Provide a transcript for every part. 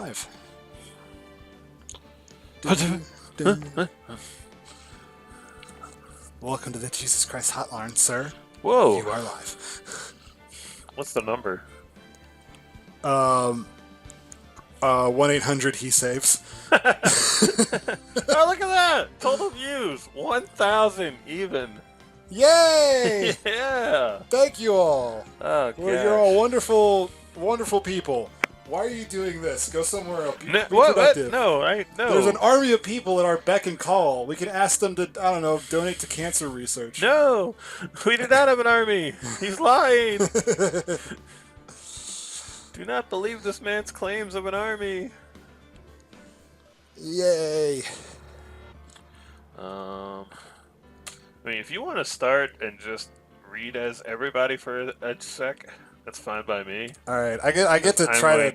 live. Welcome to the Jesus Christ Hotline, sir. Whoa. You are live. What's the number? 1-800 he saves. Oh, look at that! Total views, 1,000 even. Yay! Yeah. Thank you all. Oh, Well, you're all wonderful, wonderful people. Why are you doing this? Go somewhere else. Be What? productive. No, no. There's an army of people at our beck and call. We can ask them to, I don't know, donate to cancer research. No, we do not have an army. He's lying. Do not believe this man's claims of an army. Yay. I mean, if you want to start and just read as everybody for a sec, that's fine by me. All right, I get to try I'm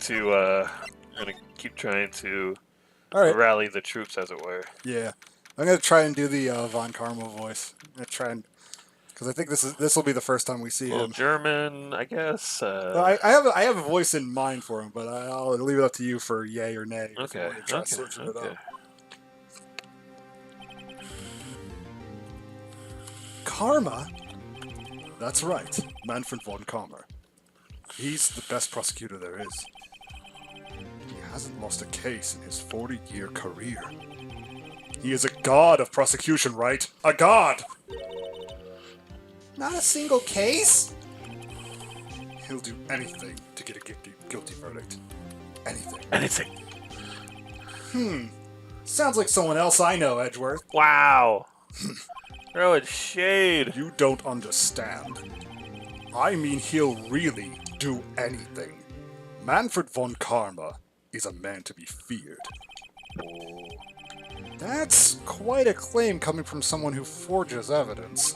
gonna keep trying to rally the troops, as it were. Yeah, I'm gonna try and do the Von Karma voice. I'm gonna try and because I think this will be the first time we see him. German, I guess. Well, I have a voice in mind for him, but I'll leave it up to you for yay or nay. Okay. Okay. Karma? That's right, Manfred von Karma. He's the best prosecutor there is. He hasn't lost a case in his 40-year career. He is a god of prosecution, right? A god! Not a single case? He'll do anything to get a guilty verdict. Anything. Sounds like someone else I know, Edgeworth. Wow. Throwing shade. You don't understand. I mean, he'll really do anything. Manfred von Karma is a man to be feared. Oh. That's quite a claim coming from someone who forges evidence.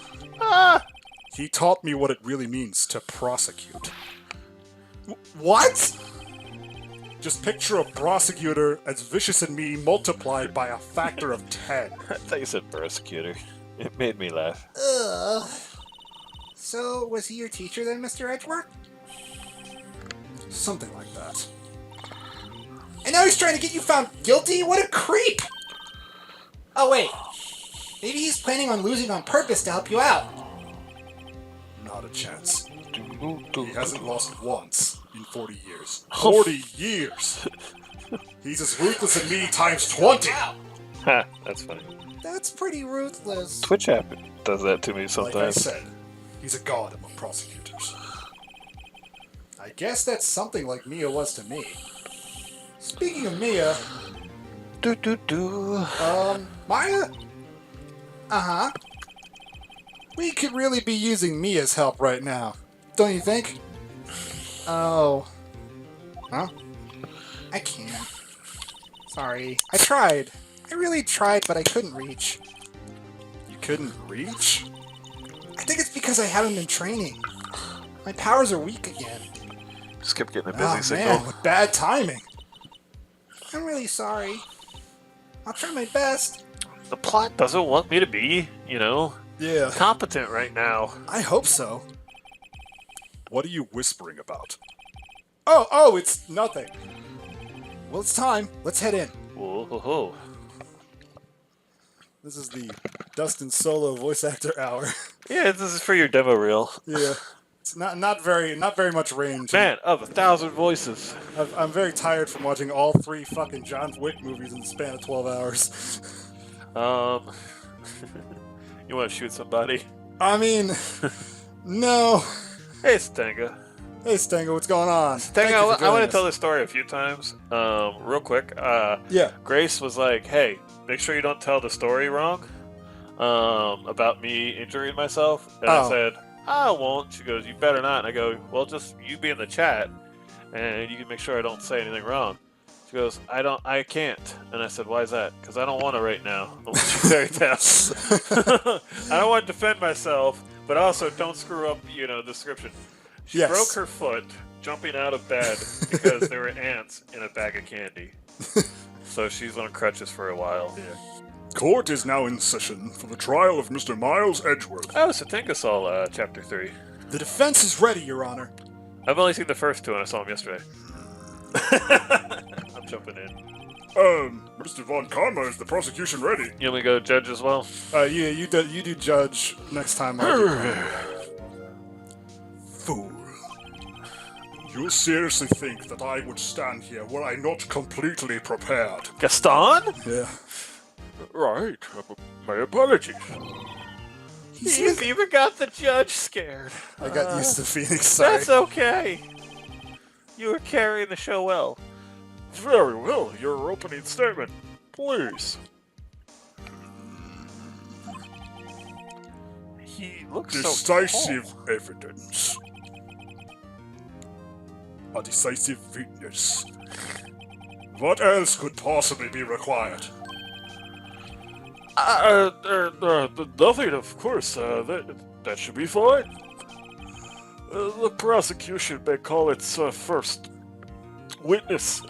He taught me what it really means to prosecute. What? Just picture a prosecutor as vicious and me multiplied by a factor of 10. I thought you said persecutor. It made me laugh. So, was he your teacher then, Mr. Edgeworth? Something like that. And now he's trying to get you found guilty? What a creep! Oh, wait. Maybe he's planning on losing on purpose to help you out. Not a chance. He hasn't lost once in 40 years. 40 years! He's as ruthless as me times 20! Ha, that's funny. That's pretty ruthless. Twitch app does that to me sometimes. Like I said, he's a god among prosecutors. I guess that's something like Mia was to me. Speaking of Mia... Maya? Uh-huh. We could really be using Mia's help right now. Don't you think? Oh. Huh? I can't. Sorry. I tried. I really tried, but I couldn't reach. You couldn't reach? I think it's because I haven't been training. My powers are weak again. Just kept getting a busy signal. Man, with bad timing. I'm really sorry. I'll try my best. The plot doesn't want me to be, competent right now. I hope so. What are you whispering about? Oh, it's nothing. Well, it's time. Let's head in. Whoa. This is the Dustin Solo voice actor hour. Yeah, this is for your demo reel. Yeah. It's not very much range. Man of 1,000 voices. I'm very tired from watching all 3 fucking John Wick movies in the span of 12 hours. You want to shoot somebody? I mean, no. Hey, Stenga. Hey, Stenga, what's going on? Stenga, I want to tell this story a few times. Real quick. Yeah. Grace was like, hey, make sure you don't tell the story wrong about me injuring myself. And I said, I won't. She goes, you better not. And I go, well, just you be in the chat, and you can make sure I don't say anything wrong. She goes, I can't. And I said, why is that? Because I don't want to right now. I want you very fast. I don't want to defend myself, but also don't screw up, the description. She broke her foot jumping out of bed because there were ants in a bag of candy. So she's on crutches for a while. Yeah. Court is now in session for the trial of Mr. Miles Edgeworth. Oh, so think I saw Chapter 3. The defense is ready, Your Honor. I've only seen the first 2 and I saw them yesterday. I'm I'm jumping in. Mr. Von Karma, is the prosecution ready? You want me to go judge as well? Yeah, you do judge next time. I'll do Fool. You seriously think that I would stand here were I not completely prepared? Gaston? Yeah. Right. My apologies. You've even got the judge scared. I got used to Phoenix. Sorry. That's okay. You were carrying the show well. Very well. Your opening statement, please. He looks Decisive so evidence. A decisive witness. What else could possibly be required? Nothing, of course. That should be fine. The prosecution may call its first witness.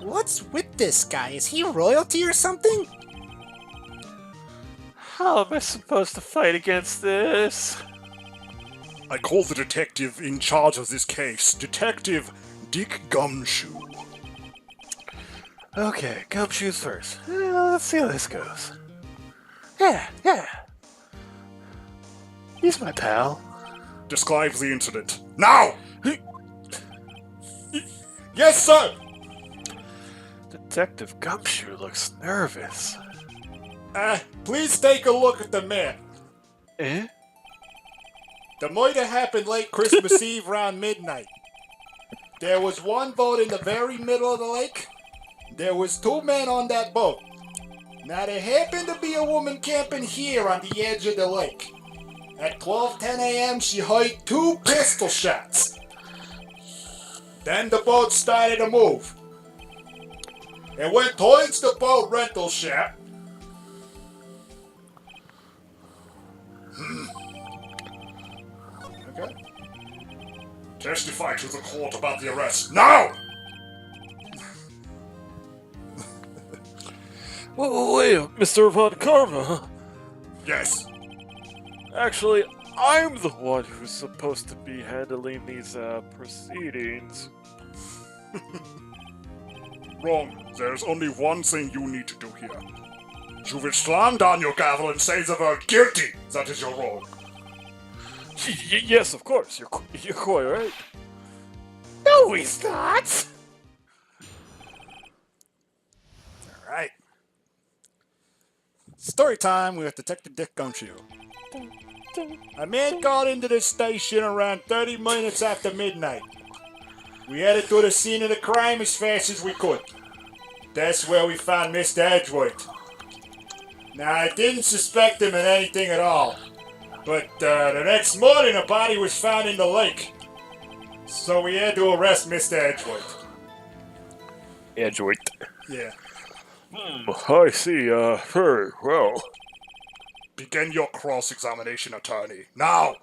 What's with this guy? Is he royalty or something? How am I supposed to fight against this? I call the detective in charge of this case, Detective Dick Gumshoe. Okay, gumshoes first. Let's see how this goes. Yeah. He's my pal. Describe the incident. Now! Yes, sir. Detective Gumshoe looks nervous. Please take a look at the map. Eh? The murder happened late Christmas Eve around midnight. There was one boat in the very middle of the lake. There was 2 men on that boat. Now there happened to be a woman camping here on the edge of the lake. At 12:10 a.m. she heard 2 pistol shots. Then the boat started to move. It went towards the boat rental shop. Okay. Testify to the court about the arrest. Now! Wait, Mr. Von Karma. Yes. Actually, I'm the one who's supposed to be handling these proceedings. Wrong. There's only one thing you need to do here. You will slam down your gavel and say the word guilty. That is your role. Yes, of course. You're quite right. No, he's not! Alright. Story time with Detective Dick Gumshoe. A man got into this station around 30 minutes after midnight. We headed to the scene of the crime as fast as we could. That's where we found Mr. Edgeworth. Now, I didn't suspect him of anything at all. But the next morning, a body was found in the lake. So we had to arrest Mr. Edgeworth. Edgeworth. Yeah. I see. Very well. Begin your cross-examination, attorney. Now!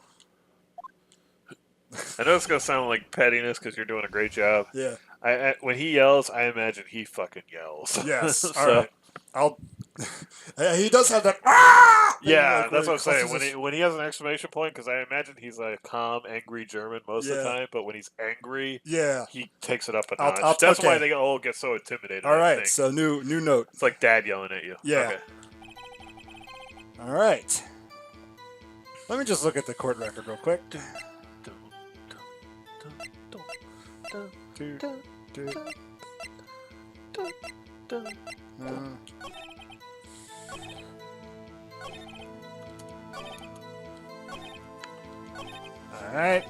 I know it's gonna sound like pettiness because you're doing a great job. Yeah. I when he yells, I imagine he fucking yells. Yes. So- Alright. I'll. He does have that. Ah! thing, Yeah, like, that's where what I'm he saying. clutches When he has an exclamation point, because I imagine he's a calm, angry German most of the Yeah. time, but when he's angry, Yeah. he takes it up a I'll- notch. That's why they all get so intimidated. All I right. think. So new note. It's like dad yelling at you. Yeah. Okay. All right. Let me just look at the court record real quick. All right.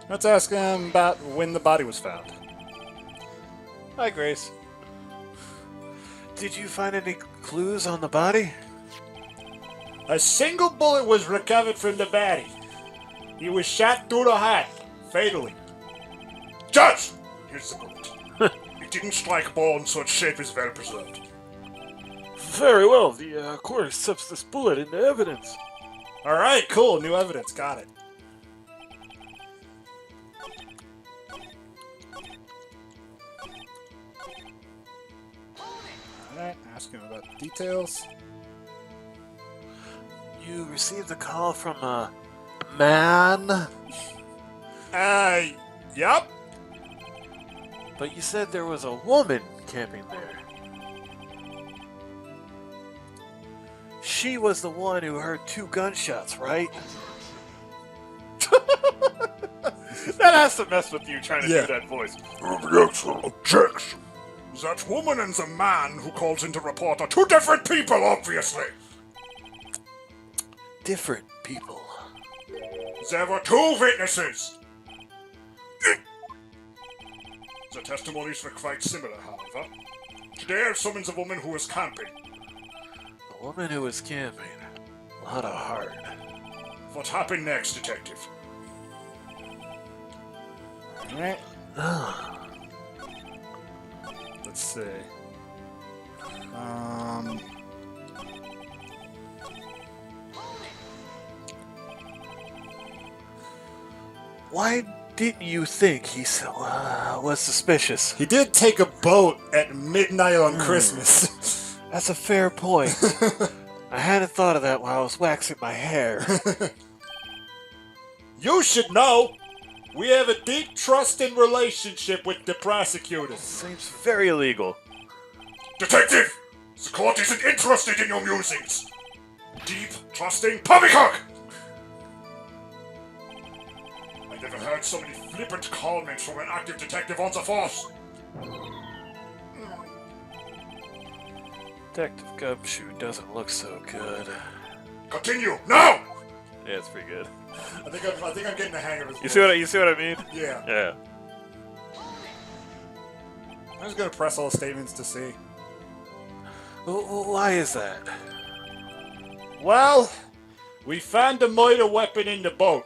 Let's ask him about when the body was found. Hi, Grace. Did you find any clues on the body? A single bullet was recovered from the body. He was shot through the heart, fatally. Judge! Here's the bullet. It didn't strike bone, so its shape is well preserved. Very well. The court accepts this bullet into evidence. All right, cool. New evidence. Got it. All right, ask him about the details. You received a call from a man, Yep. But you said there was a woman camping there. She was the one who heard 2 gunshots, right? That has to mess with you trying to Yeah. do that voice. Objection. That woman and the man who calls in to report are 2 different people, obviously. Different people. There were 2 witnesses. The testimonies were quite similar, however. Today I've summoned the woman who was camping. The woman who was camping. A lot of heart. What happened next, Detective? Alright. Let's see. Why didn't you think he was suspicious? He did take a boat at midnight on Christmas. That's a fair point. I hadn't thought of that while I was waxing my hair. You should know. We have a deep trusting relationship with the prosecutors. Seems very illegal. Detective! The court isn't interested in your musings. Deep, trusting poppycock! I never heard so many flippant comments from an active detective on the force. Detective Gumshoe doesn't look so good. Continue, now! Yeah, it's pretty good. I think I'm getting the hang of his You see what I mean? Yeah. Yeah. I'm just gonna press all the statements to see. Why is that? Well, we found a murder weapon in the boat.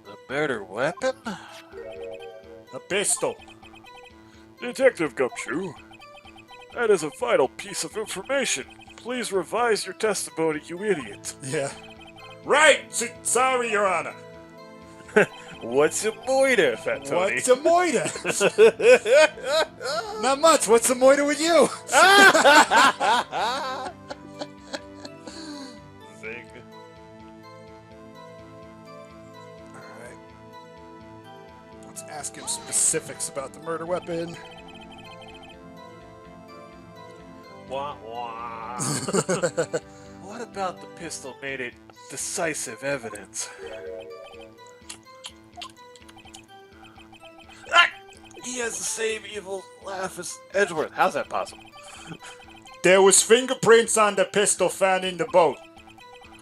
The murder weapon? A pistol. Detective Gumshoe, that is a vital piece of information. Please revise your testimony, you idiot. Yeah. Right! Sorry, Your Honor. What's a moiter, Fat Tony? What's a murder? Not much. What's the murder with you? Zing. Alright. Let's ask him specifics about the murder weapon. Wah, wah. What about the pistol made it decisive evidence? Ah! He has the same evil laugh as Edgeworth. How's that possible? There was fingerprints on the pistol found in the boat.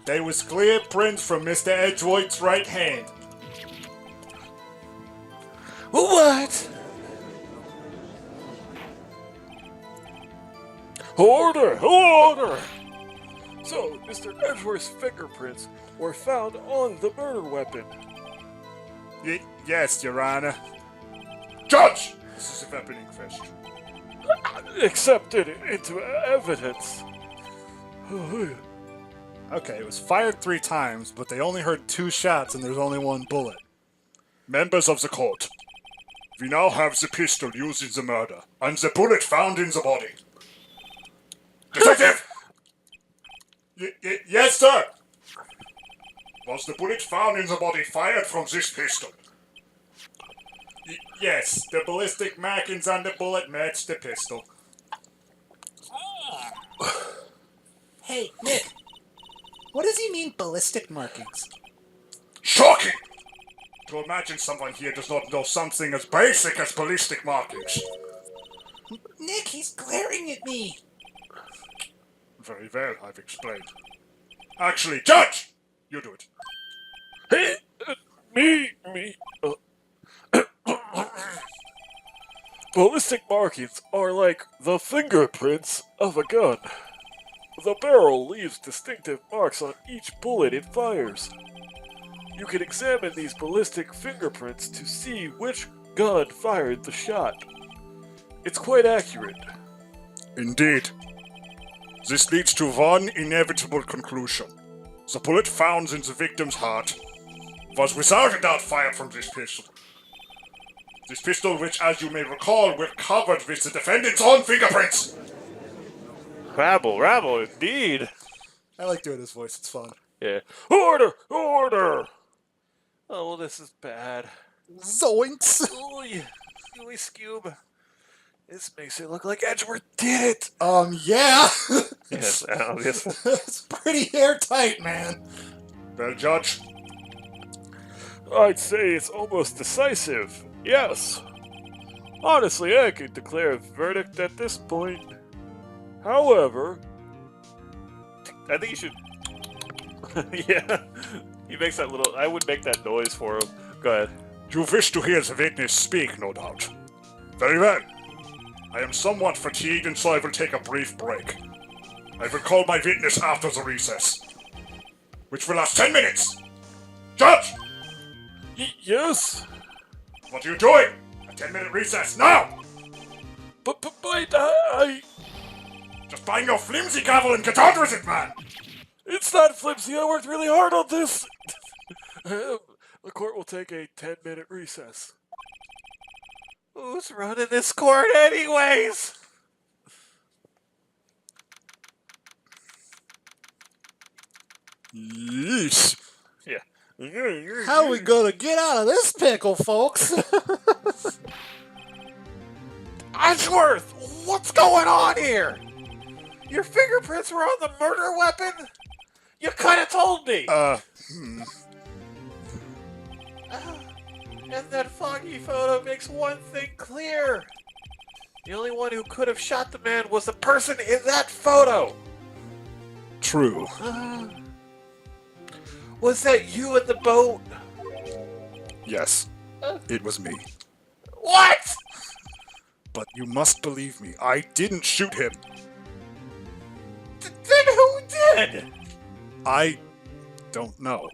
There was clear prints from Mr. Edgeworth's right hand. What? Order! Order! So, Mr. Edgeworth's fingerprints were found on the murder weapon. Yes, Your Honor. Judge! This is a weapon in question. Accepted into evidence. Okay, it was fired 3 times, but they only heard 2 shots and there's only 1 bullet. Members of the court, we now have the pistol used in the murder, and the bullet found in the body. Detective! Yes, sir! Was the bullet found in the body fired from this pistol? Yes, the ballistic markings on the bullet match the pistol. Hey, Nick. What does he mean, ballistic markings? Shocking! To imagine someone here does not know something as basic as ballistic markings. Nick, he's glaring at me. Very well, I've explained. Actually, Judge! You do it. Hey, me. Ballistic markings are like the fingerprints of a gun. The barrel leaves distinctive marks on each bullet it fires. You can examine these ballistic fingerprints to see which gun fired the shot. It's quite accurate. Indeed. This leads to one inevitable conclusion. The bullet found in the victim's heart was without a doubt fired from this pistol. This pistol, which, as you may recall, were covered with the defendant's own fingerprints. Rabble, indeed. I like doing his voice, it's fun. Yeah. Order! Oh, well, this is bad. Zoinks! Oh, gooey scube. This makes it look like Edgeworth did it. Yeah. Yes, obviously. It's pretty airtight, man. Well, Judge, I'd say it's almost decisive. Yes. Honestly, I could declare a verdict at this point. However, I think you should. Yeah. He makes that little. I would make that noise for him. Go ahead. you wish to hear the witness speak, no doubt. Very well. I am somewhat fatigued, and so I will take a brief break. I will call my witness after the recess, which will last 10 minutes. Judge, yes. what are you doing? A 10-minute recess now! But I... Just find your flimsy gavel and get on with it, man! It's not flimsy. I worked really hard on this. The court will take a 10-minute recess. Who's running this court, anyways? Yeesh. Yeah. How are we gonna get out of this pickle, folks? Edgeworth, what's going on here? Your fingerprints were on the murder weapon? You could have told me. And that foggy photo makes one thing clear. The only one who could have shot the man was the person in that photo. True. Was that you at the boat? Yes, it was me. What? But you must believe me, I didn't shoot him. Then who did? I don't know.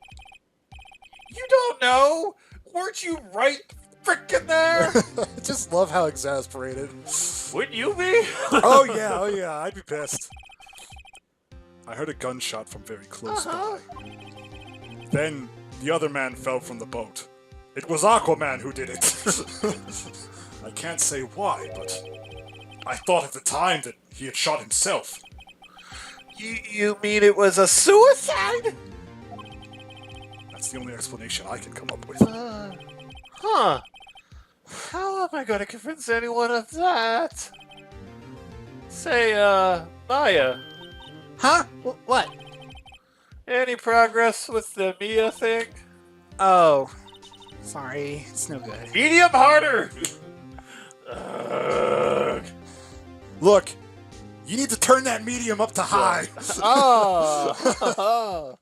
You don't know? Weren't you right frickin' there? I just love how exasperated. Wouldn't you be? Oh yeah, I'd be pissed. I heard a gunshot from very close Uh-huh. by. Then the other man fell from the boat. It was Aquaman who did it. I can't say why, but I thought at the time that he had shot himself. You mean it was a suicide? That's the only explanation I can come up with. Huh. How am I going to convince anyone of that? Say, Maya, Huh? What? any progress with the Mia thing? Oh, sorry, it's no good. Medium harder! Ugh. Look, you need to turn that medium up to high. Oh.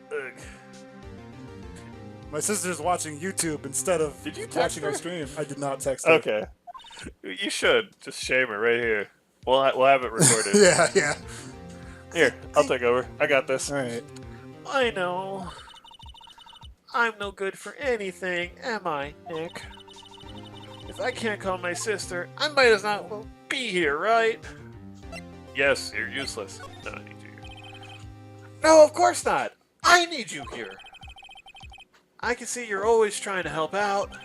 Ugh. My sister's watching YouTube instead of Did you text watching her? our stream. I did not text her. Okay. You should. Just shame her right here. We'll have it recorded. Yeah. Here, I'll take over. I got this. All right. I know. I'm no good for anything, am I, Nick? If I can't call my sister, I might as well be here, right? Yes, you're useless. No, I need you here. No, of course not. I need you here. I can see you're always trying to help out.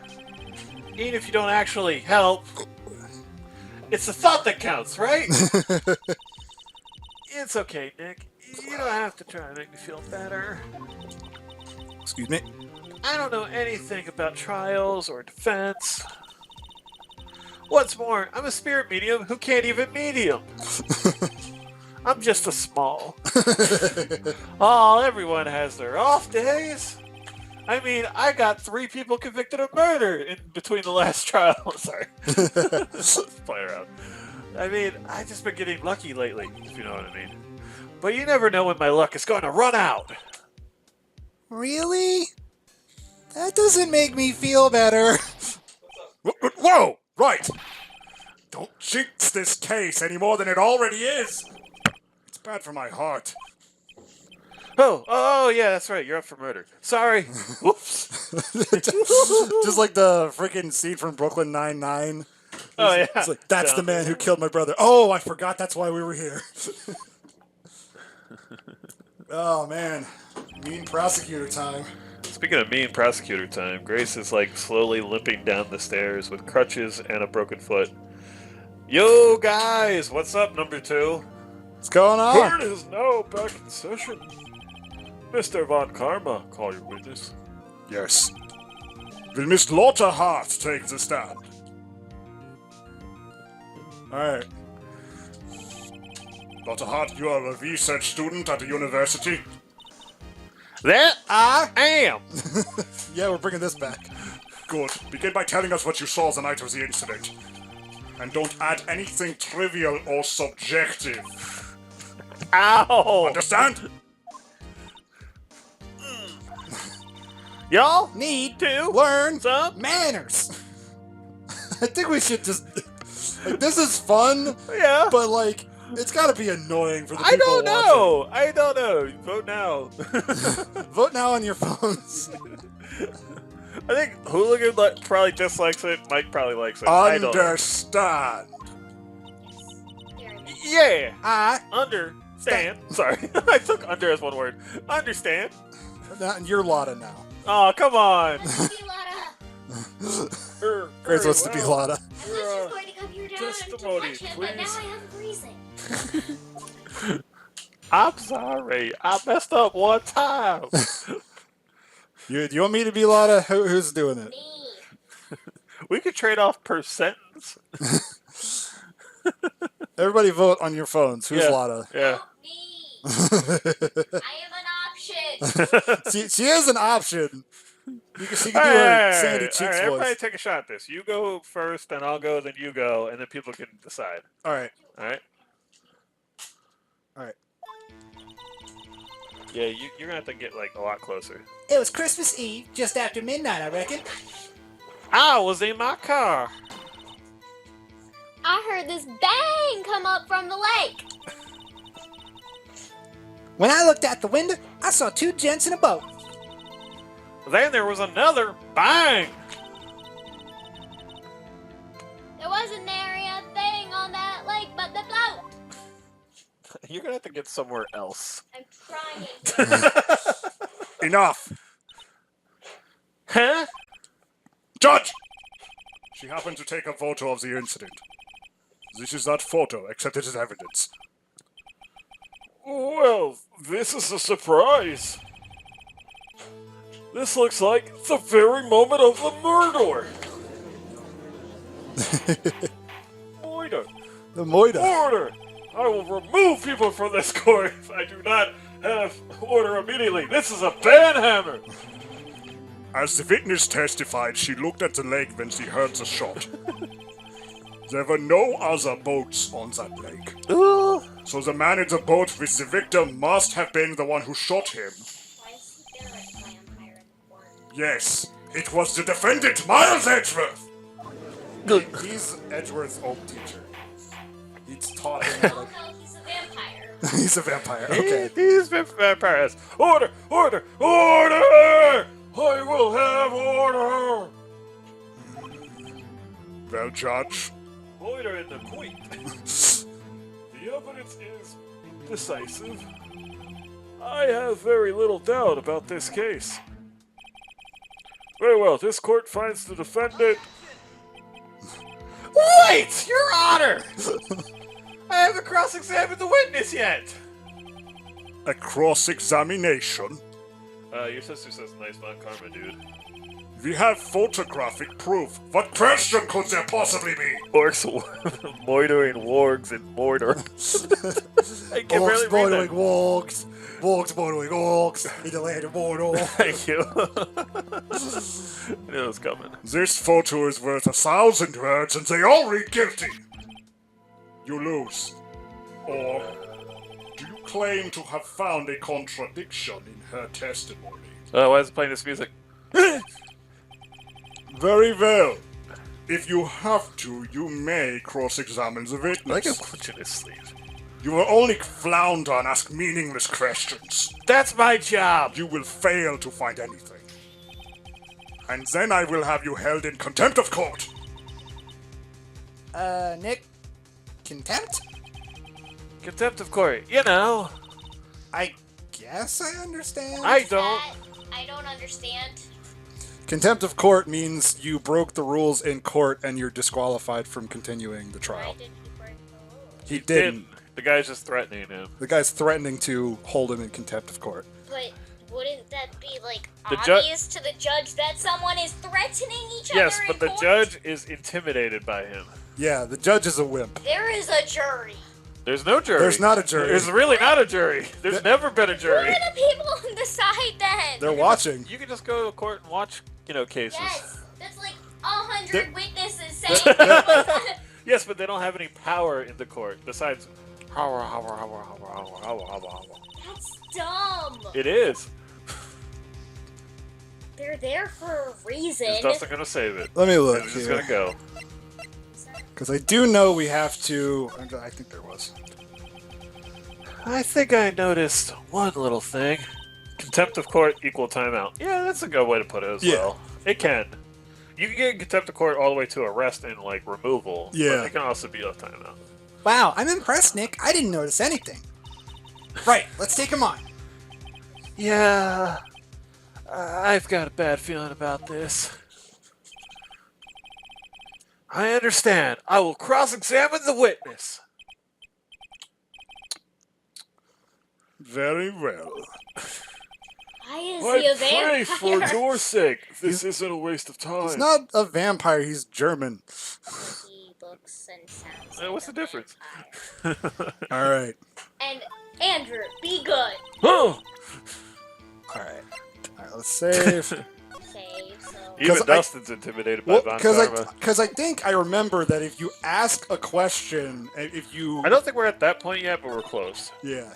Even if you don't actually help. It's the thought that counts, right? It's okay, Nick. You don't have to try to make me feel better. Excuse me. I don't know anything about trials or defense. What's more, I'm a spirit medium who can't even medium. I'm just a small. Oh, everyone has their off days. I mean, I got 3 people convicted of murder in between the last trial. Sorry. Let's play around. I mean, I've just been getting lucky lately, if you know what I mean. But you never know when my luck is going to run out. Really? That doesn't make me feel better. Whoa! Right! Don't jinx this case any more than it already is! It's bad for my heart. Oh, yeah, that's right. You're up for murder. Sorry. Whoops. Just like the freaking scene from Brooklyn Nine-Nine. Oh, yeah. It's like, that's the Down man there. who killed my brother. Oh, I forgot that's why we were here. Oh, man. Mean prosecutor time. Speaking of mean prosecutor time, Grace is like slowly limping down the stairs with crutches and a broken foot. Yo, guys, what's up, number 2? What's going on? Court is now back in session. Mr. Von Karma, call your witness. Yes. Will Miss Lotta Hart take the stand? Alright. Lotta Hart, you are a research student at the university. That Ah? I am. Yeah, we're bringing this back. Good. Begin by telling us what you saw the night of the incident. And don't add anything trivial or subjective. Ow! Understand? Y'all Need to learn some manners. I think we should just like this is fun, yeah. but like it's gotta be annoying for the people I don't watching. know. I don't know. Vote now. Vote now on your phones. I think Hooligan probably dislikes it. Mike probably likes it. I don't know. Understand. Yeah. I Understand. Sorry. I took under as one word. Understand. you're Lotta now. Oh, come on. Grace wants to be Lotta. I thought she was going to come here down testimony, to touch him, but now please. I have a reason. I'm sorry. I messed up one time. You want me to be Lotta? Who's doing it? Me. We could trade off per sentence. Everybody vote on your phones. Who's Yeah. Lotta? Yeah. Me. I am an option. She is an option. She can do All her right, Sandy all Cheeks right, everybody voice. take a shot at this. You go first, then I'll go, then you go, and then people can decide. All right. All right? All right. Yeah, you're going to have to get, like, a lot closer. It was Christmas Eve, just after midnight, I reckon. I was in my car. I heard this bang come up from the lake. When I looked out the window, I saw two gents in a boat. Then there was another bang. There wasn't nary a thing on that lake but the boat. You're going to have to get somewhere else. I'm trying. Enough. Huh? Judge! She happened to take a photo of the incident. This is not photo, except it is evidence. Well, this is a surprise. This looks like the very moment of the murder. Moida, The Moida. order! I will remove people from this court if I do not have order immediately. This is a banhammer. As the witness testified, she looked at the lake when she heard the shot. There were no other boats on that lake. Ooh. So the man in the boat with the victim must have been the one who shot him. Why is there a vampire in the court? Yes, it was the defendant, Miles Edgeworth! He's Edgeworth's old teacher. He's taught him how Oh to... no, he's a vampire. He's a vampire. Okay. These vampires. Order! Order! Order! I will have order! Well, Judge, Moida in the queen. The evidence is decisive. I have very little doubt about this case. Very well, this court finds the defendant. Wait, Your Honor! I haven't cross-examined the witness yet. a cross-examination. Your sister says nice Mount Karma, dude. We have photographic proof. What question could there possibly be? Orcs moitering wargs in Mordor. I can barely Orcs read bordering that. walks. Walks bordering orcs in the land of Mordor. Thank you. I knew it was coming. This photo is worth 1,000 words and they all read guilty. You lose. Or do you claim to have found a contradiction in her testimony? Why is it playing this music? Very well. If you have to, you may cross-examine the I like him witness. clutching his sleeve. You will only flounder and ask meaningless questions. That's my job! You will fail to find anything. And then I will have you held in contempt of court. Nick? Contempt? Contempt of court, you know. I guess I understand. I don't. That I don't understand. Contempt of court means you broke the rules in court and you're disqualified from continuing the Why trial. did he break the rules? He didn't. The guy's just threatening him. The guy's threatening to hold him in contempt of court. But Wouldn't that be, like, The ju- obvious to the judge that someone is threatening each other Yes, in but the court? judge is intimidated by him. Yeah, the judge is a wimp. There is a jury. There's no jury. There's not a jury. There's really not a jury. There's never been a Who jury. are the people on the side then? They're watching. You can just go to court and watch, cases. Yes, that's like 100 witnesses saying Yes, but they don't have any power in the court besides. That's dumb. It is. They're there for a reason. Is Dustin gonna save it? Let me look It's just here. gonna go. Because I do know we have to... I think there was. I think I noticed one little thing. Contempt of court equal timeout. Yeah, that's a good way to put it as Yeah. well. It can. You can get contempt of court all the way to arrest and removal. Yeah. But it can also be a timeout. Wow, I'm impressed, Nick. I didn't notice anything. Right, let's take him on. Yeah, I've got a bad feeling about this. I understand. I will cross-examine the witness. Very well. Why is I he a pray for vampire? your sake. This isn't a waste of time. He's not a vampire, he's German. He looks and sounds Hey, what's like the a difference? vampire. Alright. And Andrew, be good. Oh! Alright. Alright, let's save. Save, so... Even 'Cause Dustin's intimidated by Well, Von because Karma. I think I remember that if you ask a question, if you... I don't think we're at that point yet, but we're close. Yeah.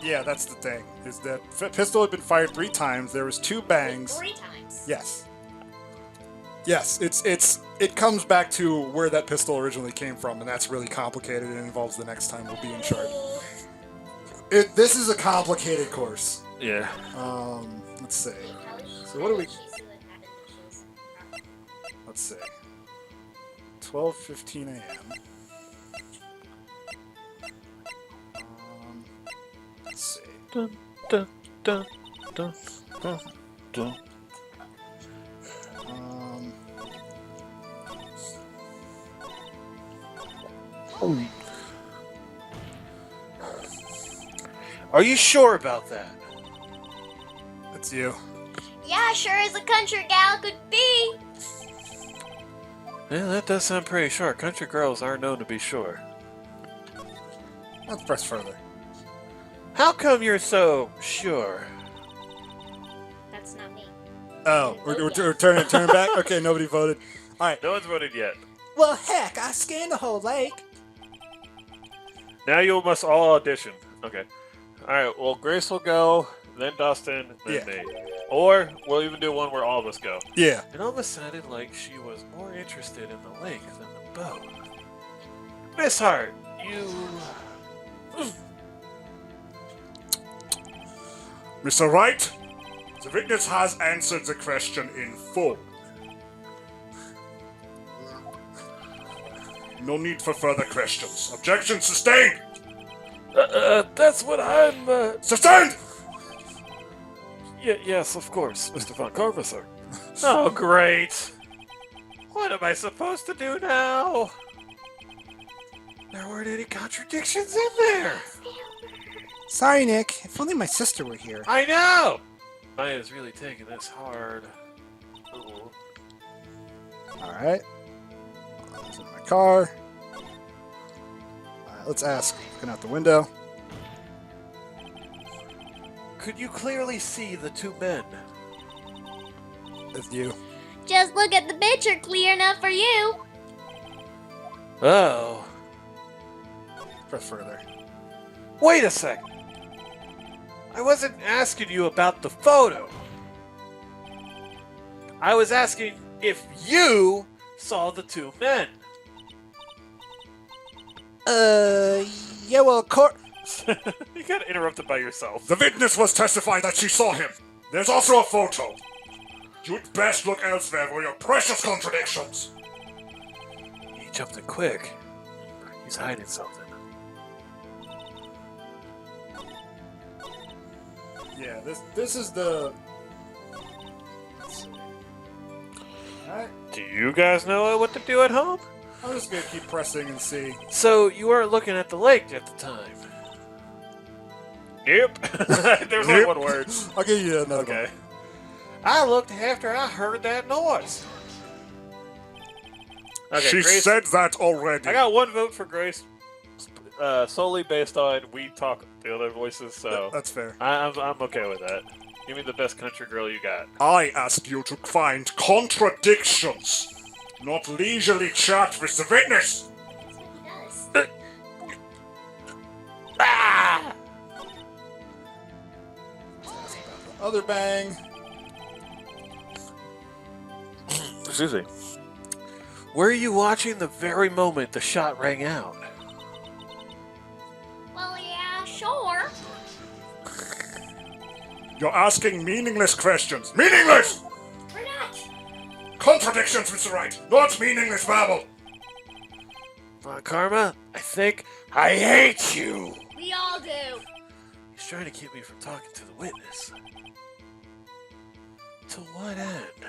Yeah, that's the thing. Is that pistol had been fired 3 times. There was 2 bangs. 3 times. Yes. Yes, it comes back to where that pistol originally came from, and that's really complicated and involves the next time we'll be in charge. This is a complicated course. Yeah. Let's see. So what do we? Let's see. 12:15 a.m. Let's see. Dun, dun, dun, dun, dun, dun. Are you sure about that? That's you. Yeah, sure as a country gal could be. Yeah, that does sound pretty sure. Country girls are known to be sure. Let's press further. How come you're so sure? That's not me. Oh, we're turning back. Okay, nobody voted. All right. No one's voted yet. Well, heck, I scanned the whole lake. Now you must all audition. Okay. Alright, well, Grace will go, then Dustin, then me. Or we'll even do one where all of us go. Yeah. It almost sounded like she was more interested in the lake than the boat. Miss Hart, you... Mr. Wright, the witness has answered the question in full. No need for further questions. Objection sustained! That's what I'm, Sustained! Yes, of course, Mr. Von Carver, sir. Oh, great! What am I supposed to do now? There weren't any contradictions in there! Sorry, Nick. If only my sister were here. I know! Maya's really taking this hard. Ooh. All right. This is my car. All right, let's ask. Looking out the window. Could you clearly see the 2 men? It's you. Just look at the picture clear enough for you. Oh. Press further. Wait a second. I wasn't asking you about the photo. I was asking if you saw the 2 men. Yeah, well, You got interrupted by yourself. The witness was testifying that she saw him. There's also a photo. You'd best look elsewhere for your precious contradictions. He jumped in quick. He's hiding something. Yeah, this is the... Let's see. Alright, Do you guys know what to do at home? I'm just gonna keep pressing and see. So you weren't looking at the lake at the time? Nope. There's only one word. I'll give you another Okay. one. I looked after I heard that noise. Okay, She Grace, said that already. I got one vote for Grace, solely based on we talk the other voices. So That's fair. I'm okay with that. Give me the best country girl you got. I asked you to find contradictions, not leisurely chat with the witness. That's what he does. Ah! Other bang. Excuse me. Were you watching the very moment the shot rang out? Well, yeah, sure. You're asking meaningless questions. Meaningless! We're not. Contradictions, Mr. Wright, not meaningless babble. Karma, I think I hate you. We all do. He's trying to keep me from talking to the witness. To what end?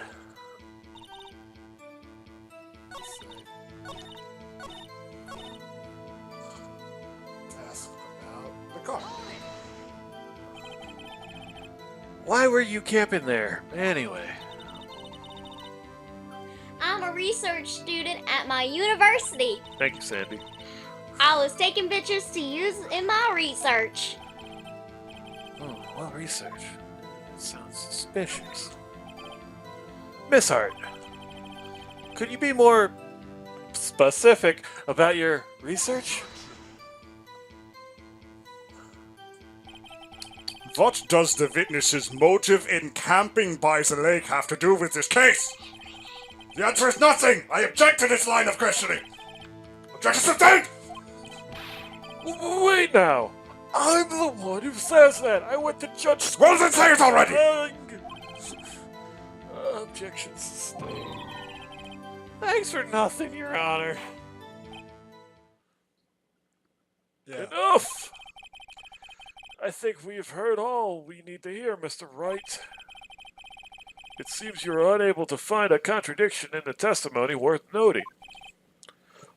Ask about the car. Why were you camping there, anyway? I'm a research student at my university. Thank you, Sandy. I was taking pictures to use in my research. Oh, well, research. That sounds suspicious. Miss Hart, could you be more specific about your research? What does the witness's motive in camping by the lake have to do with this case? The answer is nothing! I object to this line of questioning! Objection sustained! Wait now! I'm the one who says that! I went to Judge Well, then say it already! Objection sustained. Thanks for nothing, Your Honor. Yeah. Enough! I think we've heard all we need to hear, Mr. Wright. It seems you're unable to find a contradiction in the testimony worth noting.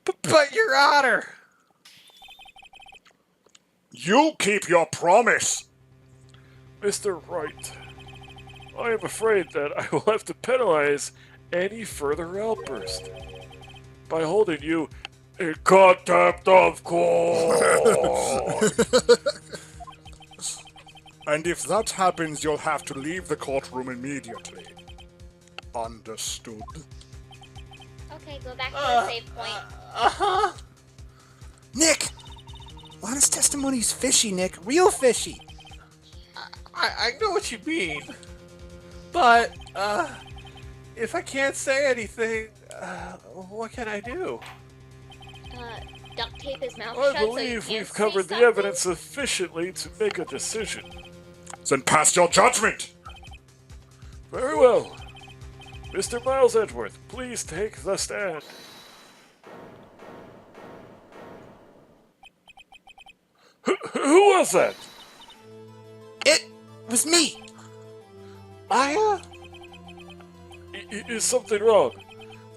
But Your Honor! You keep your promise! Mr. Wright, I am afraid that I will have to penalize any further outburst by holding you in contempt of court. And if that happens, you'll have to leave the courtroom immediately. Understood. Okay, go back to the save point. Uh-huh. Nick! Lana's testimony's fishy, Nick. Real fishy. I know what you mean. But, if I can't say anything, what can I do? Duct tape his mouth I shut so believe he can't we've say covered the something. evidence sufficiently to make a decision. Then pass your judgment! Very well. Mr. Miles Edgeworth, please take the stand. Who was that? It was me. Is something wrong?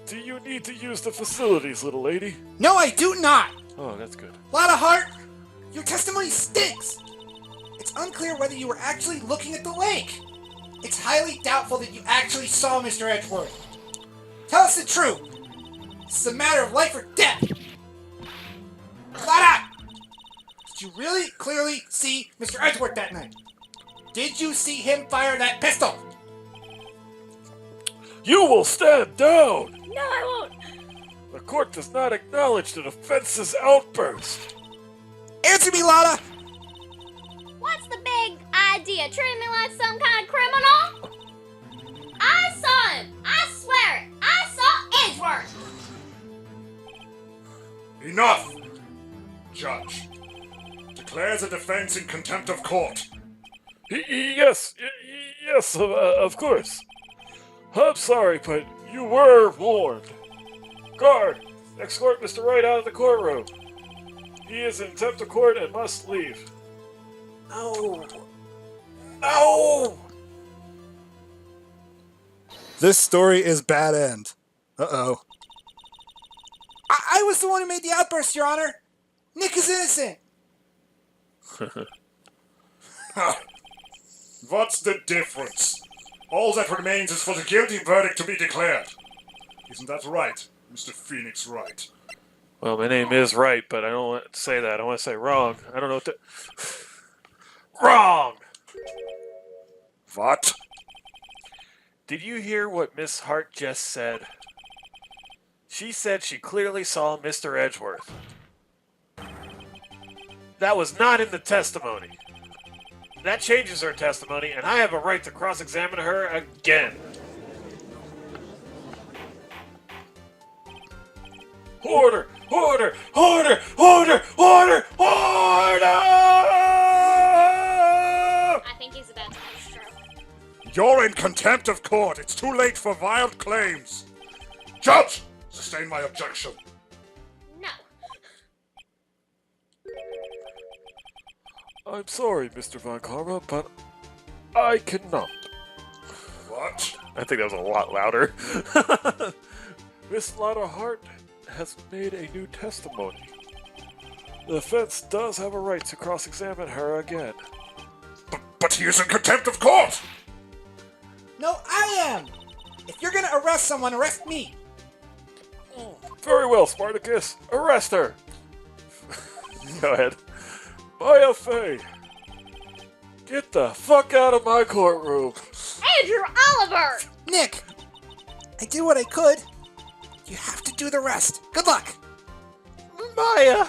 Do you need to use the facilities, little lady? No, I do not. Oh, that's good. Lana Hart, your testimony stinks. It's unclear whether you were actually looking at the lake. It's highly doubtful that you actually saw Mr. Edgeworth. Tell us the truth. This is a matter of life or death. Lana! Did you really clearly see Mr. Edgeworth that night? Did you see him fire that pistol? You will stand down! No, I won't. The court does not acknowledge the defense's outburst. Answer me, Lana! What's the big idea? Treat me like some kind of criminal? I saw him. I swear it. I saw Edgeworth. Enough! Judge. Declare the defense in contempt of court. Yes, of course. I'm sorry, but you were warned. Guard, escort Mr. Wright out of the courtroom. He is in contempt of court and must leave. No. No! This story is bad end. Uh-oh. I was the one who made the outburst, Your Honor. Nick is innocent. Ha! What's the difference? All that remains is for the guilty verdict to be declared. Isn't that right, Mr. Phoenix Wright? Well, my name is Wright, but I don't want to say that. I want to say wrong. I don't know what to... Wrong! What? Did you hear what Miss Hart just said? She said she clearly saw Mr. Edgeworth. That was not in the testimony. That changes her testimony, and I have a right to cross-examine her again. Order! Order! Order! Order! Order! Order! I think he's about to have a stroke. You're in contempt of court. It's too late for violent claims. Judge! Sustain my objection. No. I'm sorry, Mr. Von Karma, but I cannot. What? I think that was a lot louder. Miss Lana Hart has made a new testimony. The defense does have a right to cross-examine her again. But he is in contempt of court! No, I am. If you're gonna arrest someone, arrest me. Very well, Spartacus. Arrest her. Go ahead. Maya Fey. Get the fuck out of my courtroom. Andrew Oliver! Nick, I did what I could. You have to do the rest. Good luck. Maya!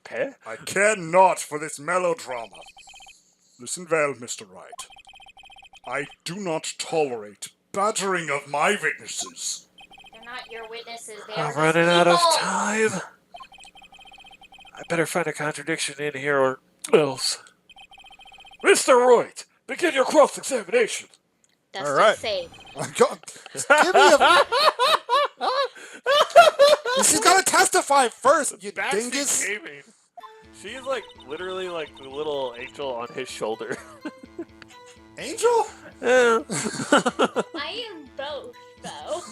Peh? I care not for this melodrama. Listen well, Mr. Wright. I do not tolerate battering of my witnesses. They're not your witnesses. They are I'm his running out of people. time. I better find a contradiction in here or else. Mr. Wright, begin your cross-examination. Dustin, All right. save. Give me a... She's gotta testify first, you Backseat dingus. gaming. She's like literally like the little angel on his shoulder. Angel? Yeah. I am both, though.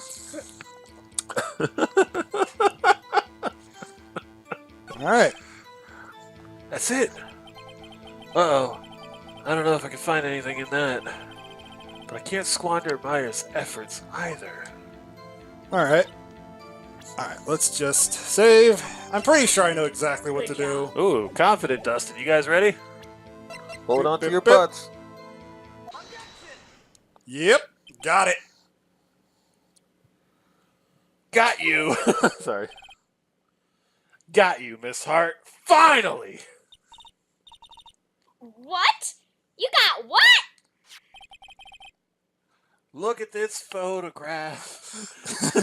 Alright. That's it. Uh-oh. I don't know if I can find anything in that. But I can't squander Maya's efforts either. Alright. Alright, let's just save. I'm pretty sure I know exactly what to do. Ooh, confident, Dustin. You guys ready? Hold on to Bip, your bip. butts. Yep, got it. Got you. Sorry. Got you, Miss Hart. Finally! What? You got what? Look at this photograph. You,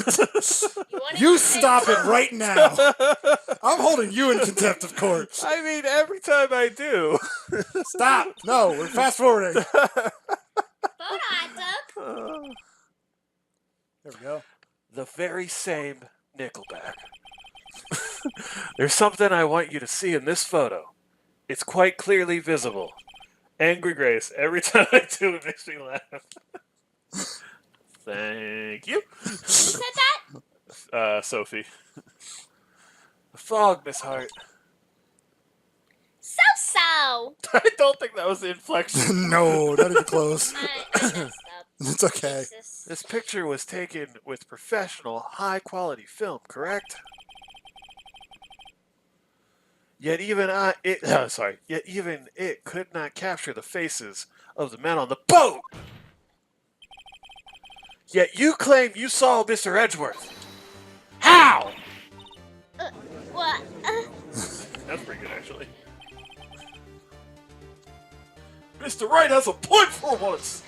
wanna You say stop it something? right now. I'm holding you in contempt of court. I mean, every time I do. Stop. No, we're fast forwarding. Photo I took. There we go. The very same Nickelback. There's something I want you to see in this photo. It's quite clearly visible. Angry Grace. Every time I do it makes me laugh. Thank you. Who said that? Sophie. The fog, Miss Hart. So. I don't think that was the inflection. No, not even close. I messed up. It's okay. Jesus. This picture was taken with professional, high-quality film, correct? Yet even it could not capture the faces of the men on the boat. Yet you claim you saw Mr. Edgeworth. How? What? That's pretty good, actually. Mr. Wright has a point for once.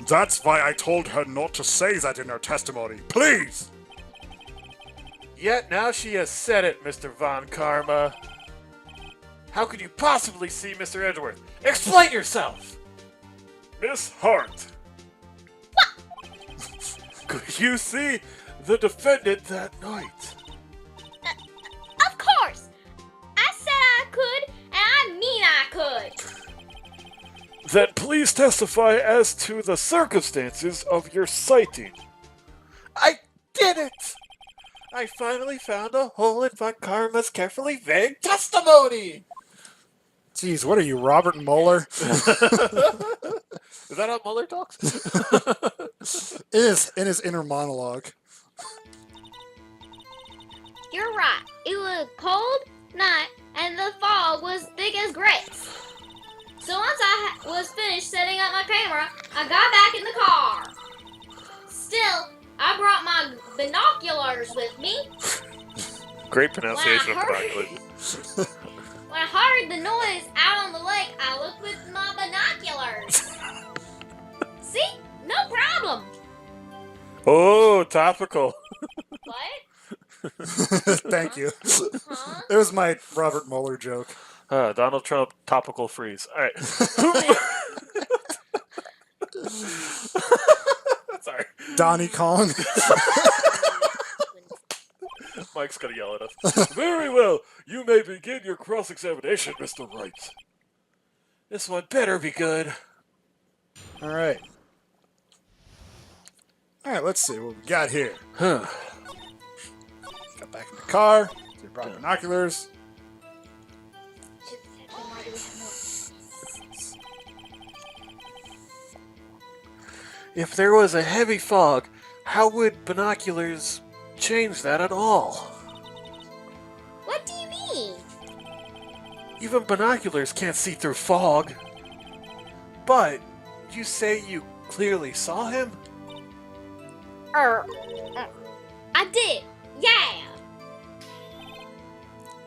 That's why I told her not to say that in her testimony. Please! Yet now she has said it, Mr. Von Karma. How could you possibly see Mr. Edgeworth? Explain yourself! Miss Hart. Could you see the defendant that night? Of course. I said I could, and I mean I could. Then please testify as to the circumstances of your sighting. I did it! I finally found a hole in Von Karma's carefully vague testimony! Jeez, what are you, Robert Mueller? Is that how Mueller talks? In his inner monologue. You're right. It was a cold night and the fog was thick as grapes. So once I was finished setting up my camera, I got back in the car. Still, I brought my binoculars with me. Great pronunciation of Wow. binoculars. When I heard the noise out on the lake, I looked with my binoculars. See? No problem. Oh, topical. What? Thank you. Huh? It was my Robert Mueller joke. Donald Trump topical freeze. All right. Sorry. Donnie Kong. Mike's gonna yell at us. Very well. You may begin your cross-examination, Mr. Wright. This one better be good. All right. All right, let's see what we got here. Huh. Got back in the car. We brought binoculars. If there was a heavy fog, how would binoculars change that at all? What do you mean? Even binoculars can't see through fog. But you say you clearly saw him? I did. Yeah.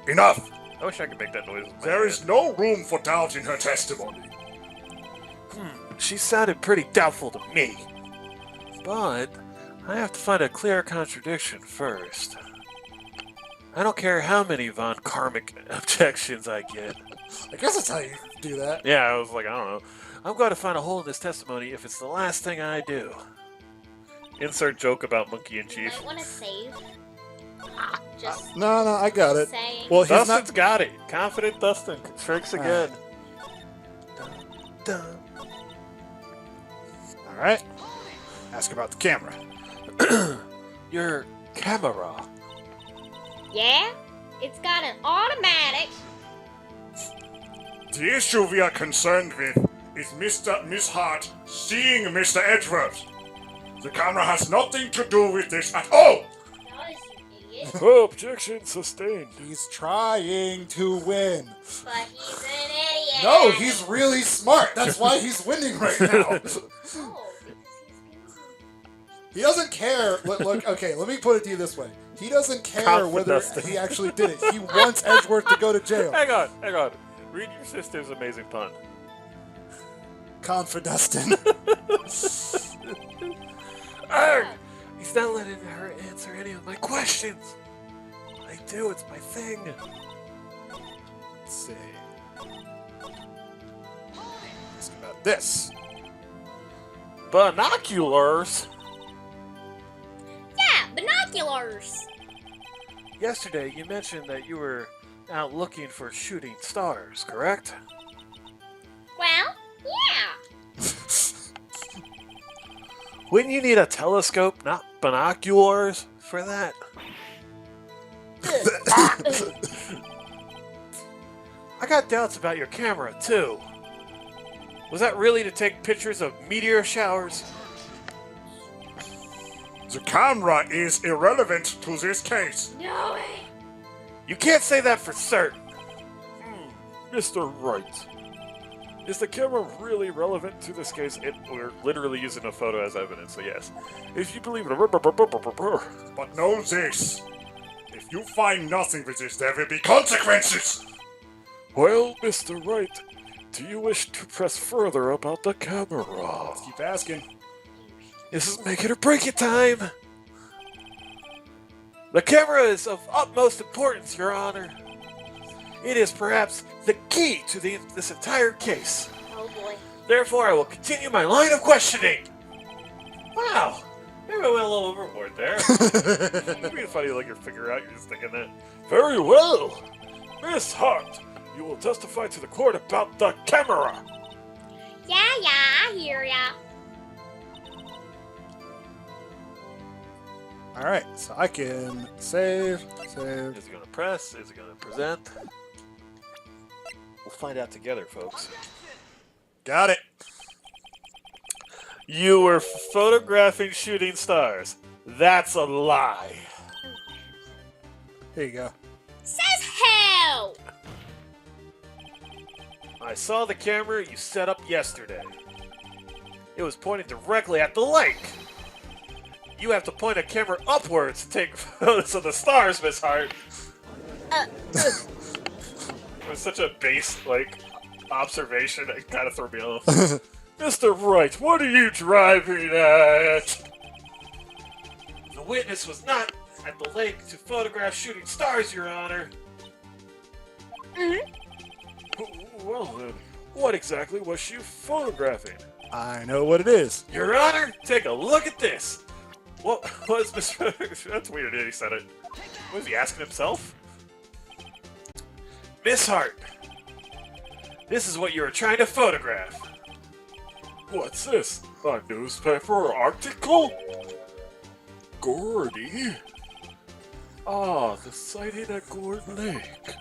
Enough! I wish I could make that noise. with my There hand. is no room for doubt in her testimony. She sounded pretty doubtful to me. But I have to find a clear contradiction first. I don't care how many Von Karmic objections I get. I guess that's how you do that. Yeah, I was like, I don't know. I'm going to find a hole in this testimony if it's the last thing I do. Insert joke about Monkey in Chief. Don't want to save. Just No, I got it. saying. Well, he's Dustin's not. got it. Confident Dustin strikes again. Dun, All right. Ask about the camera. dun. Your camera. Yeah? It's got an automatic. The issue we are concerned with is Miss Hart seeing Mr. Edgeworth. The camera has nothing to do with this at all! Notice, you idiot. Objection sustained. He's trying to win. But he's an idiot. No, he's really smart. That's why he's winning right now. Oh, because he's busy. He doesn't care. Look, okay, let me put it to you this way. He doesn't care Confident whether Dustin. he actually did it. He wants Edgeworth to go to jail. Hang on. Read your sister's amazing pun. Confidustin. Arg! He's not letting her answer any of my questions. I do, it's my thing. Let's see. Ask about this. Binoculars? Yeah, binoculars. Yesterday you mentioned that you were out looking for shooting stars, correct? Well, yeah. Wouldn't you need a telescope, not binoculars, for that? I got doubts about your camera, too. Was that really to take pictures of meteor showers? The camera is irrelevant to this case. No way. You can't say that for certain. Mr. Wright, is the camera really relevant to this case? We're literally using a photo as evidence, so yes. If you believe it, But know this. If you find nothing with this, there will be consequences! well, Mr. Wright, do you wish to press further about the camera? Keep asking. This is make it or break it time. The camera is of utmost importance, Your Honor. It is perhaps the key to this entire case. Oh boy. Therefore, I will continue my line of questioning. Wow, maybe I went a little overboard there. It'd be funny to let your figure out. You're just thinking that. Very well. Miss Hart, you will testify to the court about the camera. Yeah, I hear ya. Alright, so I can save. Is it gonna press? Is it gonna present? We'll find out together, folks. Got it. You were photographing shooting stars. That's a lie. Here you go. Says hell. I saw the camera you set up yesterday. It was pointing directly at the lake. You have to point a camera upwards to take photos of the stars, Miss Hart. It was such a base, observation. It kind of threw me off. Mr. Wright, what are you driving at? The witness was not at the lake to photograph shooting stars, Your Honor. Well then, what exactly was she photographing? I know what it is. Your Honor, take a look at this. What was Mr. That's weird that he said it. Was he asking himself? Miss Hart, this is what you were trying to photograph. What's this? A newspaper article? Gordy? Ah, the sighting at Gourd Lake.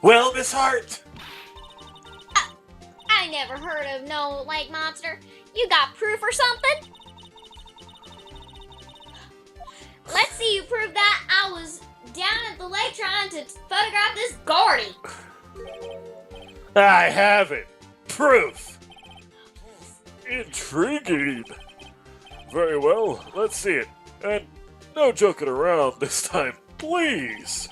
Well, Miss Hart, I never heard of no lake monster. You got proof or something? Let's see you prove that. I was down at the lake trying to photograph this Gordy. I have it. Proof. Intriguing. Very well, let's see it. And no joking around this time, please.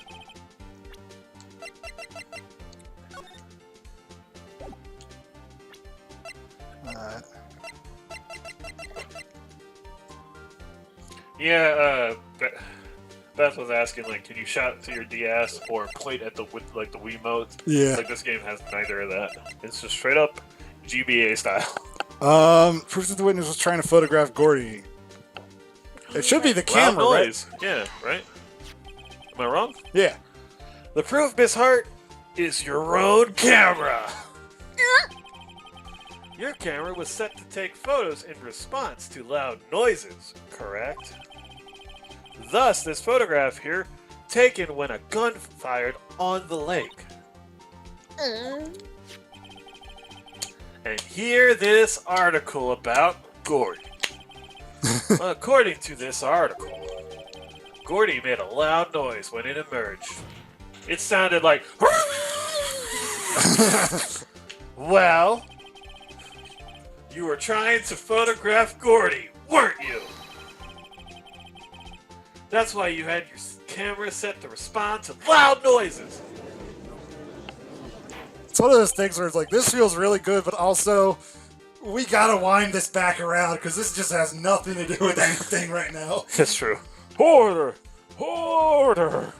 Yeah, Beth was asking, can you shout to your DS or point at the with the Wiimote? Yeah. This game has neither of that. It's just straight up GBA style. Proof that the witness was trying to photograph Gordy. It should be the Loud camera, right? noise. Yeah, right? Am I wrong? Yeah. The proof, Miss Hart, is your own camera. Your camera was set to take photos in response to loud noises, correct? Thus, this photograph here, taken when a gun fired on the lake. And here this article about Gordy. According to this article, Gordy made a loud noise when it emerged. It sounded like... Well, you were trying to photograph Gordy, weren't you? That's why you had your camera set to respond to loud noises. It's one of those things where it's like, this feels really good, but also, we gotta wind this back around, because this just has nothing to do with anything right now. That's true. Order! Order!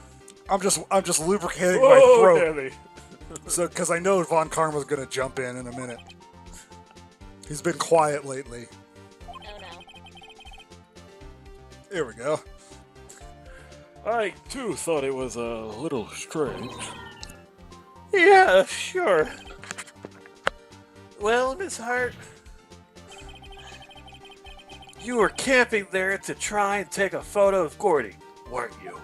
I'm just lubricating Oh, my throat. Nelly. So, because I know Von Karma's gonna jump in a minute. He's been quiet lately. Oh no. Here we go. I too thought it was a little strange. Yeah, sure. Well, Miss Hart, you were camping there to try and take a photo of Gordy, weren't you?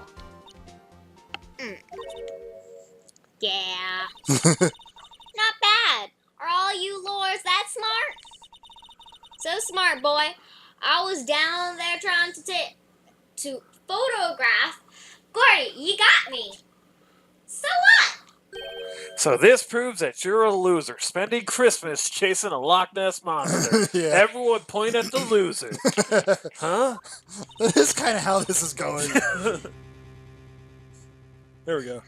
Yeah. Not bad. Are all you lures that smart? So smart, boy. I was down there trying to photograph Gordy. You got me. So what? So this proves that you're a loser, spending Christmas chasing a Loch Ness monster. Yeah. Everyone point at the loser. Huh? That is kind of how this is going. There we go.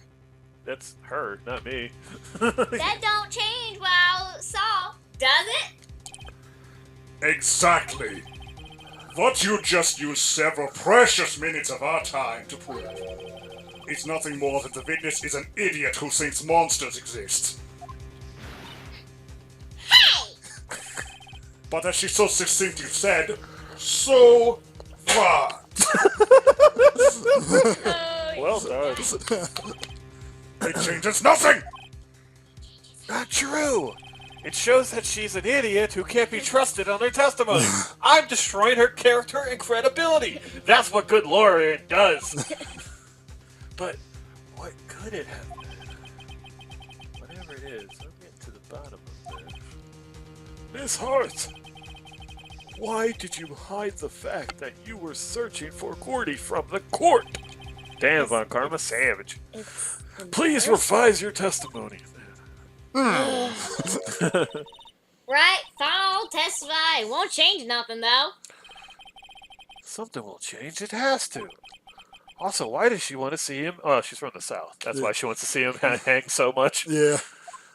That's her, not me. That don't change what I saw, does it? Exactly. What you just used several precious minutes of our time to prove. It's nothing more than the witness is an idiot who thinks monsters exist. Hey! But as she so succinctly said, so far. Well done. It changes nothing! Not true. It shows that she's an idiot who can't be trusted on her testimony. I'm destroying her character and credibility. That's what good lawyering does. But what could it have been? Whatever it is, I'm getting to the bottom of this. Miss Hart, why did you hide the fact that you were searching for Gordy from the court? Damn, Von Karma, savage. Please revise your testimony. Right, fall, testify. It won't change nothing, though. Something will change. It has to. Also, why does she want to see him? Oh, she's from the South. That's why she wants to see him hang so much. Yeah.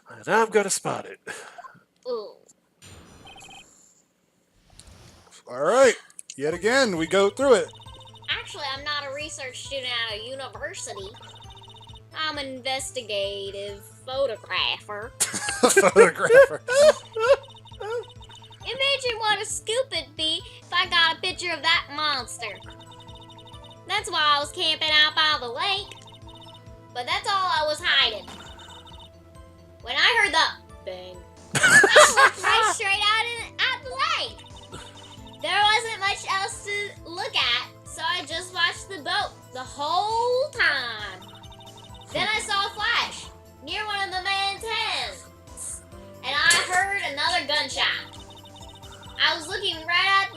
And I'm gonna spot it. Ooh. All right. Yet again, we go through it. Actually, I'm not a research student at a university. I'm an investigative photographer. Photographer. Imagine what a scoop it'd be if I got a picture of that monster. That's why I was camping out by the lake. But that's all I was hiding. When I heard the bang, I looked right straight at the lake. There wasn't much else to look at, so I just watched the boat the whole time. Then I saw a flash near one of the man's heads, and I heard another gunshot. I was looking right at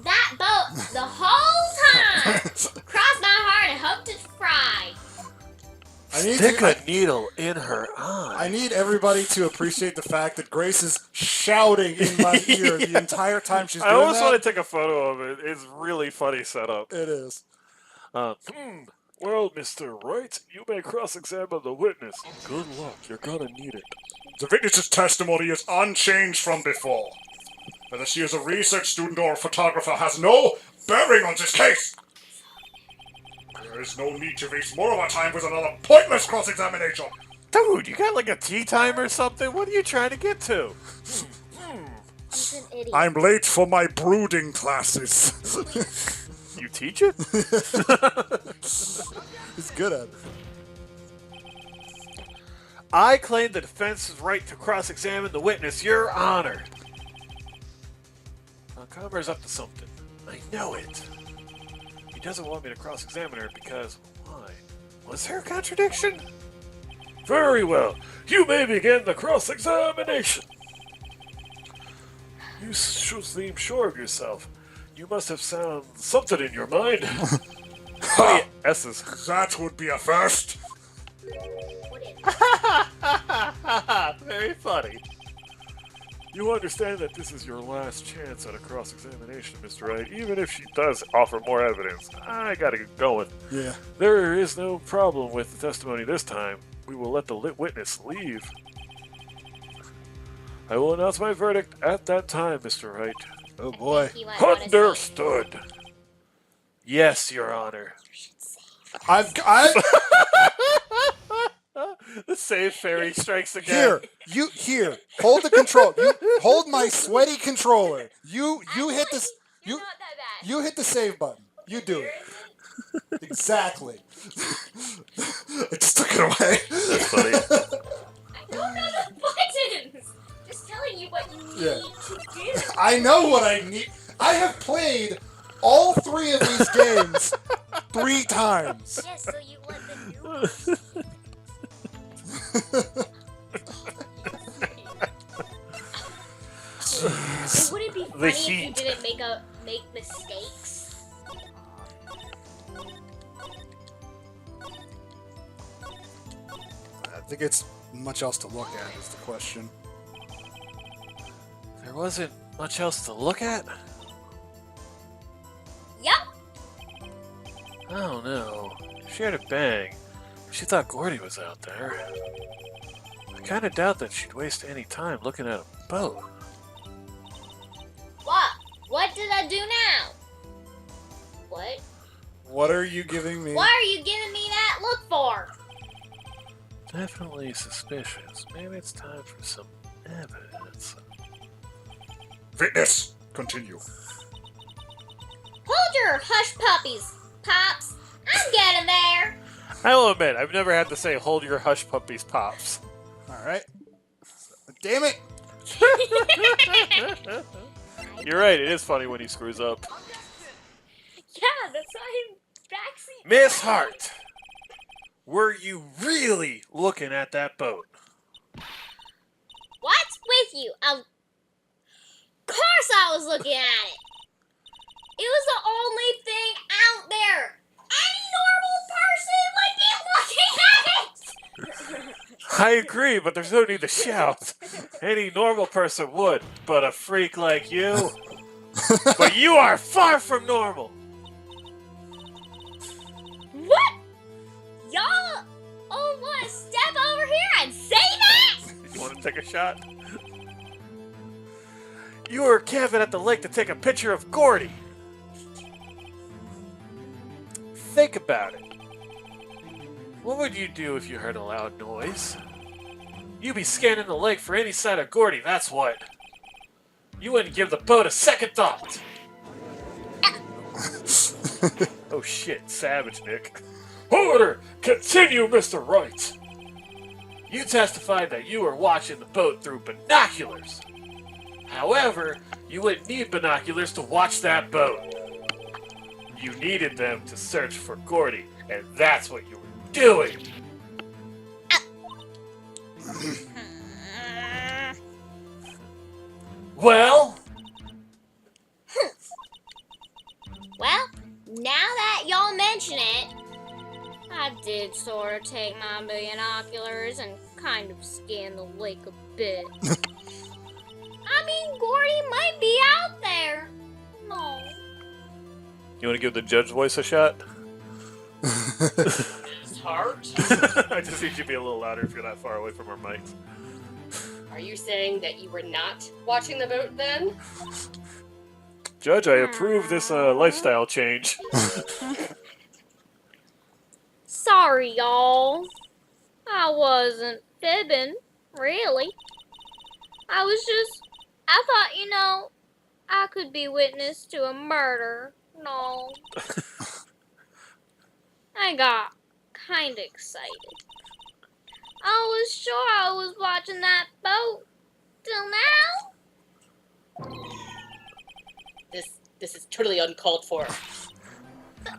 that boat the whole time. Crossed my heart and hoped it fried. Stick a needle in her eye. I need everybody to appreciate the fact that Grace is shouting in my ear the entire time she's doing I almost that. want to take a photo of it. It's really funny setup. It is. Well, Mr. Wright, you may cross-examine the witness. Good luck, you're gonna need it. The witness's testimony is unchanged from before. Whether she is a research student or a photographer has no bearing on this case. There is no need to waste more of our time with another pointless cross-examination. Dude, you got like a tea time or something? What are you trying to get to? He's an idiot. I'm late for my brooding classes. You teach it? He's good at it. I claim the defense's right to cross-examine the witness, Your Honor. Comer's up to something. I know it. He doesn't want me to cross-examine her because why? Was there a contradiction? Very well. You may begin the cross-examination. You should seem sure of yourself. You must have found something in your mind. Ha! S's. That would be a first. Very funny. You understand that this is your last chance at a cross-examination, Mr. Wright. Even if she does offer more evidence, I gotta get going. Yeah. There is no problem with the testimony this time. We will let the witness leave. I will announce my verdict at that time, Mr. Wright. Oh boy. He might wanna say- Understood. Yes, Your Honor. I've The save fairy strikes again. here. Hold the control. You hold my sweaty controller. You hit this. You're not that bad. You hit the save button. You do it. Exactly. I just took it away. That's funny. I don't know the buttons. Just telling you what you need Yeah. to do. I know what I need. I have played all 3 of these games 3 times. Yes, so you let them do it. Would it be funny if you heat. didn't make mistakes? I think it's much else to look at is the question. There wasn't much else to look at? Yep. I don't know. She had a bang. She thought Gordy was out there. I kind of doubt that she'd waste any time looking at a boat. What? What did I do now? What? What are you giving me? What are you giving me that look for? Definitely suspicious. Maybe it's time for some evidence. Witness, continue. Hold your hush puppies, Pops. I'm getting there. I will admit, I've never had to say, hold your hush puppies, Pops. All right. Damn it! You're right, it is funny when he screws up. Yeah, that's why I'm backseat. Miss Hart, were you really looking at that boat? What's with you? Of course I was looking at it. It was the only thing out there. Any normal person would be looking at it. I agree, but there's no need to shout. Any normal person would, but a freak like you? But you are far from normal. What? Y'all all want to step over here and say that? You want to take a shot? You were camping at the lake to take a picture of Gordy. Think about it. What would you do if you heard a loud noise? You'd be scanning the lake for any sign of Gordy, that's what. You wouldn't give the boat a second thought. Oh shit, savage Nick. Order! Continue, Mr. Wright! You testified that you were watching the boat through binoculars. However, you wouldn't need binoculars to watch that boat. You needed them to search for Gordy, and that's what you were doing. Well, Well, now that y'all mention it, I did sort of take my binoculars and kind of scan the lake a bit. I mean, Gordy might be out there. No. you want to give the judge voice a shot? Heart? I just need you to be a little louder if you're that far away from our mics. Are you saying that you were not watching the boat then? Judge, I approve this lifestyle change. Sorry, y'all. I wasn't fibbing, really. I thought, I could be witness to a murder. No. I got kind of excited. I was sure I was watching that boat. Till now? This is totally uncalled for.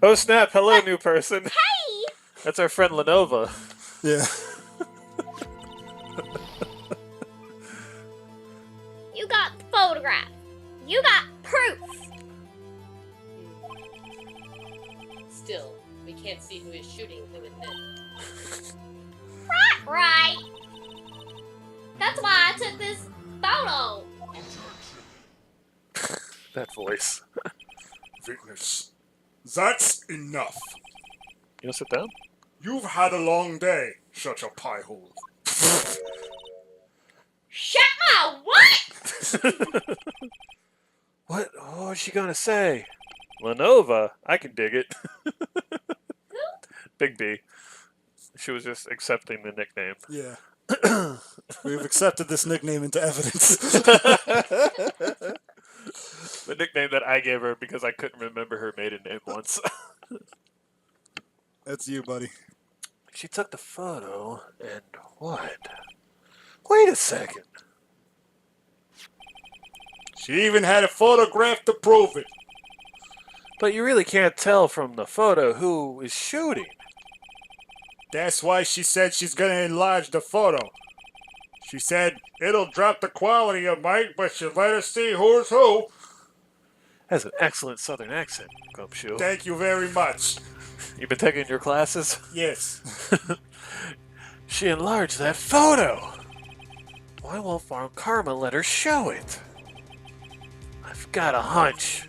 Oh snap, hello new person. Hey! That's our friend Lenova. Yeah. You got the photograph. You got proof. Still, we can't see who is shooting who in this. Right. That's why I took this photo. That voice. Witness. That's enough. You want to sit down? You've had a long day. Shut your pie hole. Shut my what? What was she gonna say? Lenova? I can dig it. Big B. She was just accepting the nickname. Yeah. We've accepted this nickname into evidence. The nickname that I gave her because I couldn't remember her maiden name once. That's you, buddy. She took the photo and what? Wait a second. She even had a photograph to prove it. But you really can't tell from the photo who is shooting. That's why she said she's gonna enlarge the photo. She said it'll drop the quality a mite, but she'll let us see who's who. Has an excellent southern accent, Gumshoe. Thank you very much. You been taking your classes? Yes. She enlarged that photo. Why won't Farm Karma let her show it? I've got a hunch.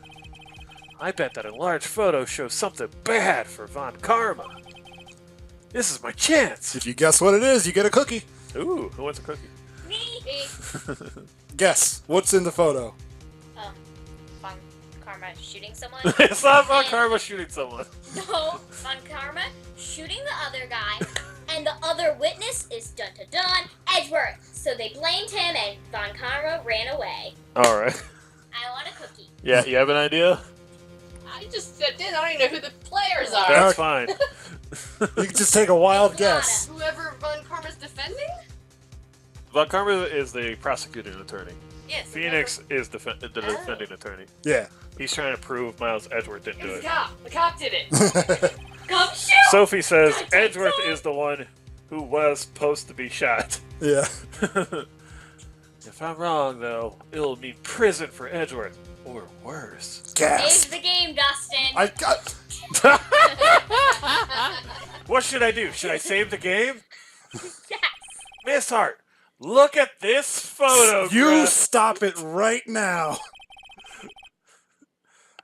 I bet that enlarged photo shows something bad for Von Karma. This is my chance. If you guess what it is, you get a cookie. Ooh, who wants a cookie? Me. Guess. What's in the photo? Fun Karma shooting someone? It's not Von Karma shooting someone. No, Fun Karma shooting the other guy. And the other witness is dun-dun-dun, Edgeworth. So they blamed him and Von Karma ran away. Alright. I want a cookie. Yeah, you have an idea? I just stepped in. I don't even know who the players are. That's fine. You can just take a wild guess. Whoever Von Karma's defending? Von Karma is the prosecuting attorney. Yes. Phoenix is the defending attorney. Yeah. He's trying to prove Miles Edgeworth didn't do It's it. the cop. The cop did it. Come shoot! Sophie says Edgeworth is the one who was supposed to be shot. Yeah. If I'm wrong, though, it'll mean prison for Edgeworth. Or worse. Gasp. Save the game, Dustin. I got. What should I do? Should I save the game? Yes. Miss Hart, look at this photo. You stop it right now.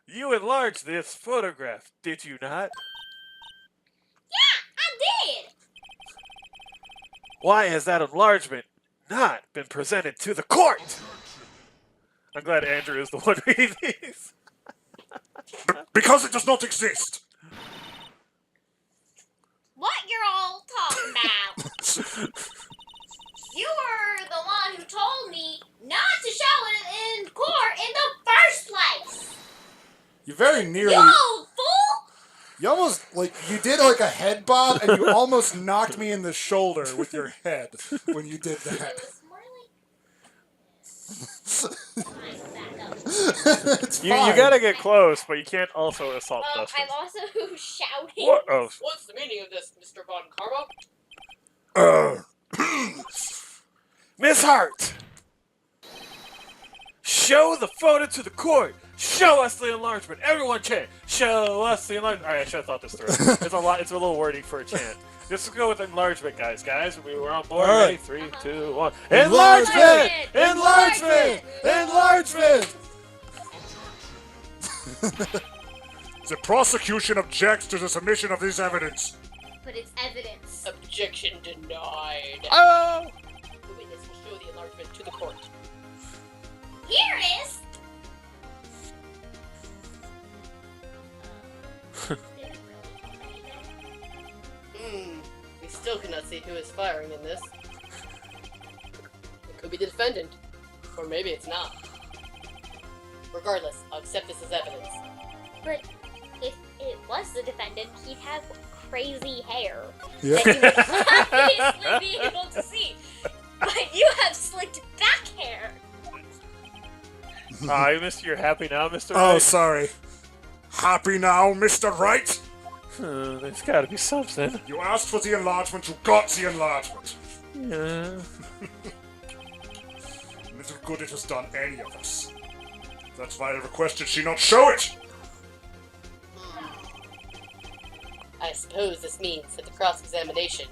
You enlarged this photograph, did you not? I did. Why has that enlargement not been presented to the court? I'm glad Andrew is the one reading these. Because it does not exist. What you're all talking about? You were the one who told me not to show it in court in the first place. You very nearly. You old fool! You almost you did like a head bob, and you almost knocked me in the shoulder with your head when you did It that. was more like. Back up. It's You fine. gotta get close, but you can't also assault Dustin. I'm also shouting. What? Oh, What's the meaning of this, Mr. Von Karma? Miss Hart! Show the photo to the court! Show us the enlargement! Everyone chant! Show us the enlargement! Alright, I should have thought this through. It's a little wordy for a chant. Let's go with enlargement, guys. We were on board. All right. Ready? 3, 2, 1. Enlargement! Enlargement! Enlargement! The prosecution objects to the submission of this evidence. But it's evidence. Objection denied. Oh! The witness will show the enlargement to the court. Here it is. We still cannot see who is firing in this. It could be the defendant, or maybe it's not. Regardless, I'll accept this as evidence. But if it was the defendant, he'd have crazy hair Yeah. that you would obviously be able to see. But you have slicked back hair. I missed your happy now, Mr. Oh, Wright. sorry. Happy now, Mr. Wright? There's gotta be something. You asked for the enlargement, you got the enlargement. Yeah. Little good it has done any of us. That's why I requested she not show it. I suppose this means that the cross-examination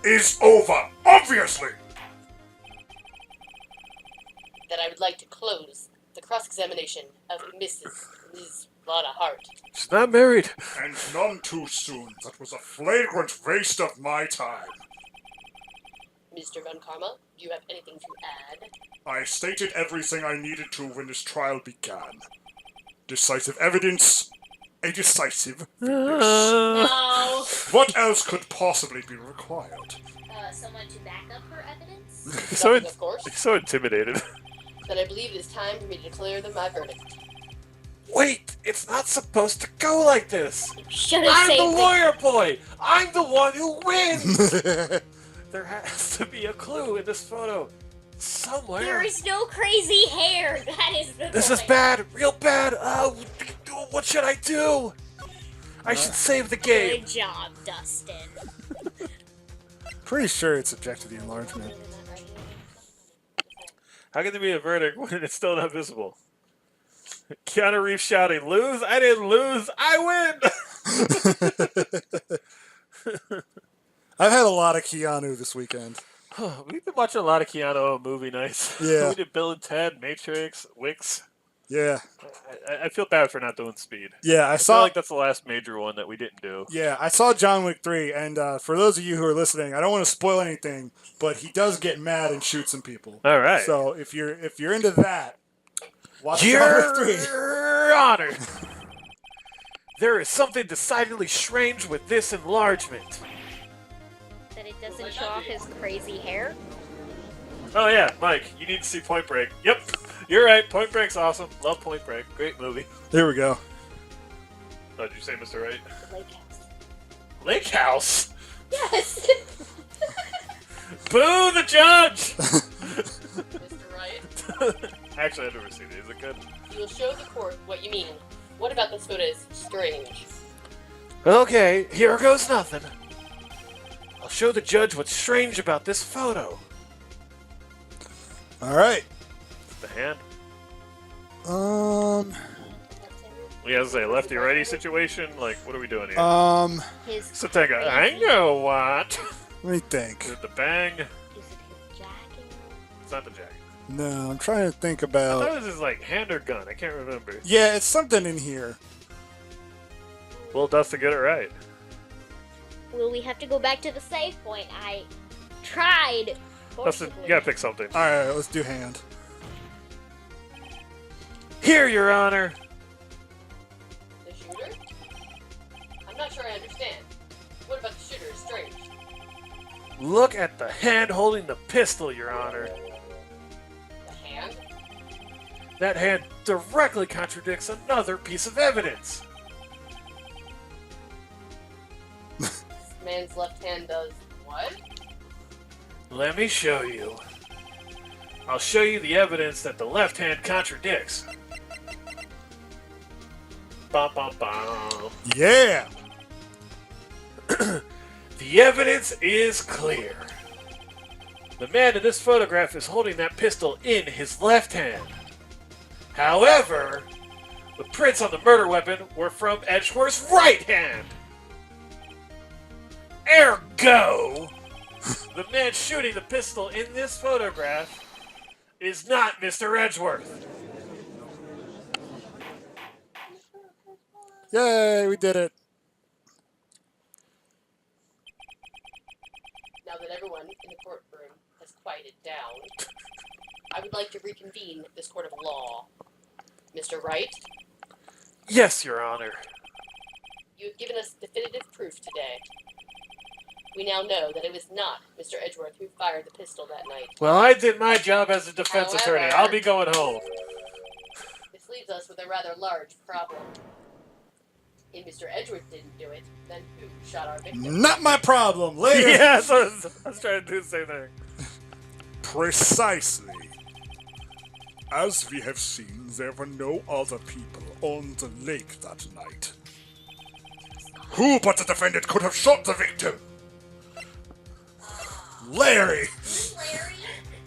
Is over, obviously. that I would like to close the cross-examination of Mrs. Lana Hart. She's not married. And none too soon. That was a flagrant waste of my time. Mr. Von Karma, do you have anything to add? I stated everything I needed to when this trial began. Decisive evidence, a decisive witness. Oh. What else could possibly be required? Someone to back up her evidence? So, Nothing, of course. so intimidated. Then I believe it is time for me to declare them my verdict. Wait, it's not supposed to go like this. Should have I'm saved the it. lawyer boy. I'm the one who wins. There has to be a clue in this photo somewhere. There is no crazy hair. That is the This is point. bad, real bad. What should I do? I should save the game. Good job, Dustin. Pretty sure it's subject to the enlargement. How can there be a verdict when it's still not visible? Keanu Reeves shouting, "Lose? I didn't lose. I win!" I've had a lot of Keanu this weekend. We've been watching a lot of Keanu movie nights. Yeah. We did Bill and Ted, Matrix, Wix. Yeah. I feel bad for not doing Speed. Yeah, I I feel saw. like that's the last major one that we didn't do. Yeah, I saw John Wick 3, and for those of you who are listening, I don't want to spoil anything, but he does get mad and shoot some people. All right. So if you're into that, watch John Wick 3. Your Honor, there is something decidedly strange with this enlargement. That it doesn't show off his crazy hair. Oh yeah, Mike, you need to see Point Break. Yep, you're right. Point Break's awesome. Love Point Break. Great movie. Here we go. Oh, did you say Mr. Wright? The lake house. Lake House. Yes. Boo the judge. Mr. Wright, Actually, I've never seen it. Is it good? you will show the court what you mean. What about this photo is strange? Okay, here goes nothing. I'll show the judge what's strange about this photo. All right. The hand. Yeah, I was say lefty righty situation. Like, what are we doing here? His So take a. I know what. let me think. Is it the bang? is it his jacket? It's not the jacket. No, I'm trying to think I thought about. it was his like hand or gun. I can't remember. Yeah, it's something in here. Well, Dust to get it right. Will we have to go back to the save point? I tried. Dustin, forcibly. you gotta pick something. All right, let's do hand. Here, Your Honor. The shooter? I'm not sure I understand. What about the shooter is strange? Look at the hand holding the pistol, Your Honor. The hand? That hand directly contradicts another piece of evidence. This man's left hand does what? Let me show you. I'll show you the evidence that the left hand contradicts. Bum, bum, bum. Yeah. The evidence is clear. The man in this photograph is holding that pistol in his left hand. However, the prints on the murder weapon were from Edgeworth's right hand. Ergo, the man shooting the pistol in this photograph is not Mr. Edgeworth. Yay, we did it. Now that everyone in the courtroom has quieted down, I would like to reconvene this court of law. Mr. Wright, Yes, Your Honor. you have given us definitive proof today. We now know that it was not Mr. Edgeworth who fired the pistol that night. Well, I did my job as a defense However- attorney. I'll be going home. This leaves us with a rather large problem. If Mr. Edgeworth didn't do it, then who shot our victim? Not my problem. Later. Yeah, so I was trying to do the same thing. Precisely. As we have seen, there were no other people on the lake that night. Who but the defendant could have shot the victim? Larry! Larry?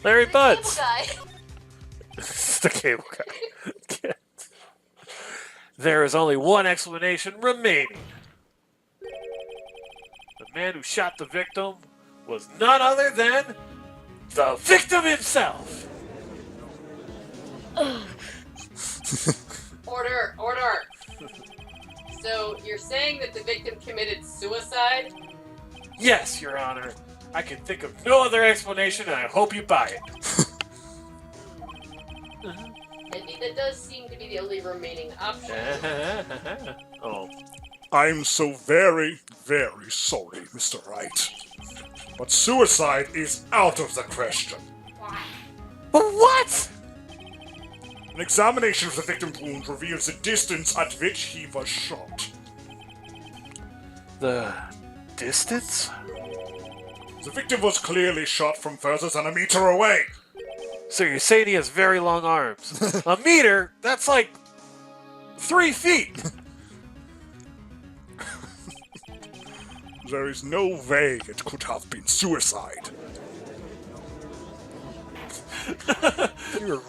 Larry Cable Butts. guy. It's the cable guy. There is only one explanation remaining. The man who shot the victim was none other than the victim himself. Order, order. So you're saying that the victim committed suicide? Yes, Your Honor. I can think of no other explanation, and I hope you buy it. Indeed, that does seem to be the only remaining option. Oh. I'm so very, very sorry, Mr. Wright. But suicide is out of the question. Why? But what? An examination of the victim's wound reveals the distance at which he was shot. The distance? The victim was clearly shot from further than a meter away. So you're saying he has very long arms. A meter? That's like 3 feet. There is no way it could have been suicide. You're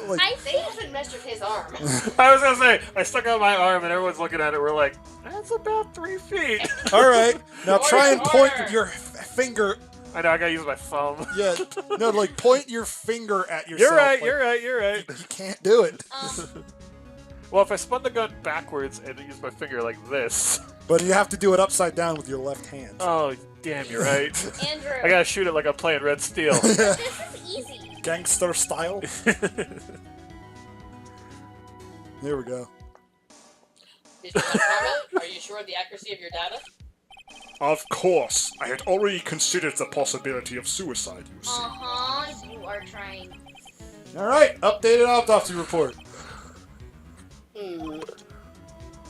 like. I think Hasn't measured his arm. I was gonna say, I stuck out my arm and everyone's looking at it. We're like, that's about 3 feet. All right. Now try and point Order. your finger. I know, I gotta use my thumb. Yeah. No, like point your finger at yourself. You're right, like, you're right, you're right. You can't do it. Well, if I spun the gun backwards and used my finger like this. But you have to do it upside down with your left hand. Oh, damn, you're right. Andrew. I gotta shoot it like I'm playing Red Steel. This is easy. Gangster style. There we go. Mr. Montgomery, are you sure of the accuracy of your data? Of course, I had already considered the possibility of suicide, you see. Uh-huh, you are trying. All right. Updated autopsy report.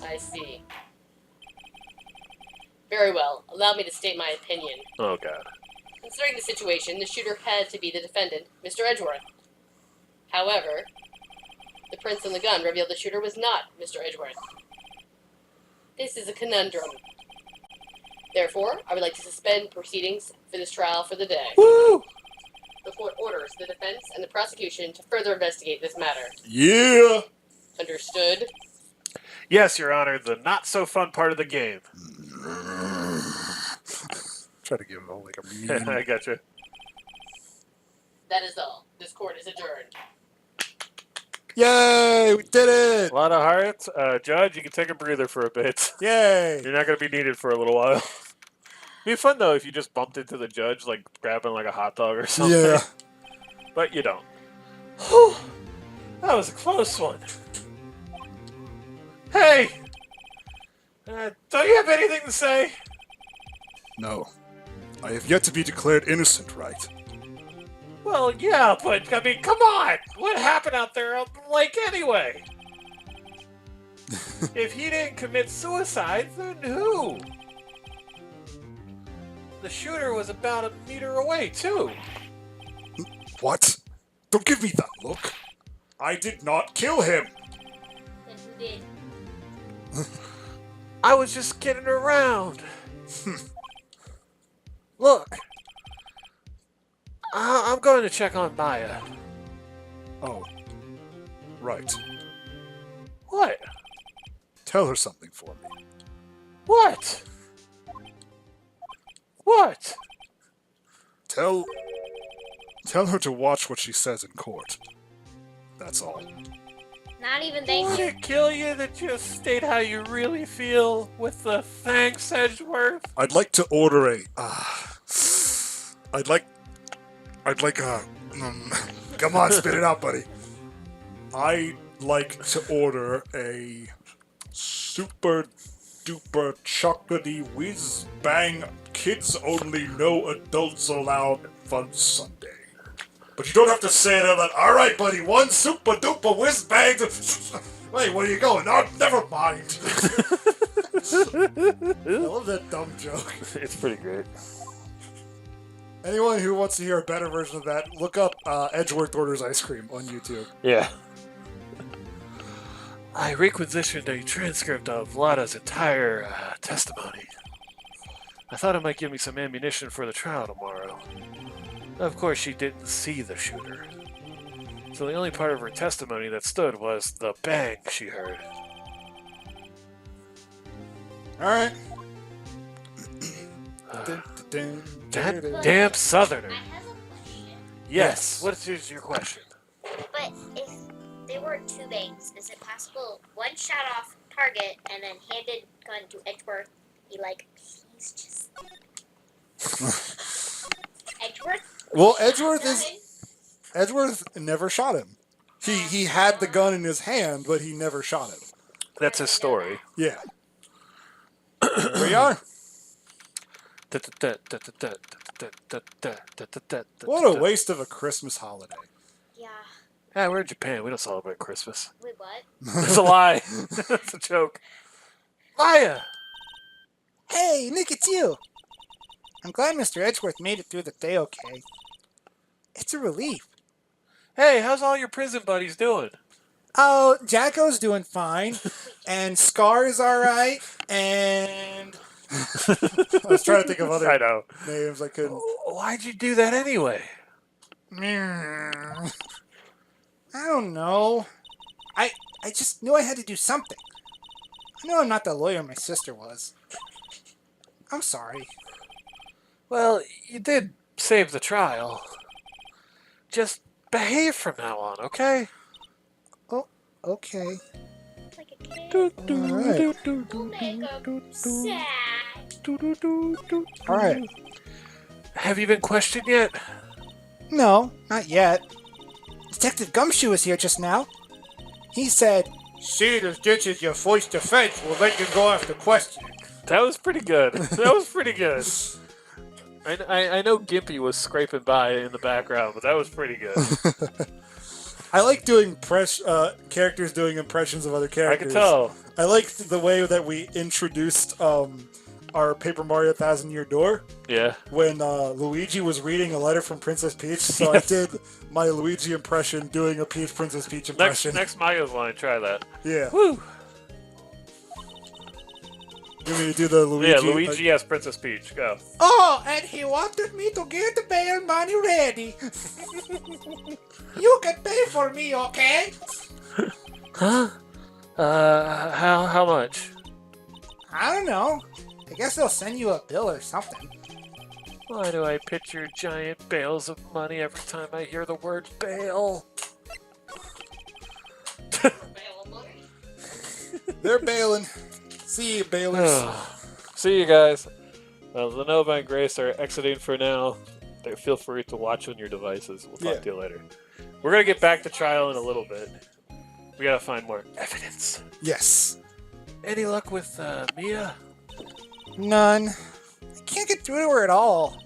I see. Very well. Allow me to state my opinion. Oh, God. Considering the situation, the shooter had to be the defendant, Mr. Edgeworth. However, the prints on the gun revealed the shooter was not Mr. Edgeworth. This is a conundrum. Therefore, I would like to suspend proceedings for this trial for the day. Woo! The court orders the defense and the prosecution to further investigate this matter. Yeah! Understood? Yes, Your Honor, the not-so-fun part of the game. Try to give him like a mean. I gotcha. That is all. This court is adjourned. Yay! We did it! A lot of hearts. Judge, you can take a breather for a bit. Yay! You're not going to be needed for a little while. It'd be fun, though, if you just bumped into the judge, like, grabbing, like, a hot dog or something. Yeah. But you don't. Whew. That was a close one. Hey! Don't you have anything to say? No. I have yet to be declared innocent, Wright. Well, yeah, but, I mean, come on! What happened out there on the lake anyway? If he didn't commit suicide, then who? The shooter was about a meter away, too. What? Don't give me that look. I did not kill him. Then who did? I was just kidding around. Look. I'm going to check on Maya. Oh. Right. What? Tell her something for me. What? What? Tell her to watch what she says in court. That's all. Not even thank Would you. it kill you to just state how you really feel with the thanks, Edgeworth? I'd like to order a I'd like a come on, spit it out, buddy. I'd like to order a super duper chocolatey whiz bang kids only no adults allowed fun Sunday. But you don't have to say it out loud. All right, buddy, one super duper whiz bang. Wait, where are you going? No, never mind. I love that dumb joke. It's pretty great. Anyone who wants to hear a better version of that, look up Edgeworth Orders Ice Cream on YouTube. Yeah. I requisitioned a transcript of Lada's entire testimony. I thought it might give me some ammunition for the trial tomorrow. Of course, she didn't see the shooter. So the only part of her testimony that stood was the bang she heard. Alright. That damn southerner. I have a question. Yes. What is your question? But if there were two bangs, is it possible one shot off target and then handed gun to Edgeworth? He like, he's just Edgeworth. Well, Edgeworth never shot him. He had the gun in his hand, but he never shot him. That's his story. Yeah. Here we are. What a waste of a Christmas holiday. Yeah. Yeah, we're in Japan. We don't celebrate Christmas. Wait, what? It's a lie. It's a joke. Maya! Hey, Nick, it's you. I'm glad Mr. Edgeworth made it through the day okay. It's a relief. Hey, how's all your prison buddies doing? Oh, Jacko's doing fine, and Scar is all right, and I was trying to think of I other know. names I couldn't. Why'd you do that anyway? I don't know. I just knew I had to do something. I know I'm not the lawyer my sister was. I'm sorry. Well, you did save the trial. Just behave from now on, okay? Okay. Like a kid. Alright. Don't make him sad. Alright. Have you been questioned yet? No, not yet. Detective Gumshoe was here just now. He said, See, this ditches your first defense. We'll let you go after questioning. That was pretty good. That was pretty good. I know Gimpy was scraping by in the background, but that was pretty good. I like doing characters doing impressions of other I characters. can tell. I liked the way that we introduced our Paper Mario Thousand Year Door Yeah. when Luigi was reading a letter from Princess Peach. So I did my Luigi impression doing a Princess Peach impression. Next Mario's line, try that. Yeah. Woo! You want me to do the Luigi? Yeah, Luigi as Princess Peach. Go. Oh, and he wanted me to get the bail money ready. You can pay for me, okay? Huh? How much? I don't know. I guess they'll send you a bill or something. Why do I picture giant bales of money every time I hear the word bail? They're bailing. See you, bailers. See you guys. The Nova and Grace are exiting for now. Feel free to watch on your devices. We'll talk to you later. We're going to get back to trial in a little bit. We got to find more evidence. Yes. Any luck with Mia? None. I can't get through to her at all.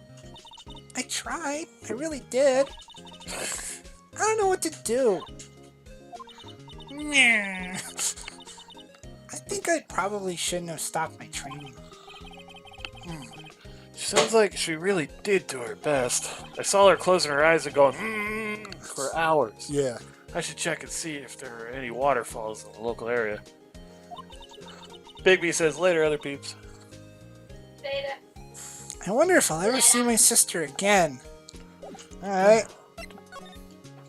I tried. I really did. I don't know what to do. I think I probably shouldn't have stopped my training. Sounds like she really did do her best. I saw her closing her eyes and going, for hours. Yeah. I should check and see if there are any waterfalls in the local area. Bigby says later, other peeps. Beta. I wonder if I'll ever see my sister again. Alright.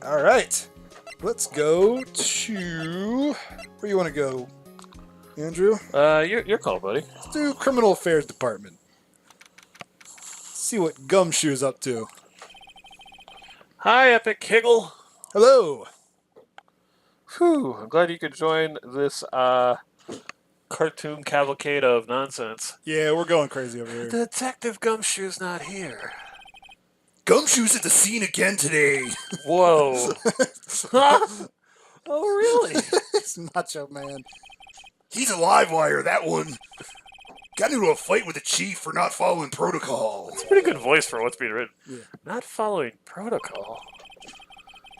Alright. Let's go to... Where you want to go, Andrew? Your call, buddy. Let's do Criminal Affairs Department. See what Gumshoe's up to. Hi, Epic Higgle. Hello. Whew, I'm glad you could join this cartoon cavalcade of nonsense. Yeah, we're going crazy over here. Detective Gumshoe's not here. Gumshoe's at the scene again today. Whoa. Huh? Oh, really? It's Macho Man. He's a live wire, that one. Got into a fight with the chief for not following protocol. It's a pretty good voice for what's being written. Yeah. Not following protocol.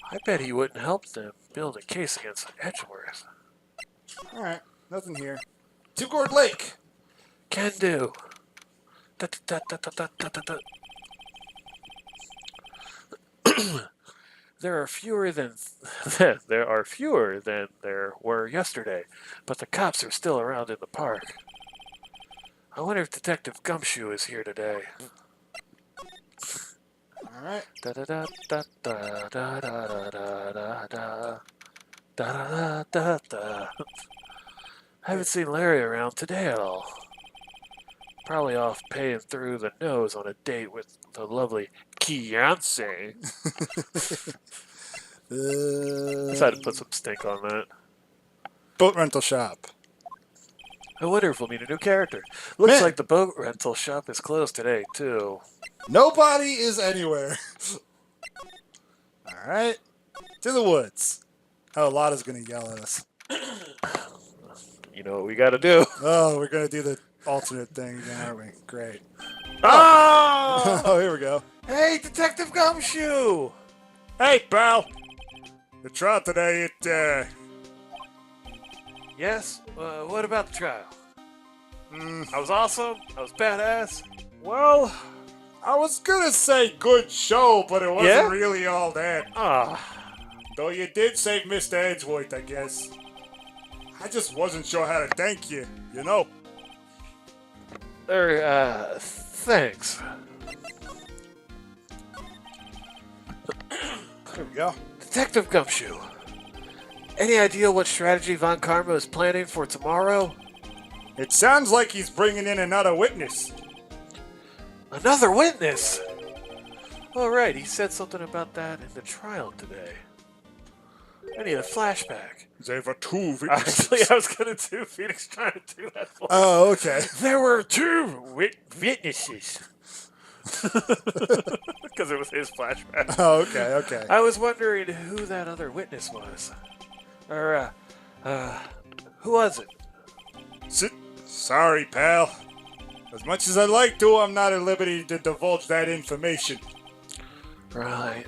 I bet he wouldn't help them build a case against Edgeworth. Alright, nothing here. To Gourd Lake. Can do. Da-da-da-da-da-da-da-da. There are fewer than there were yesterday, but the cops are still around in the park. I wonder if Detective Gumshoe is here today. Alright. Da da da da da da da da da da da da da. I haven't seen Larry around today at all. Probably off paying through the nose on a date with the lovely Kiance. Decided to put some stink on that. Boat rental shop. I wonder if we'll meet a new character. Looks Man. like the boat rental shop is closed today, too. Nobody is anywhere. Alright. To the woods. Oh, Lotta's gonna yell at us. You know what we gotta do. Oh, we're gonna do the alternate thing again, aren't we? Great. Oh! Oh, here we go. Hey, Detective Gumshoe! Hey, pal. The trial today, Yes? What about the trial? I was awesome. I was badass. well, I was gonna say good show, but it wasn't Yeah? really all that. Ah, Though you did save Mr. Edgeworth, I guess. I just wasn't sure how to thank you, you know? thanks. Here we go. Detective Gumshoe. Any idea what strategy Von Karma is planning for tomorrow? It sounds like he's bringing in another witness. Another witness! All right, he said something about that in the trial today. I need a flashback. There were two witnesses. Actually, I was going to do Phoenix trying to do that for Oh, okay. There were two witnesses. Because it was his flashback. Oh, okay, okay. I was wondering who that other witness was. Or, who was it? Sorry, pal. As much as I'd like to, I'm not at liberty to divulge that information. Right.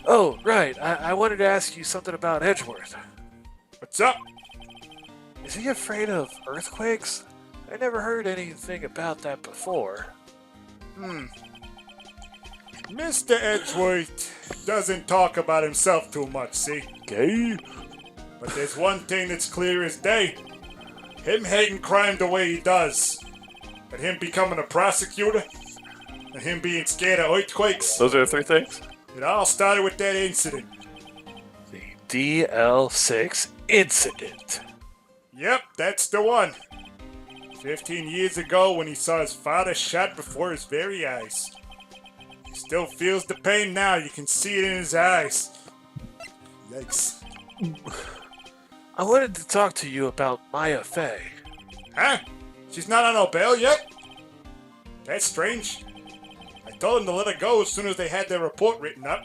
Oh, right. I wanted to ask you something about Edgeworth. What's up? Is he afraid of earthquakes? I never heard anything about that before. Mr. Edgeworth doesn't talk about himself too much, see? Okay. But there's one thing that's clear as day. Him hating crime the way he does, and him becoming a prosecutor, and him being scared of earthquakes. Those are the three things? It all started with that incident. The DL6 incident. Yep, that's the one. 15 years ago when he saw his father shot before his very eyes. He still feels the pain now. You can see it in his eyes. Yikes. I wanted to talk to you about Maya Fey. Huh? She's not on no bail yet? That's strange. I told them to let her go as soon as they had their report written up.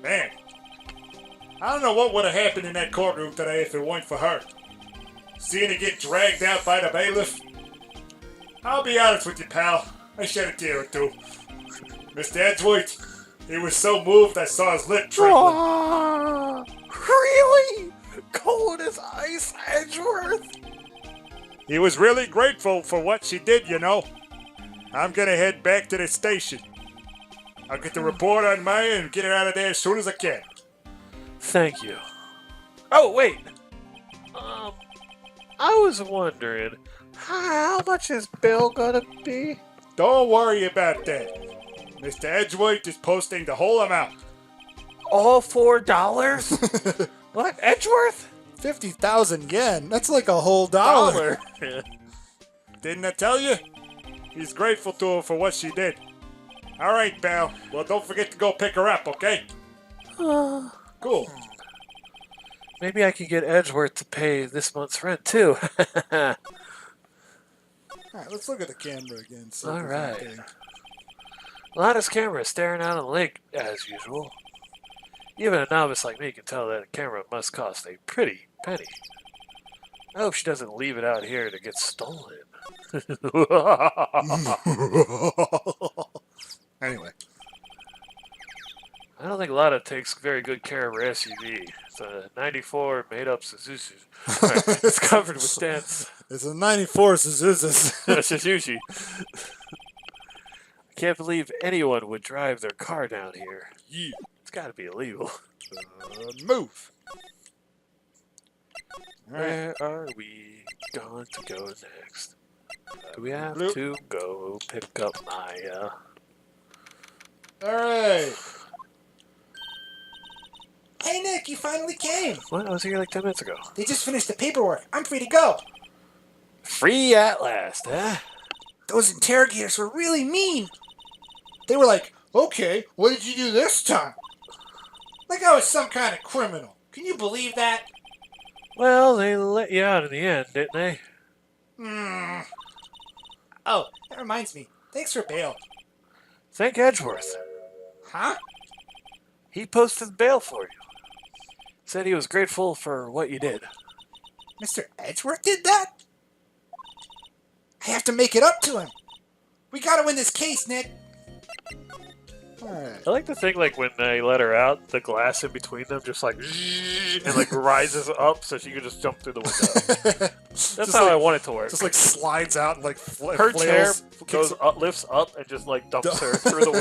Man, I don't know what would have happened in that courtroom today if it weren't for her. Seeing her get dragged out by the bailiff. I'll be honest with you, pal. I shed a tear or two. Mr. Edgeworth, he was so moved I saw his lip trembling. Really? Cold as ice, Edgeworth? He was really grateful for what she did, you know. I'm gonna head back to the station. I'll get the report on Maya and get her out of there as soon as I can. Thank you. Oh, wait. I was wondering, how much is bail gonna be? Don't worry about that. Mr. Edgeworth is posting the whole amount. All $4? What, Edgeworth? 50,000 yen. That's like a whole dollar. Didn't I tell you? He's grateful to her for what she did. All right, pal. Well, don't forget to go pick her up, okay? Cool. Maybe I could get Edgeworth to pay this month's rent, too. All right, let's look at the camera again. See if All there's right. anything. Lotus camera staring out on the lake, as usual. Even a novice like me can tell that a camera must cost a pretty penny. I hope she doesn't leave it out here to get stolen. Anyway. I don't think Lotta takes very good care of her SUV. It's a 94 made-up Suzuki. It's covered with dents. It's a 94 Suzuki. Suzuki. I can't believe anyone would drive their car down here. Yeah. It's got to be illegal. Move. Where are we going to go next? Do we have Bloop. to go pick up Maya? All right. Hey, Nick, you finally came. What? I was here like 10 minutes ago. They just finished the paperwork. I'm free to go. Free at last, huh? Those interrogators were really mean. They were like, okay, what did you do this time? Like I was some kind of criminal. Can you believe that? Well, they let you out in the end, didn't they? Oh, that reminds me. Thanks for bail. Thank Edgeworth. Huh? He posted bail for you. Said he was grateful for what you did. Mr. Edgeworth did that? I have to make it up to him. We gotta win this case, Nick. All right. I like to think, like, when they let her out, the glass in between them just, like, and, like, rises up so she can just jump through the window. That's how I want it to work. Just like slides out and like Her chair flails, goes up, lifts up, and just, like, dumps her through the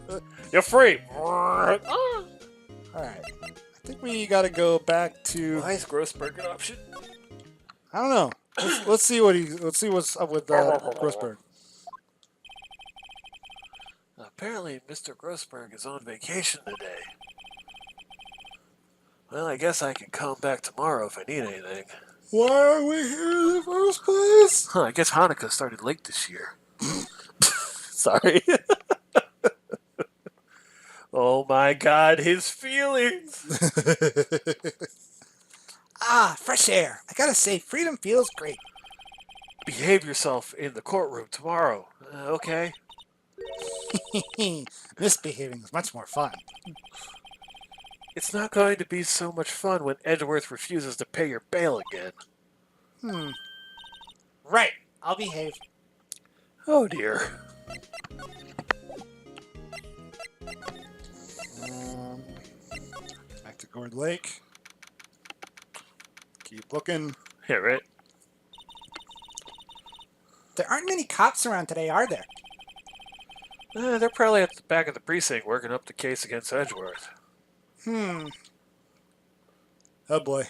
window. You're free. All right. I think we got to go back to. Nice Grossberg option. I don't know. Let's see what's up with Grossberg. Apparently, Mr. Grossberg is on vacation today. Well, I guess I can come back tomorrow if I need anything. Why are we here in the first place? Huh, I guess Hanukkah started late this year. Sorry. Oh my god, his feelings! Ah, fresh air. I gotta say, freedom feels great. Behave yourself in the courtroom tomorrow, okay? Misbehaving is much more fun. It's not going to be so much fun when Edgeworth refuses to pay your bail again. Right. I'll behave. Oh dear. Back to Gourd Lake. Keep looking. Yeah, right? There aren't many cops around today, are there? They're probably at the back of the precinct working up the case against Edgeworth. Oh boy.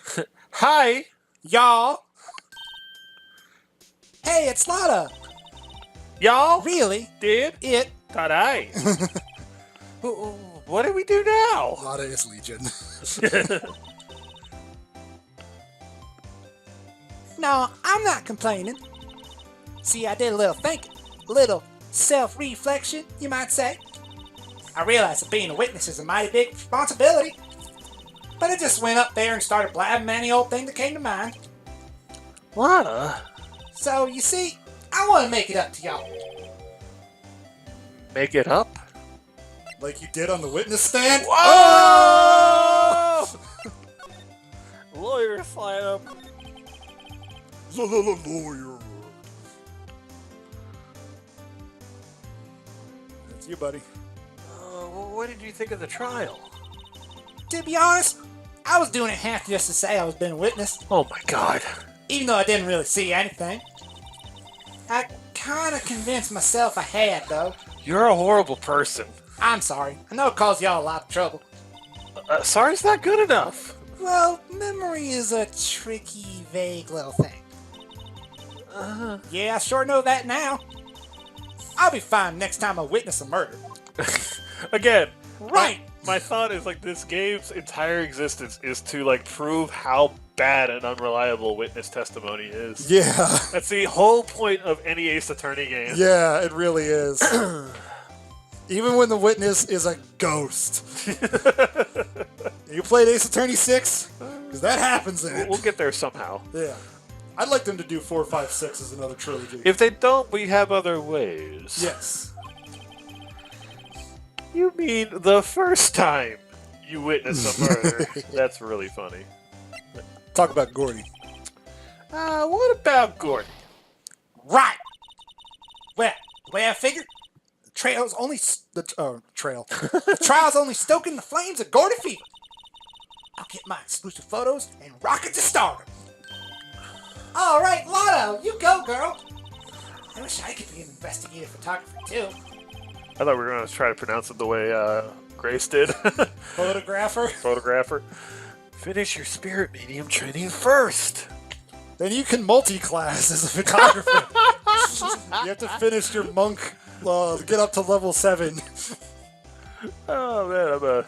Hi! Y'all? Hey, it's Lotta. Y'all? Really? Did? It. Ta-da! What do we do now? Lotta is Legion. No, I'm not complaining. See, I did a little thinking. A little self-reflection, you might say. I realize that being a witness is a mighty big responsibility. But I just went up there and started blabbing any old thing that came to mind. Lotta? So, you see, I want to make it up to y'all. Make it up? Like you did on the witness stand? Oh! Lawyer slam. Lawyer. That's you, buddy. What did you think of the trial? To be honest, I was doing it half just to say I was being a witness, Oh my god. even though I didn't really see anything. I kind of convinced myself I had, though. You're a horrible person. I'm sorry. I know it caused y'all a lot of trouble. Sorry's not good enough. Well, memory is a tricky, vague little thing. Yeah, I sure know that now. I'll be fine next time I witness a murder. Again, Right! my thought is like this game's entire existence is to like prove how bad and unreliable witness testimony is. Yeah. That's the whole point of any Ace Attorney game. Yeah, it really is. Even when the witness is a ghost. You played Ace Attorney 6? Because that happens in it. We'll get there somehow. Yeah. I'd like them to do 4, 5, 6 as another trilogy. If they don't, we have other ways. Yes. You mean the first time you witness a murder? That's really funny. Talk about Gordy. What about Gordon? Right! Well, the way I figure, the trial's only stoking the flames of Gordy fever. I'll get my exclusive photos and rocket to stardom. All right, Lotto, you go, girl. I wish I could be an investigative photographer too. I thought we were going to try to pronounce it the way Grace did. Photographer. Photographer. Finish your spirit medium training first. Then you can multi-class as a photographer. You have to finish your monk, get up to level 7. Oh man, I'm a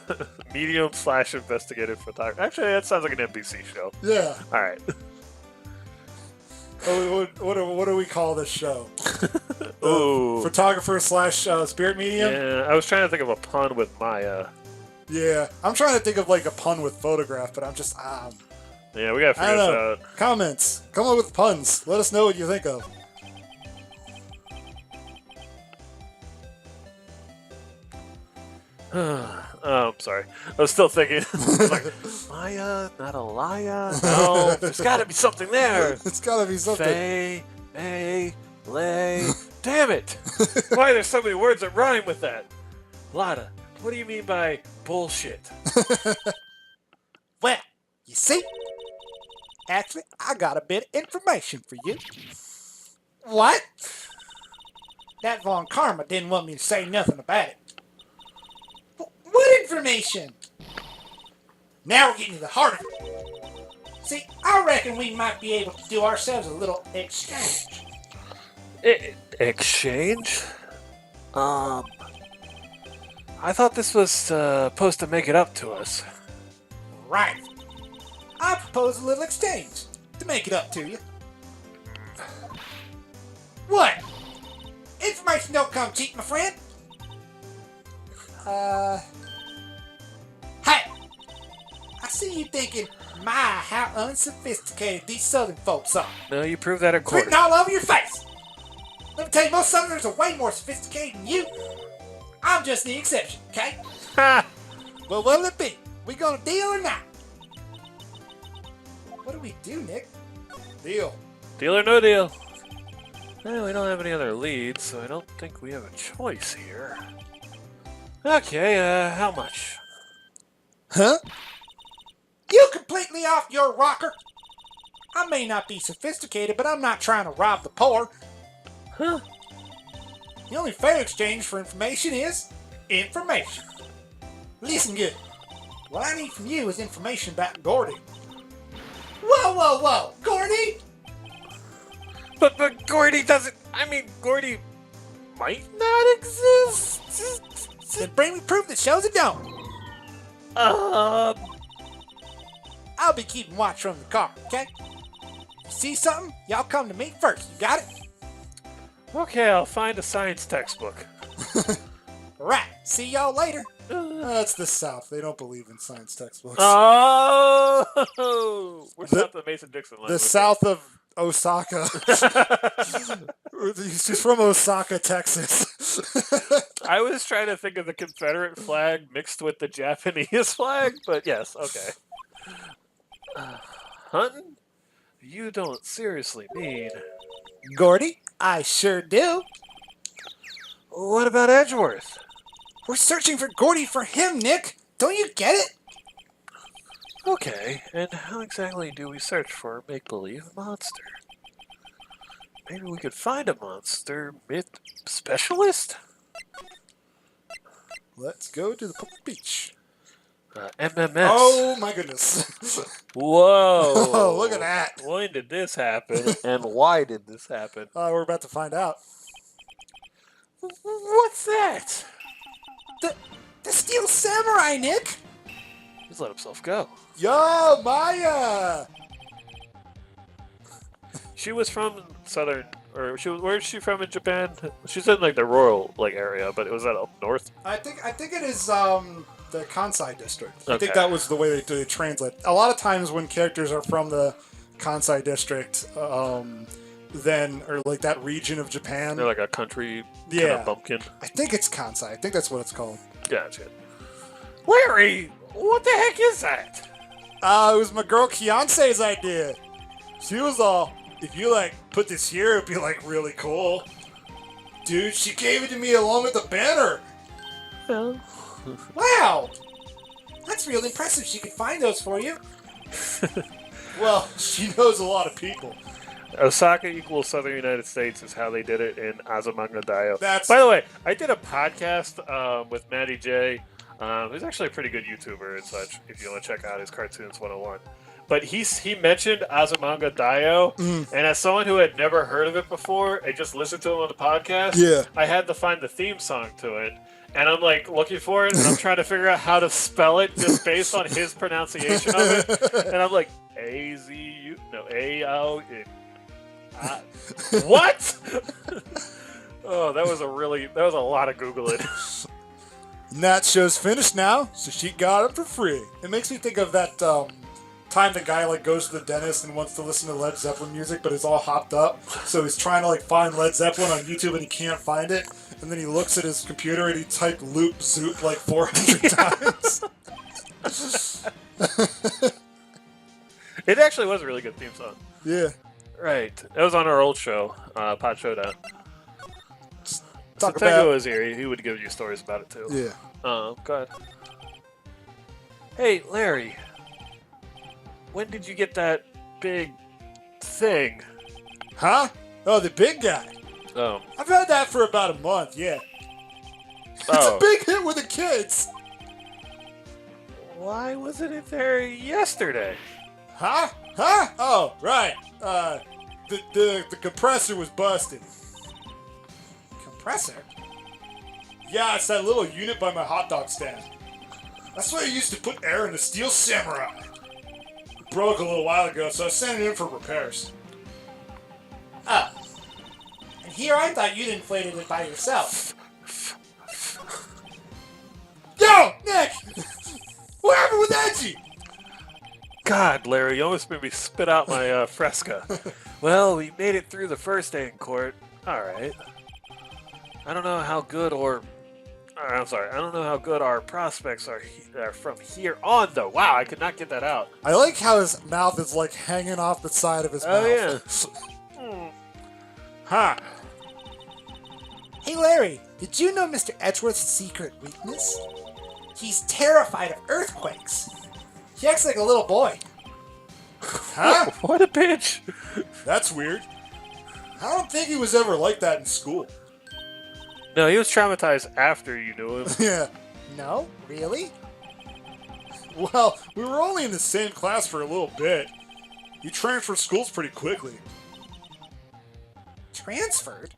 medium/investigative photographer. Actually, that sounds like an NBC show. Yeah. All right. Oh, what do we call this show? Ooh. Photographer/spirit medium? Yeah, I was trying to think of a pun with Maya. Yeah. I'm trying to think of like a pun with photograph, but I'm just, Yeah, we gotta I figure don't this know. out. Comments. Come up with puns. Let us know what you think of. Oh, I'm sorry. I was still thinking. Like, Maya, not a liar. No, there's got to be something there. It's gotta be something. Faye, May, Lay. Damn it! Why are there so many words that rhyme with that? Lotta, what do you mean by bullshit? Well, you see, actually, I got a bit of information for you. What? That Von Karma didn't want me to say nothing about it. What information? Now we're getting to the heart of it. See, I reckon we might be able to do ourselves a little exchange. Exchange? I thought this was supposed to make it up to us. Right. I propose a little exchange to make it up to you. What? Information don't come cheap, my friend. Hey! I see you thinking, my, how unsophisticated these southern folks are. No, you proved that in court. Written all over your face. Let me tell you, most southerners are way more sophisticated than you. I'm just the exception, okay? Ha! Well, what'll it be? We gonna deal or not? What do we do, Nick? Deal. Deal or no deal? Well, we don't have any other leads, so I don't think we have a choice here. Okay, how much? Huh? You completely off your rocker? I may not be sophisticated, but I'm not trying to rob the poor. Huh? The only fair exchange for information is information. Listen good. What I need from you is information about Gordy. Whoa, whoa, whoa! Gordy? But Gordy doesn't. I mean, Gordy might not exist. Then bring me proof that shows it don't. Um. I'll be keeping watch from the car, okay? You see something? Y'all come to me first. You got it? Okay, I'll find a science textbook. Right. See y'all later. That's the South. They don't believe in science textbooks. Oh, we're The- south of Mason-Dixon line. The south of Osaka. She's from Osaka, Texas. I was trying to think of the Confederate flag mixed with the Japanese flag, but yes, okay. Hunting? You don't seriously mean. Gordy? I sure do. What about Edgeworth? We're searching for Gordy for him, Nick. Don't you get it? Okay, and how exactly do we search for a make-believe monster? Maybe we could find a monster myth specialist? Let's go to the public beach. MMS. Oh my goodness. Whoa. Oh, look at that. When did this happen? And why did this happen? We're about to find out. What's that? The Steel Samurai, Nick. He's let himself go. Yo, Maya! She was from southern, or where is she from in Japan? She's in like the rural area, but it was that up north. I think it is the Kansai district. I think Okay. that was the way they translate. A lot of times when characters are from the Kansai district, then or like that region of Japan. They're like a country kind Yeah. of bumpkin. I think it's Kansai. I think that's what it's called. Gotcha. Larry, what the heck is that? It was my girl Kiance's idea. She was all, if you like put this here, it'd be like really cool. Dude, she gave it to me along with the banner. Well, Wow. That's real impressive. She could find those for you. Well, she knows a lot of people. Osaka equals Southern United States is how they did it in Azumanga Daioh. That's- By the way, I did a podcast with Matty J. He's actually a pretty good YouTuber and such, if you want to check out his Cartoons 101. But he mentioned Azumanga Daioh, and as someone who had never heard of it before and just listened to him on the podcast, Yeah. I had to find the theme song to it. And I'm like looking for it, and I'm trying to figure out how to spell it just based on his pronunciation of it. And I'm like, A-Z-U, no, A-O, what? Oh, that was a lot of Googling. And that show's finished now, so she got it for free. It makes me think of that time the guy like goes to the dentist and wants to listen to Led Zeppelin music, but it's all hopped up. So he's trying to like find Led Zeppelin on YouTube and he can't find it. And then he looks at his computer and he typed loop zoop like 400 times. It actually was a really good theme song. Yeah. Right. That was on our old show, Pod Showdown. Talk If Tango about. was here, he would give you stories about it too. Yeah. Go ahead. Hey, Larry. When did you get that big thing? Huh? Oh, the big guy. Oh. I've had that for about a month, yeah. It's Oh. a big hit with the kids. Why wasn't it there yesterday? Huh? Huh? Oh, right. The compressor was busted. Compressor? Yeah, it's that little unit by my hot dog stand. That's where I used to put air in the Steel Samurai. It broke a little while ago, so I sent it in for repairs. Oh. And here I thought you'd inflated it by yourself. Yo, Nick! What happened with Edgy? God, Larry, you almost made me spit out my Fresca. Well, we made it through the first day in court. All right. I don't know how good I don't know how good our prospects are from here on, though. Wow, I could not get that out. I like how his mouth is like hanging off the side of his mouth. Yeah. Huh. Hey, Larry, did you know Mr. Edgeworth's secret weakness? He's terrified of earthquakes. He acts like a little boy. Huh? What a bitch. That's weird. I don't think he was ever like that in school. No, he was traumatized after you knew him. Yeah. No? Really? Well, we were only in the same class for a little bit. He transferred schools pretty quickly. Transferred?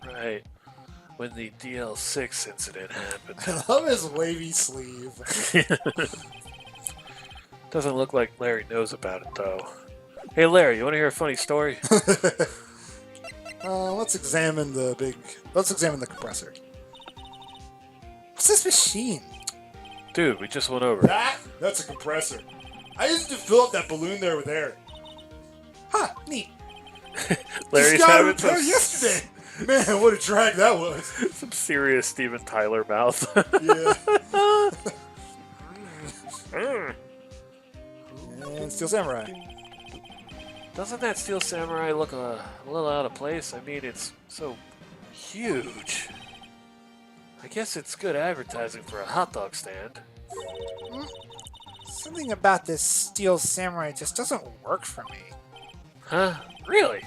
Right. When the DL6 incident happened. I love his wavy sleeve. Doesn't look like Larry knows about it, though. Hey, Larry, you want to hear a funny story? Let's examine the compressor. What's this machine? Dude, we just went over. That's a compressor. I used to fill up that balloon there with air. Huh, neat. Larry's Just got having repaired yesterday. Man, what a drag that was. some serious Steven Tyler mouth. Yeah. Mm. And Steel Samurai. Doesn't that Steel Samurai look a little out of place? I mean, it's so huge. I guess it's good advertising for a hot dog stand. Something about this Steel Samurai just doesn't work for me. Huh? Really?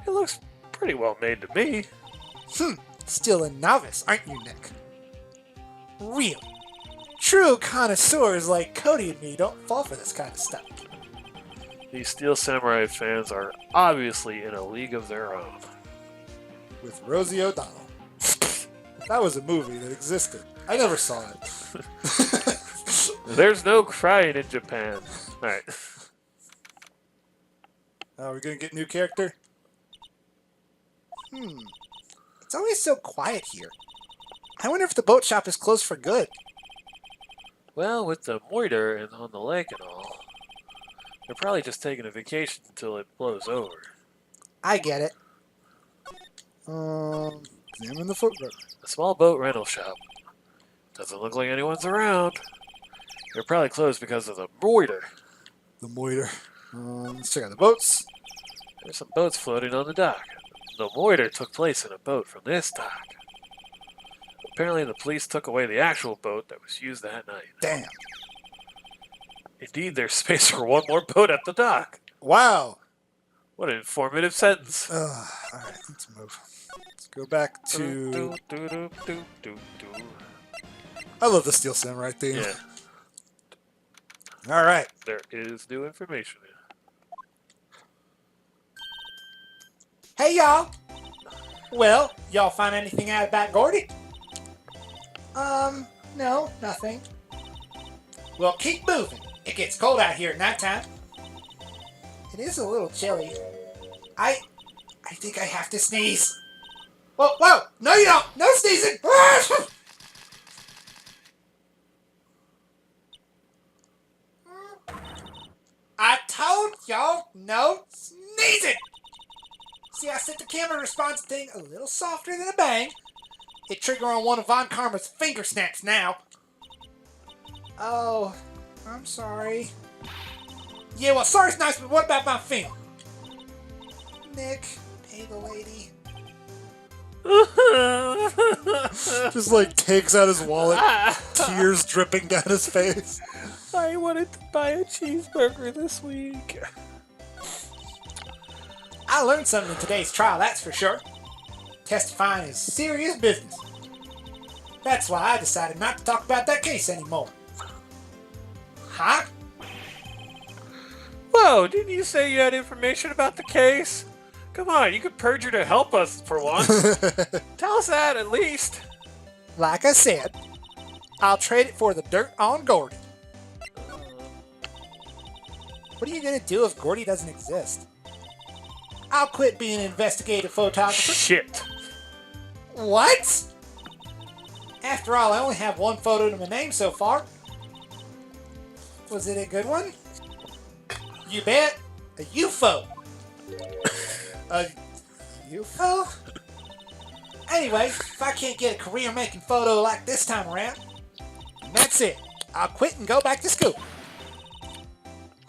It looks pretty well made to me. Still a novice, aren't you, Nick? Really? True connoisseurs like Cody and me don't fall for this kind of stuff. These Steel Samurai fans are obviously in a league of their own. With Rosie O'Donnell. That was a movie that existed. I never saw it. There's no crying in Japan. Alright. Are we gonna get new character? It's always so quiet here. I wonder if the boat shop is closed for good. Well, with the moiter and on the lake and all, they're probably just taking a vacation until it blows over. I get it. Examine the footprint. A small boat rental shop. Doesn't look like anyone's around. They're probably closed because of the moiter. The moiter. Let's check out the boats. There's some boats floating on the dock. The moiter took place in a boat from this dock. Apparently the police took away the actual boat that was used that night. Damn. Indeed, there's space for one more boat at the dock. Wow. What an informative sentence. Alright, let's move. Let's go back to... I love the Steel Samurai theme. Yeah, Alright. there is new information. Hey, y'all. Well, y'all find anything out about Gordy? No, nothing. Well, keep moving. It gets cold out here at nighttime. It is a little chilly. I think I have to sneeze. Whoa, whoa! No, you don't! No sneezing! I told y'all no sneezing! See, I set the camera response thing a little softer than a bang. It trigger on one of Von Karma's finger snaps now. Oh, I'm sorry. Yeah, well, sorry's nice, but what about my finger? Nick, pay the lady. Just like takes out his wallet, tears dripping down his face. I wanted to buy a cheeseburger this week. I learned something in today's trial, that's for sure. Testifying is serious business. That's why I decided not to talk about that case anymore. Huh? Whoa, didn't you say you had information about the case? Come on, you could perjure to help us for once. Tell us that at least. Like I said, I'll trade it for the dirt on Gordy. What are you gonna do if Gordy doesn't exist? I'll quit being an investigative photographer. Shit. What? After all, I only have one photo to my name so far. Was it a good one? You bet. A UFO. A UFO? Anyway, if I can't get a career-making photo like this time around, that's it. I'll quit and go back to school.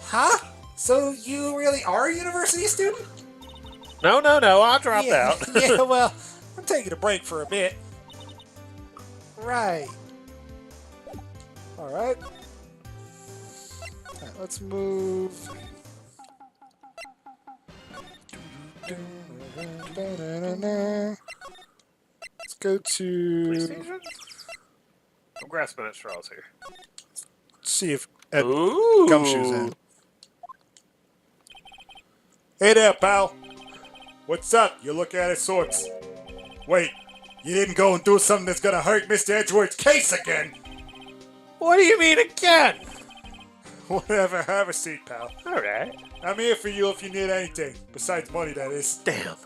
Huh? So you really are a university student? No, I dropped Yeah, out. yeah, well, I'm taking a break for a bit. Right. Alright. Alright, let's move. Let's go to... Police station? I'm grasping at straws here. see if Ed Ooh. Gumshoe's in. Hey there, pal. What's up? You look out of sorts. Wait, you didn't go and do something that's gonna hurt Mr. Edgeworth's case again? What do you mean again? Whatever, have a seat, pal. Alright. I'm here for you if you need anything. Besides money, that is. Damn.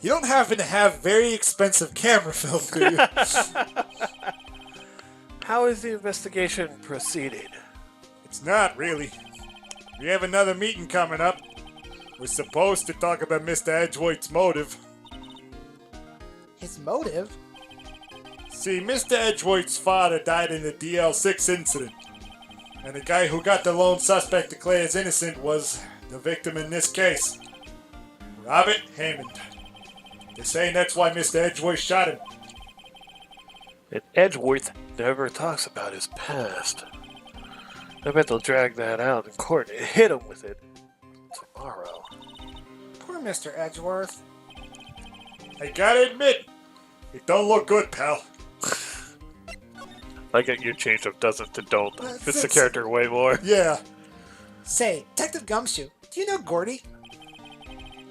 You don't happen to have very expensive camera film, do you? How is the investigation proceeding? It's not, really. We have another meeting coming up. We're supposed to talk about Mr. Edgeworth's motive. His motive? See, Mr. Edgeworth's father died in the DL6 incident. And the guy who got the lone suspect declared as innocent was the victim in this case. Robert Hammond. They're saying that's why Mr. Edgeworth shot him. And Edgeworth never talks about his past. I bet they'll drag that out in court and hit him with it tomorrow. Poor Mr. Edgeworth. I gotta admit, it don't look good, pal. I get your change of doesn't to don't. Fits the That's- character way more. Yeah, Say, Detective Gumshoe, do you know Gordy?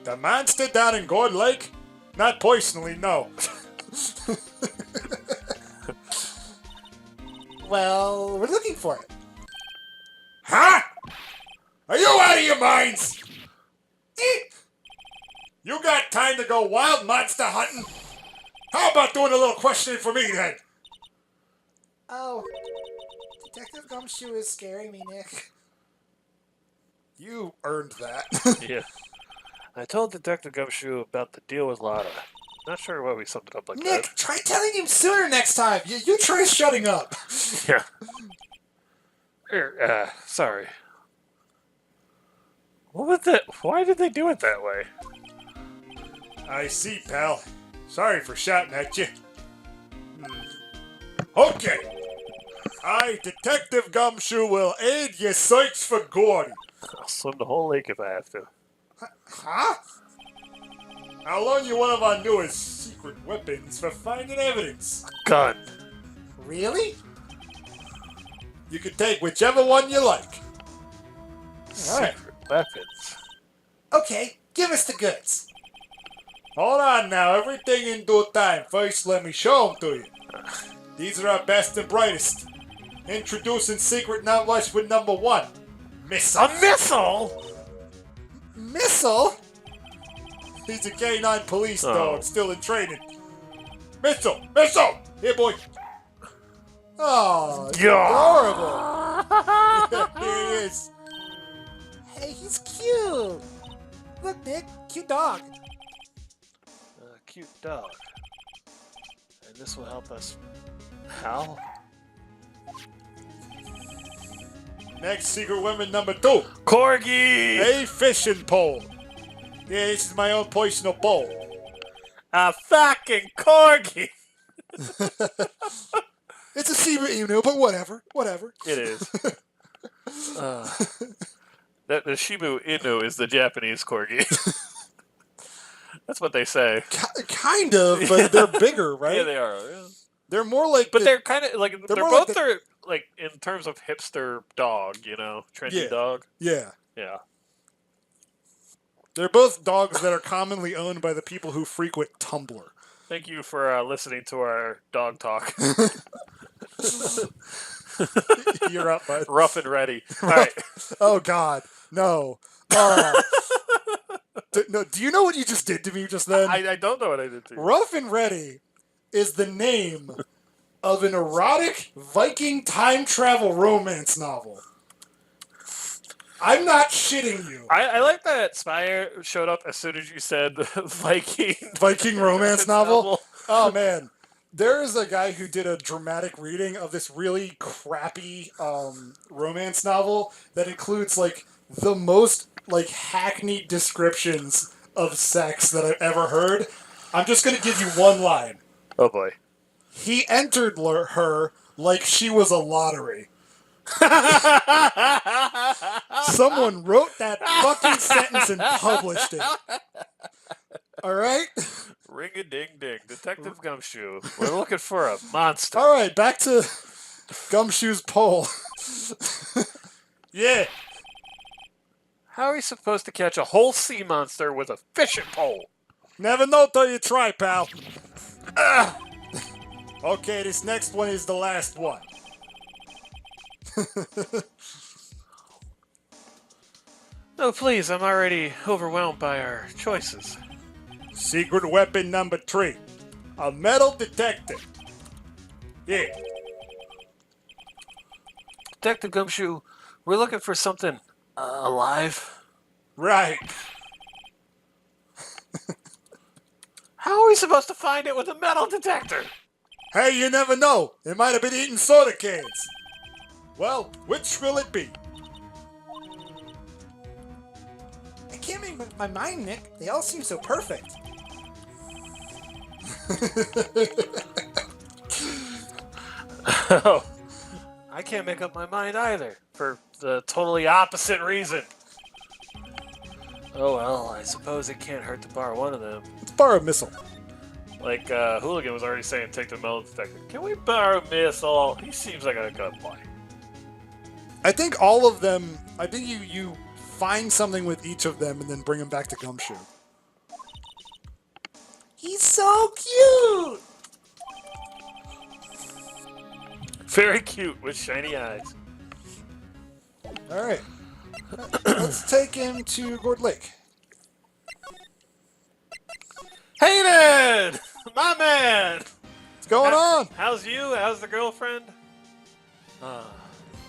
the monster down in Gourd Lake? Not personally, no. Well, we're looking for it. Huh? Are you out of your minds? You got time to go wild monster hunting? How about doing a little questioning for me then? Oh, Detective Gumshoe is scaring me, Nick. You earned that. Yeah. I told Detective Gumshoe about the deal with Lotta. Not sure why we summed it up like Nick, try telling him sooner next time. You try shutting up. that. Yeah. Sorry. What was that? Why did they do it that way? I see, pal. Sorry for shouting at you. Okay. I, Detective Gumshoe, will aid your search for Gordy. I'll swim the whole lake if I have to. Huh? I'll loan you one of our newest secret weapons for finding evidence. Gun. Really? You can take whichever one you like. Alright. Secret weapons. Okay, give us the goods. Hold on now, everything in due time. First, let me show them to you. These are our best and brightest. Introducing secret knowledge with number 1. Missile. A missile? Missile? He's a K9 police Oh. dog, still in training. Missile! Missile! Here, boy. Oh, Yeah. adorable. Here he is. Hey, he's cute. Look, Nick, cute dog. Cute dog. And this will help us. How? Next secret weapon number 2. Corgi! A fishing pole. Yeah, this is my own personal pole. A fucking corgi! It's a Shiba Inu, but whatever. It is. The Shibu Inu is the Japanese corgi. That's what they say. Kind of, but they're bigger, right? Yeah, they are. Yeah. They're more like. But they're kind of like they're more both like the- are like in terms of hipster dog, trendy Yeah. dog. Yeah. Yeah. They're both dogs that are commonly owned by the people who frequent Tumblr. Thank you for listening to our dog talk. You're up, bud. Rough and ready. All right. Oh, God. No. No, do you know what you just did to me just then? I don't know what I did to you. Rough and Ready is the name of an erotic Viking time travel romance novel. I'm not shitting you. I like that Spire showed up as soon as you said Viking. Viking romance novel? Oh, man. There is a guy who did a dramatic reading of this really crappy romance novel that includes, like, the most, like, hackneyed descriptions of sex that I've ever heard. I'm just going to give you one line. Oh boy. He entered her like she was a lottery. Someone wrote that fucking sentence and published it. All right? Ring a ding ding. Detective Gumshoe. We're looking for a monster. All right, back to Gumshoe's poll. Yeah, How are we supposed to catch a whole sea monster with a fishing pole? never know till you try, pal. Okay, this next one is the last one. No, please, I'm already overwhelmed by our choices. Secret weapon number 3. A metal detector. Yeah, Detective Gumshoe, we're looking for something alive. right. How are we supposed to find it with a metal detector? Hey, you never know. It might have been eating soda cans. Well, which will it be? I can't make up my mind, Nick. They all seem so perfect. Oh, I can't make up my mind either, for the totally opposite reason. Oh well, I suppose it can't hurt to borrow one of them. Let's borrow a missile. Like, Hooligan was already saying take the metal detector. Can we borrow Missile? He seems like a good boy. I think all of them, I think you find something with each of them and then bring them back to Gumshoe. He's so cute! Very cute with shiny eyes. All right. Let's take him to Gord Lake. Hayden! My man! What's going on? How's you? How's the girlfriend?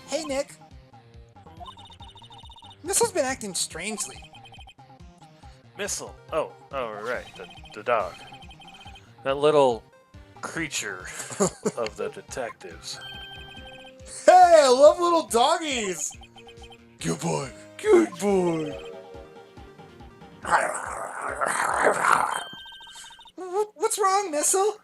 Hey, Nick. Missile's been acting strangely. Missile. Oh, right. The dog. That little creature of the detectives. Hey, I love little doggies. Good boy. Good boy. What's wrong, Missile?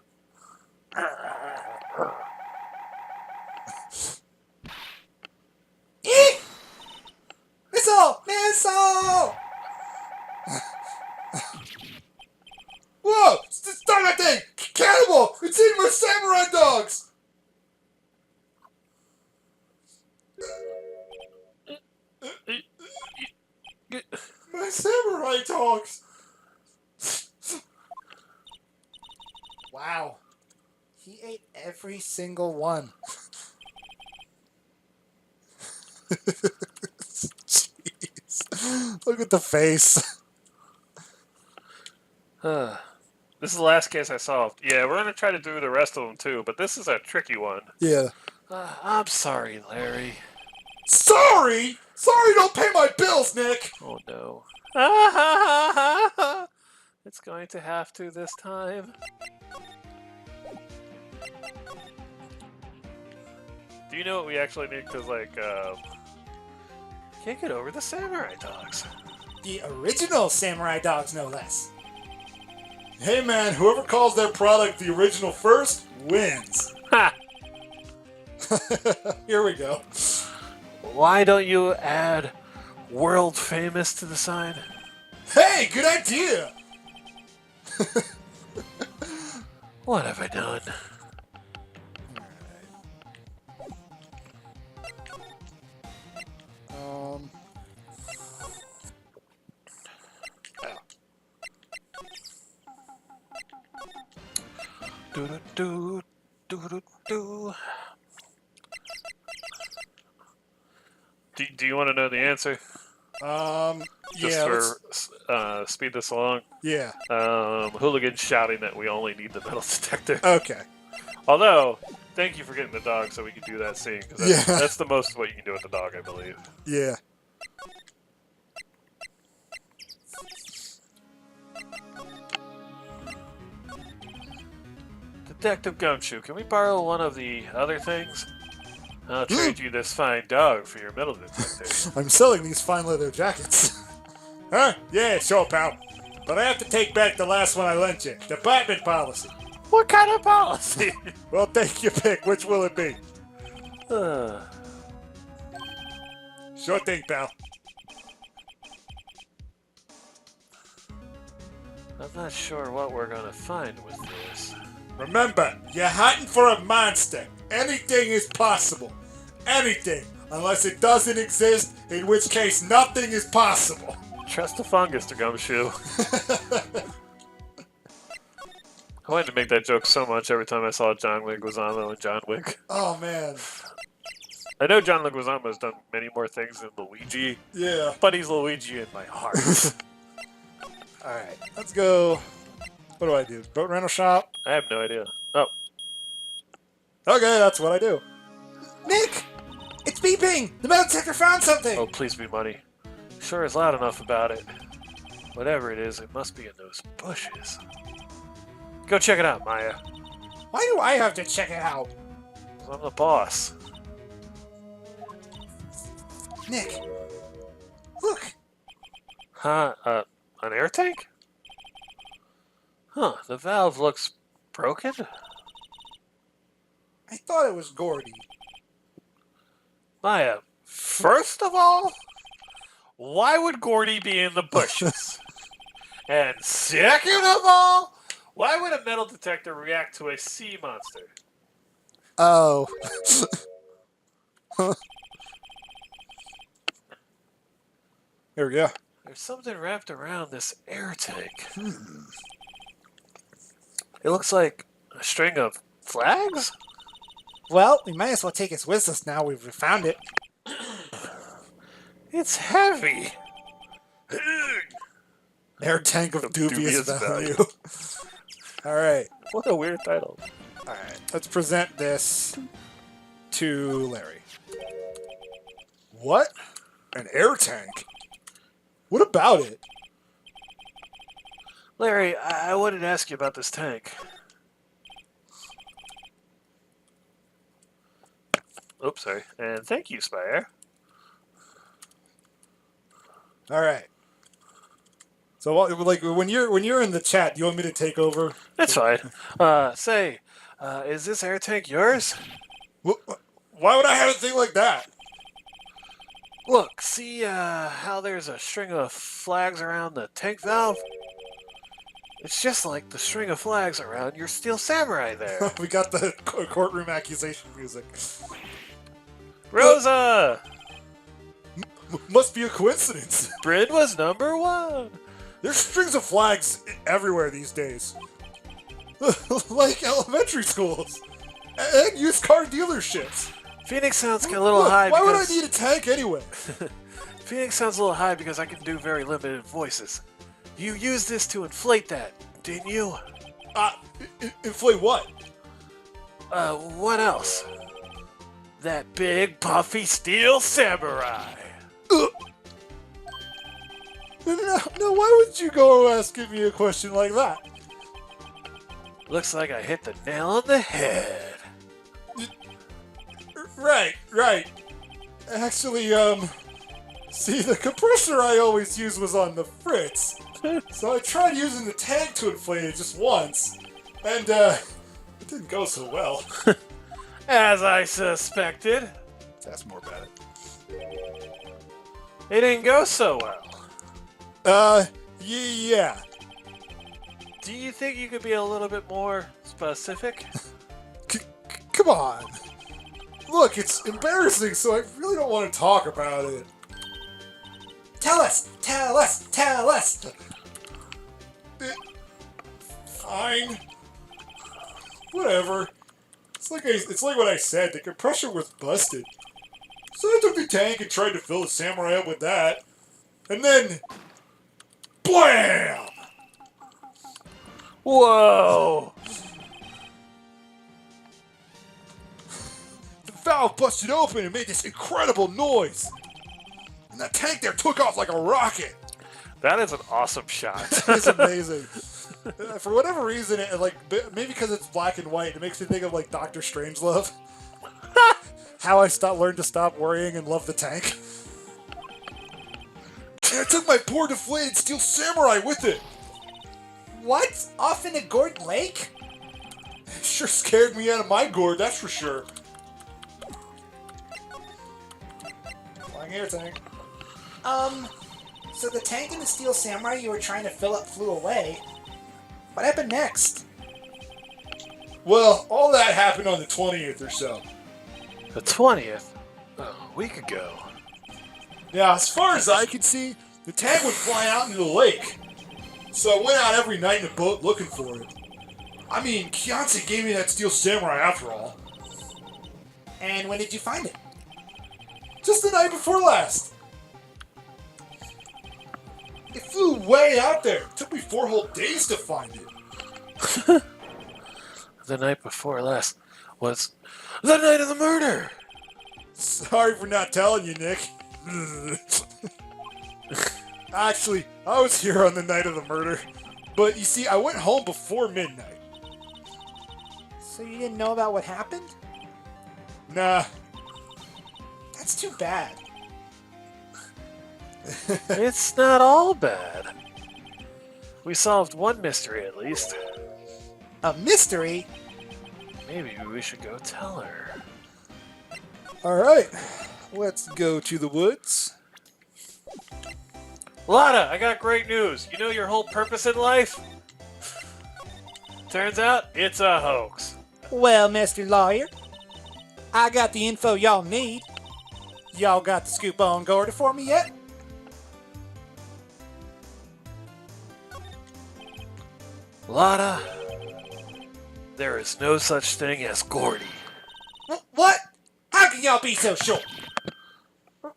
Eek! Missile! Missile! Whoa! Stop that thing! Cannibal! It's eating my samurai dogs! My samurai dogs! Wow. He ate every single one. Jeez. Look at the face. This is the last case I solved. Yeah, we're gonna try to do the rest of them too, but this is a tricky one. Yeah. I'm sorry, Larry. Sorry! Sorry, don't pay my bills, Nick! Oh no. It's going to have to this time. Do you know what we actually need? Because, like, can't get over the samurai dogs. The original samurai dogs, no less. Hey man, whoever calls their product the original first wins. Ha! Here we go. Why don't you add world famous to the sign? Hey, good idea! What have I done? Do do do do do. Do you want to know the answer? Just Yeah. for speed this along. Yeah. Hooligan shouting that we only need the metal detector. Okay. Although, thank you for getting the dog so we can do that scene. Cause that's, Yeah. that's the most of what you can do with the dog, I believe. Yeah. Detective Gumshoe, can we borrow one of the other things? I'll trade you this fine dog for your metal detector. I'm selling these fine leather jackets. Huh? Yeah, sure, pal. But I have to take back the last one I lent you. Department policy. What kind of policy? Well, take your pick. Which will it be? Sure thing, pal. I'm not sure what we're gonna find with this. Remember, you're hunting for a monster. Anything is possible. Anything. Unless it doesn't exist, in which case nothing is possible. Trust the fungus to Gumshoe. I wanted to make that joke so much every time I saw John Leguizamo and John Wick. Oh man. I know John Leguizamo has done many more things than Luigi, Yeah. but he's Luigi in my heart. All right. Let's go. What do I do? Boat rental shop. I have no idea. Oh, Okay, that's what I do. Nick! It's beeping! The metal detector found something! oh, please be money. Sure is loud enough about it. Whatever it is, it must be in those bushes. Go check it out, Maya. Why do I have to check it out? 'Cause I'm the boss. Nick! Look! Huh? An air tank? Huh, the valve looks broken? I thought it was Gordy. Maya, first of all, why would Gordy be in the bushes? And second of all, why would a metal detector react to a sea monster? Oh. Here we go. There's something wrapped around this air tank. It looks like a string of flags? Well, we might as well take it with us now we've found it. It's heavy. Air tank of dubious dubious value. All right. What a weird title. All right. Let's present this to Larry. What? An air tank? What about it? Larry, I wanted to ask you about this tank. Oops, sorry. And thank you, Spire. All right. So, like, when you're in the chat, do you want me to take over? That's fine. Say, is this air tank yours? Why would I have a thing like that? Look, see how there's a string of flags around the tank valve? It's just like the string of flags around your steel samurai there. We got the courtroom accusation music. Rosa! Must be a coincidence. Bryn was number one. There's strings of flags everywhere these days. Like elementary schools. And used car dealerships. Phoenix sounds a little Look, high why would I because... need a tank anyway? Phoenix sounds a little high because I can do very limited voices. You used this to inflate that, didn't you? Inflate what? What else? That big, puffy steel samurai. No, why would you go asking me a question like that? Looks like I hit the nail on the head. Right. Actually, see, the compressor I always used was on the Fritz. So I tried using the tank to inflate it just once, and, it didn't go so well. As I suspected, That's more about it. it didn't go so well. Yeah. Do you think you could be a little bit more specific? Come on. Look, it's embarrassing, so I really don't want to talk about it. Tell us! Fine. Whatever. It's like what I said, the compressor was busted. So I took the tank and tried to fill the samurai up with that. And then... BLAM! Whoa! The valve busted open and made this incredible noise. And that tank there took off like a rocket. That is an awesome shot. It's amazing. For whatever reason, maybe because it's black and white, it makes me think of like Dr. Strangelove. How I learned to stop worrying and love the tank. And I took my poor deflated steel samurai with it. What? Off in the Gord Lake? It sure scared me out of my gourd, that's for sure. air tank. So the tank and the steel samurai you were trying to fill up flew away. What happened next? Well, all that happened on the 20th or so. The 20th? A week ago. Now, as far as I could see, the tank would fly out into the lake. So I went out every night in a boat looking for it. I mean, Kianse gave me that steel samurai after all. And when did you find it? Just the night before last. It flew way out there. It took me 4 whole days to find it. The night before last was the night of the murder! Sorry for not telling you, Nick. Actually, I was here on the night of the murder. But you see, I went home before midnight. So you didn't know about what happened? Nah. That's too bad. It's not all bad. We solved one mystery at least. A mystery? Maybe we should go tell her. Alright, let's go to the woods. Lada, I got great news. You know your whole purpose in life? Turns out, it's a hoax. Well, Mr. Lawyer, I got the info y'all need. Y'all got the scoop on Gordy for me yet? Lada, there is no such thing as Gordy. What? How can y'all be so sure?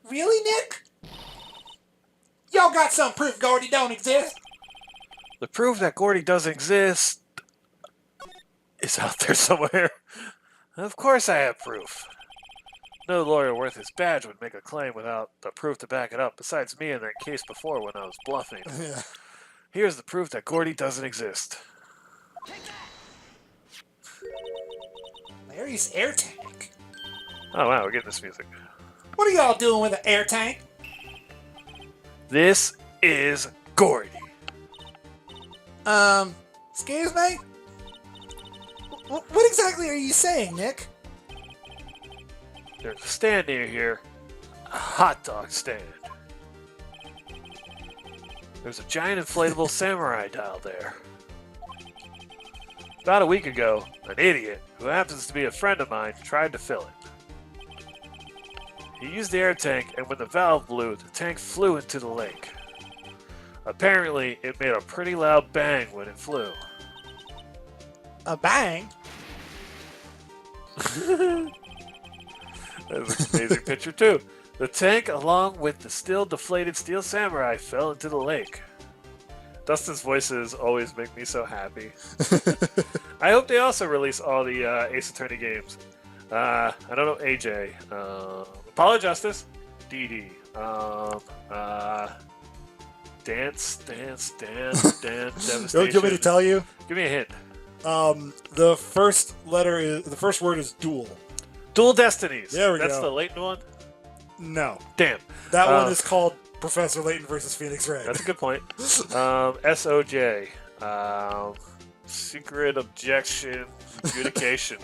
Really, Nick? Y'all got some proof Gordy don't exist? The proof that Gordy doesn't exist is out there somewhere. Of course I have proof. No lawyer worth his badge would make a claim without the proof to back it up, besides me in that case before when I was bluffing. Yeah. Here's the proof that Gordy doesn't exist. Larry's air tank. Oh wow, we're getting this music. What are y'all doing with an air tank? This is Gordy. Excuse me? What exactly are you saying, Nick? There's a stand near here. A hot dog stand. There's a giant inflatable samurai doll there. About a week ago, an idiot, who happens to be a friend of mine, tried to fill it. He used the air tank, and when the valve blew, the tank flew into the lake. Apparently, it made a pretty loud bang when it flew. A bang? That's an amazing picture, too. The tank, along with the still deflated steel samurai, fell into the lake. Dustin's voices always make me so happy. I hope they also release all the Ace Attorney games. I don't know AJ. Apollo Justice, DD. Dance, Devastation. Do you want me to tell you? Give me a hint. The first word is duel. Dual Destinies. There we That's go. the Leighton one? No. Damn. That one is called Professor Layton versus Phoenix Wright. That's a good point. SOJ. Secret Objection Adjudication.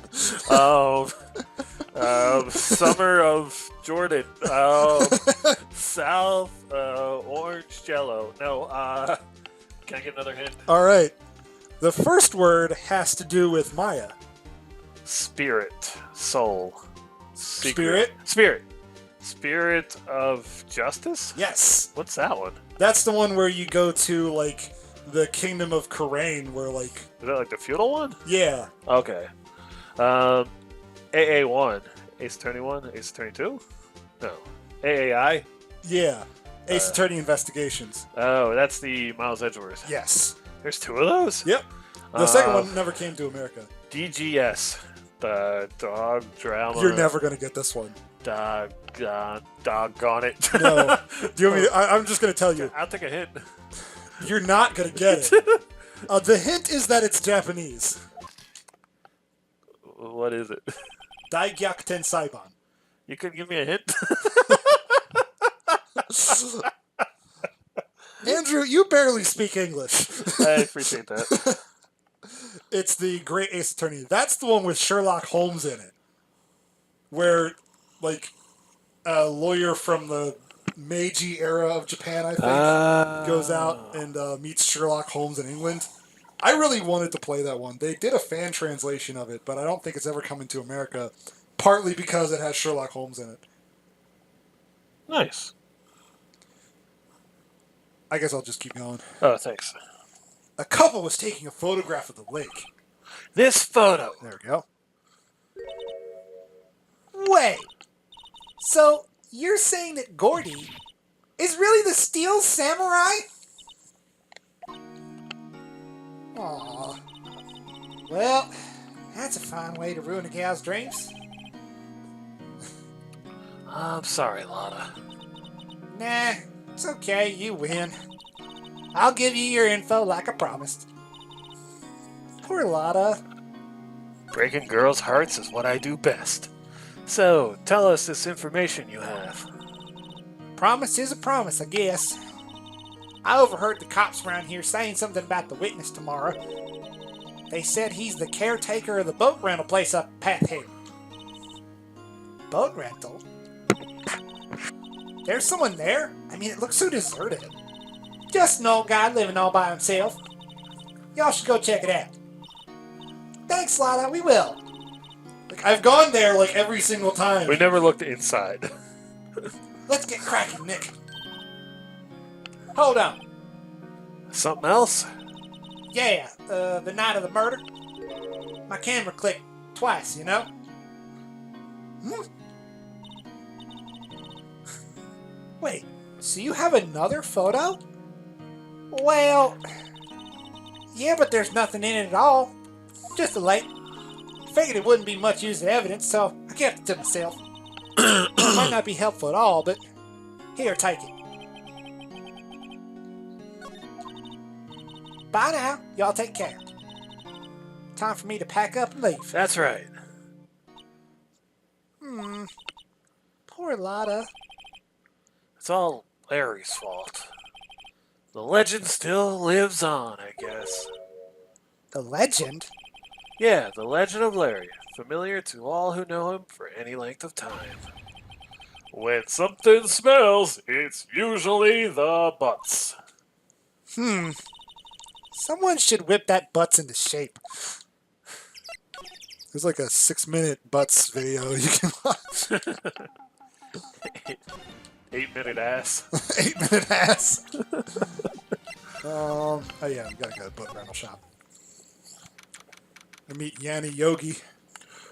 Summer of Jordan. South Orange Jello. No, can I get another hint? Alright. The first word has to do with Maya. Spirit. Soul. Spirit? Spirit of Justice? Yes. What's that one? That's the one where you go to, like, the Kingdom of Karain, where, like... Is that like the feudal one? Yeah. Okay. AA1. Ace Attorney 1? Ace Attorney 2? No. AAI? Yeah. Ace Attorney Investigations. Oh, that's the Miles Edgeworth. Yes. There's 2 of those? Yep. The second one never came to America. DGS. The Dog Drama. You're never going to get this one. Doggone it. No. Do you want me to, I'm just going to tell you. I'll take a hint. You're not going to get it. The hint is that it's Japanese. What is it? Daigyaku Saiban. You could give me a hint? Andrew, you barely speak English. I appreciate that. It's the Great Ace Attorney. That's the one with Sherlock Holmes in it. Where, like, lawyer from the Meiji era of Japan, I think, goes out and meets Sherlock Holmes in England. I really wanted to play that one. They did a fan translation of it, but I don't think it's ever coming to America, partly because it has Sherlock Holmes in it. Nice. I guess I'll just keep going. Oh, thanks. A couple was taking a photograph of the lake. This photo. There we go. Wait. So, you're saying that Gordy is really the Steel Samurai? Aw. Well, that's a fine way to ruin a gal's dreams. I'm sorry, Lotta. Nah, it's okay, you win. I'll give you your info like I promised. Poor Lotta. Breaking girls' hearts is what I do best. So, tell us this information you have. Promise is a promise, I guess. I overheard the cops around here saying something about the witness tomorrow. They said he's the caretaker of the boat rental place up path here. Boat rental? There's someone there? I mean, it looks so deserted. Just an old guy living all by himself. Y'all should go check it out. Thanks, Lotta, we will. Like, I've gone there like every single time. We never looked inside. Let's get cracking, Nick. Hold on. Something else? Yeah, the night of the murder. My camera clicked twice, you know? Wait, so you have another photo? Well, yeah, but there's nothing in it at all. Just a lake. Figured it wouldn't be much use of evidence, so I kept it to myself. It might not be helpful at all, but here, take it. Bye now. Y'all take care. Time for me to pack up and leave. That's right. Poor Lotta. It's all Larry's fault. The legend still lives on, I guess. The legend? Yeah, the legend of Larry, familiar to all who know him for any length of time. When something smells, it's usually the butts. Someone should whip that butts into shape. There's like a 6-minute butts video you can watch. 8-minute ass. 8-minute ass. Oh yeah, we gotta go to the boat rental shop. I meet Yanni Yogi.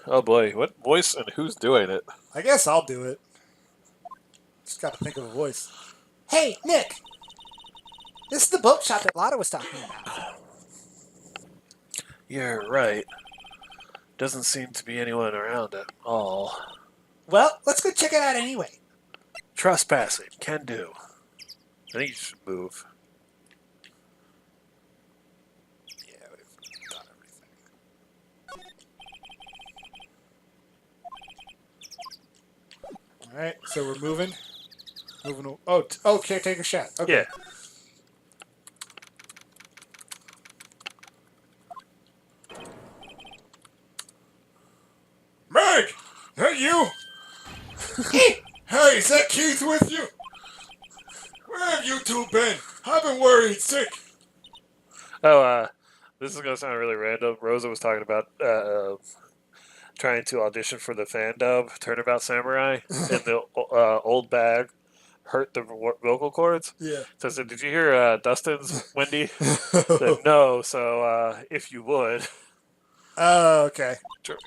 Oh boy, what voice and who's doing it? I guess I'll do it. Just gotta think of a voice. Hey, Nick! This is the boat shop that Lotta was talking about. You're right. Doesn't seem to be anyone around at all. Well, let's go check it out anyway. Trespassing, can do. I think you should move. Yeah, we've done everything. Alright, so we're moving. Oh, caretaker shot. Okay. Yeah. Meg! That you? Hey, is that Keith with you? Where have you two been? I've been worried sick. Oh, this is gonna sound really random. Rosa was talking about trying to audition for the fan dub Turnabout Samurai, and the old bag hurt the vocal cords. Yeah. So I said, "Did you hear Dustin's Wendy?" Said, no. So if you would, Oh, okay.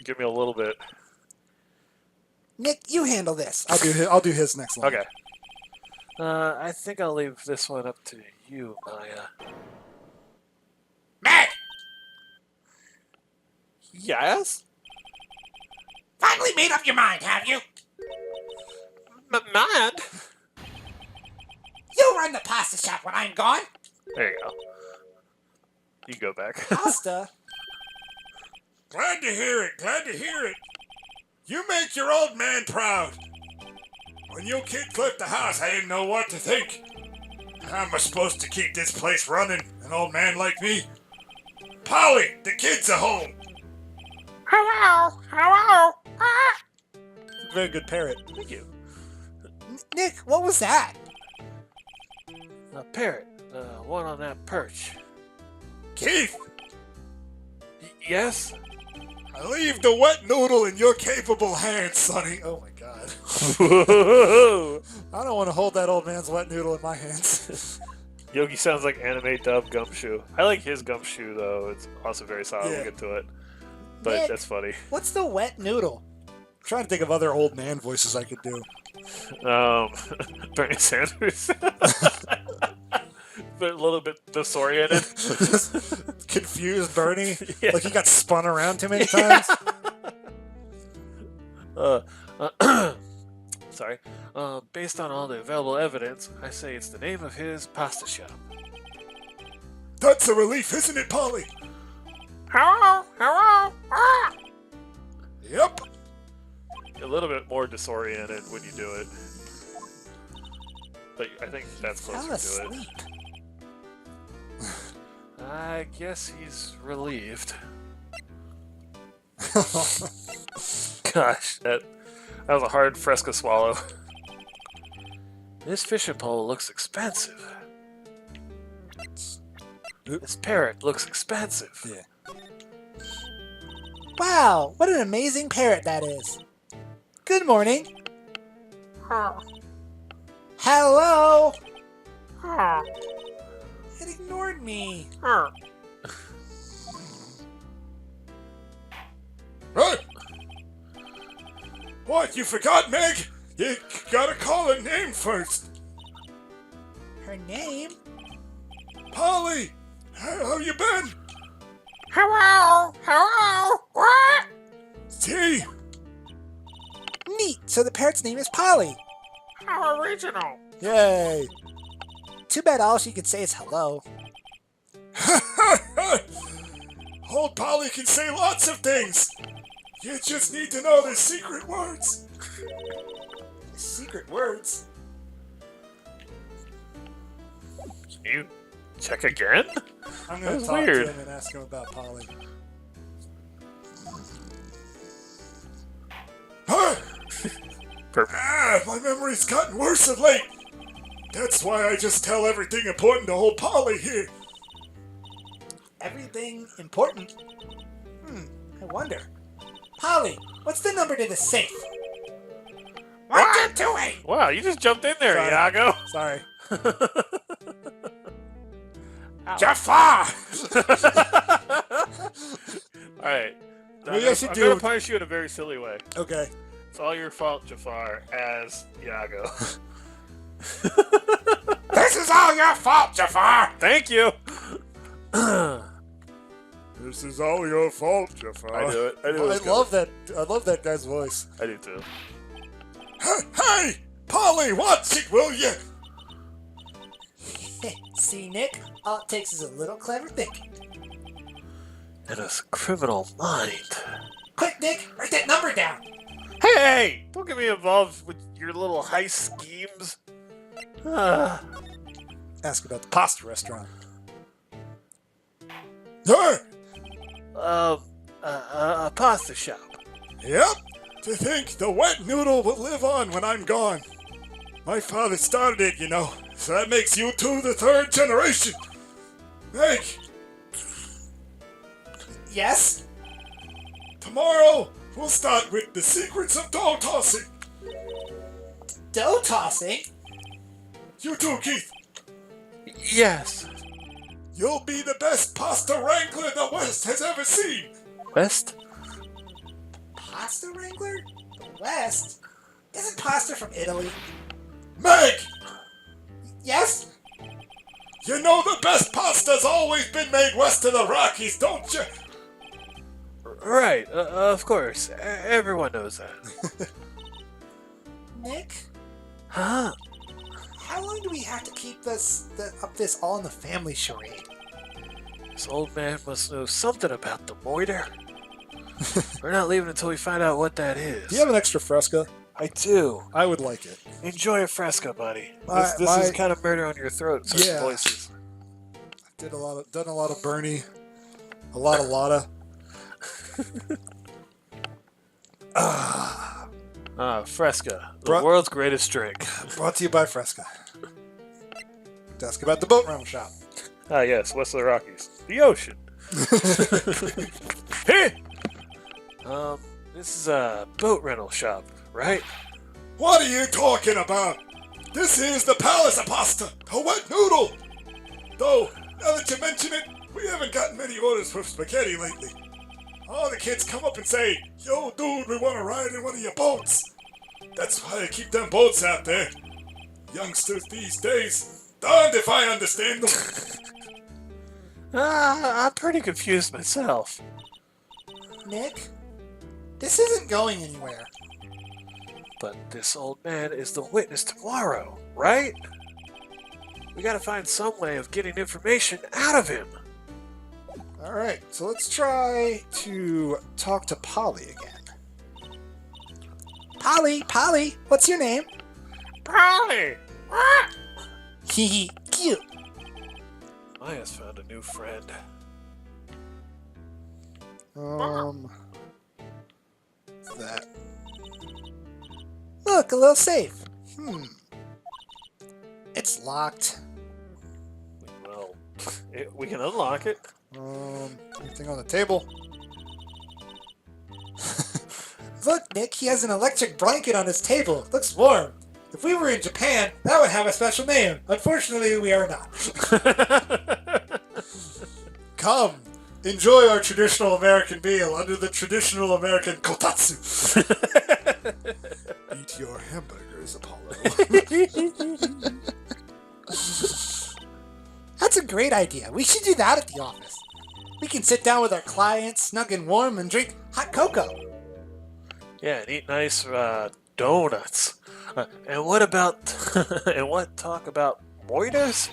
give me a little bit. Nick, you handle this. I'll do his next line. Okay. I think I'll leave this one up to you, Maya. Meg! Yes? Finally made up your mind, have you? Mad? You run the pasta shop when I'm gone. There you go. You can go back. Pasta? Glad to hear it, glad to hear it. You make your old man proud. When your kid flipped the house, I didn't know what to think. How am I supposed to keep this place running, an old man like me? Polly, the kids are home. Hello? Hello? Ah! Very good parrot. Thank you. Nick, what was that? A parrot. One on that perch. Keith, Yes? I leave the wet noodle in your capable hands, Sonny. Oh my god. Whoa! I don't want to hold that old man's wet noodle in my hands. Yogi sounds like anime dub Gumshoe. I like his Gumshoe though. It's also very solid. Yeah. We'll get to it. But Nick. that's funny. What's the wet noodle? I'm trying to think of other old man voices I could do. Bernie Sanders. But a little bit disoriented. Confused Bernie. Yeah. Like he got spun around too many times. Sorry. Based on all the available evidence, I say it's the name of his pasta shop. That's a relief, isn't it, Polly? Hello? Hello? Ah! Yep. A little bit more disoriented when you do it. But I think that's Fell closer to it. asleep. I guess he's relieved. Gosh, that was a hard Fresca swallow. This fishing pole looks expensive. This parrot looks expensive. Yeah. Wow, what an amazing parrot that is. Good morning. Hello. It ignored me. Right. What, you forgot, Meg? You gotta call her name first. Her name? Polly, how you been? Hello? Hello? What? T, Neat. So the parrot's name is Polly. How original. Yay. Too bad all she could say is hello. Old Polly can say lots of things. You just need to know the secret words. Secret words. You check again? I'm That gonna was talk weird. to him and ask him about Polly. Perfect. My memory's gotten worse of late. That's why I just tell everything important to old Polly here. Everything important? I wonder. Polly, what's the number to the safe? 128! Wow, you just jumped in there, Sorry. Iago. Sorry. Jafar! Alright. Maybe I should I'm do- gonna punish you in a very silly way. Okay. It's all your fault, Jafar, as Iago. This is all your fault, Jafar! Thank you! This is all your fault, Jafar. I do it. I do I it. love that. I love that guy's voice. I do too. Hey! Polly, watch it, will you? See, Nick? All it takes is a little clever thinking. And a criminal mind. Quick, Nick, write that number down. Hey! Don't get me involved with your little heist schemes. Ask about the pasta restaurant. Hey! A pasta shop. Yep. To think the wet noodle will live on when I'm gone. My father started it, you know, so that makes you two the third generation. Meg, Yes? tomorrow we'll start with the secrets of dough tossing. Dough tossing? You too, Keith. Yes. You'll be the best pasta wrangler the West has ever seen. West? Pasta wrangler? The West? Isn't pasta from Italy? Meg, Yes? you know the best pasta's always been made west of the Rockies, don't you? Right, of course. Everyone knows that. Nick? Huh? How long do we have to keep this all in the family charade? This old man must know something about the moiter. We're not leaving until we find out what that is. Do you have an extra Fresca? I do. I would like it. Enjoy a fresco, buddy. My- This my- is kind of murder on your throat. Certain Yeah. voices. Done a lot of Bernie, a lot of Lotta. Fresca, the Bro- world's greatest drink. Brought to you by Fresca. To ask about the boat rental shop. Ah, yes, west of the Rockies. The ocean. Hey! This is a boat rental shop, right? What are you talking about? This is the Palace of Pasta, a wet noodle. Though, now that you mention it, we haven't gotten many orders for spaghetti lately. All the kids come up and say, "Yo, dude, we want to ride in one of your boats." That's why I keep them boats out there. Youngsters these days, darned if I understand them. I'm pretty confused myself. Nick, this isn't going anywhere. But this old man is the witness tomorrow, right? We gotta find some way of getting information out of him. Alright, so let's try to talk to Polly again. Polly, what's your name? Polly! Hee hee, cute. Maya's found a new friend. That. Look, a little safe. It's locked. Well, we can unlock it. Anything on the table? Look, Nick, he has an electric blanket on his table. Looks warm. If we were in Japan, that would have a special name. Unfortunately, we are not. Come, enjoy our traditional American meal under the traditional American kotatsu. Eat your hamburgers, Apollo. That's a great idea. We should do that at the office. We can sit down with our clients, snug and warm, and drink hot cocoa. Yeah, and eat nice donuts. And what about talk about moiters?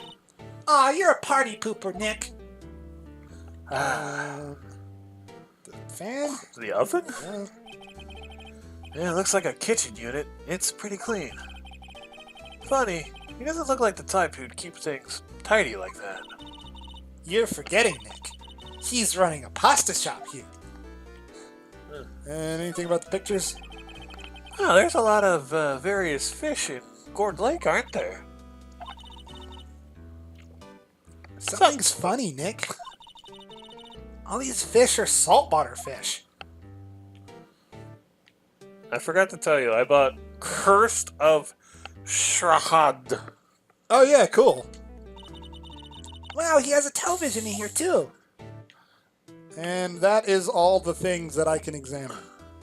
Aw, you're a party pooper, Nick. The fan? The oven? Uh, Yeah, it looks like a kitchen unit. It's pretty clean. Funny, he doesn't look like the type who'd keep things tidy like that. You're forgetting, Nick. He's running a pasta shop here. and anything about the pictures? Oh, there's a lot of various fish in Gourd Lake, aren't there? Something's funny, Nick. All these fish are saltwater fish. I forgot to tell you, I bought Cursed of Shrahad. Oh yeah, cool. Wow, he has a television in here too. And that is all the things that I can examine.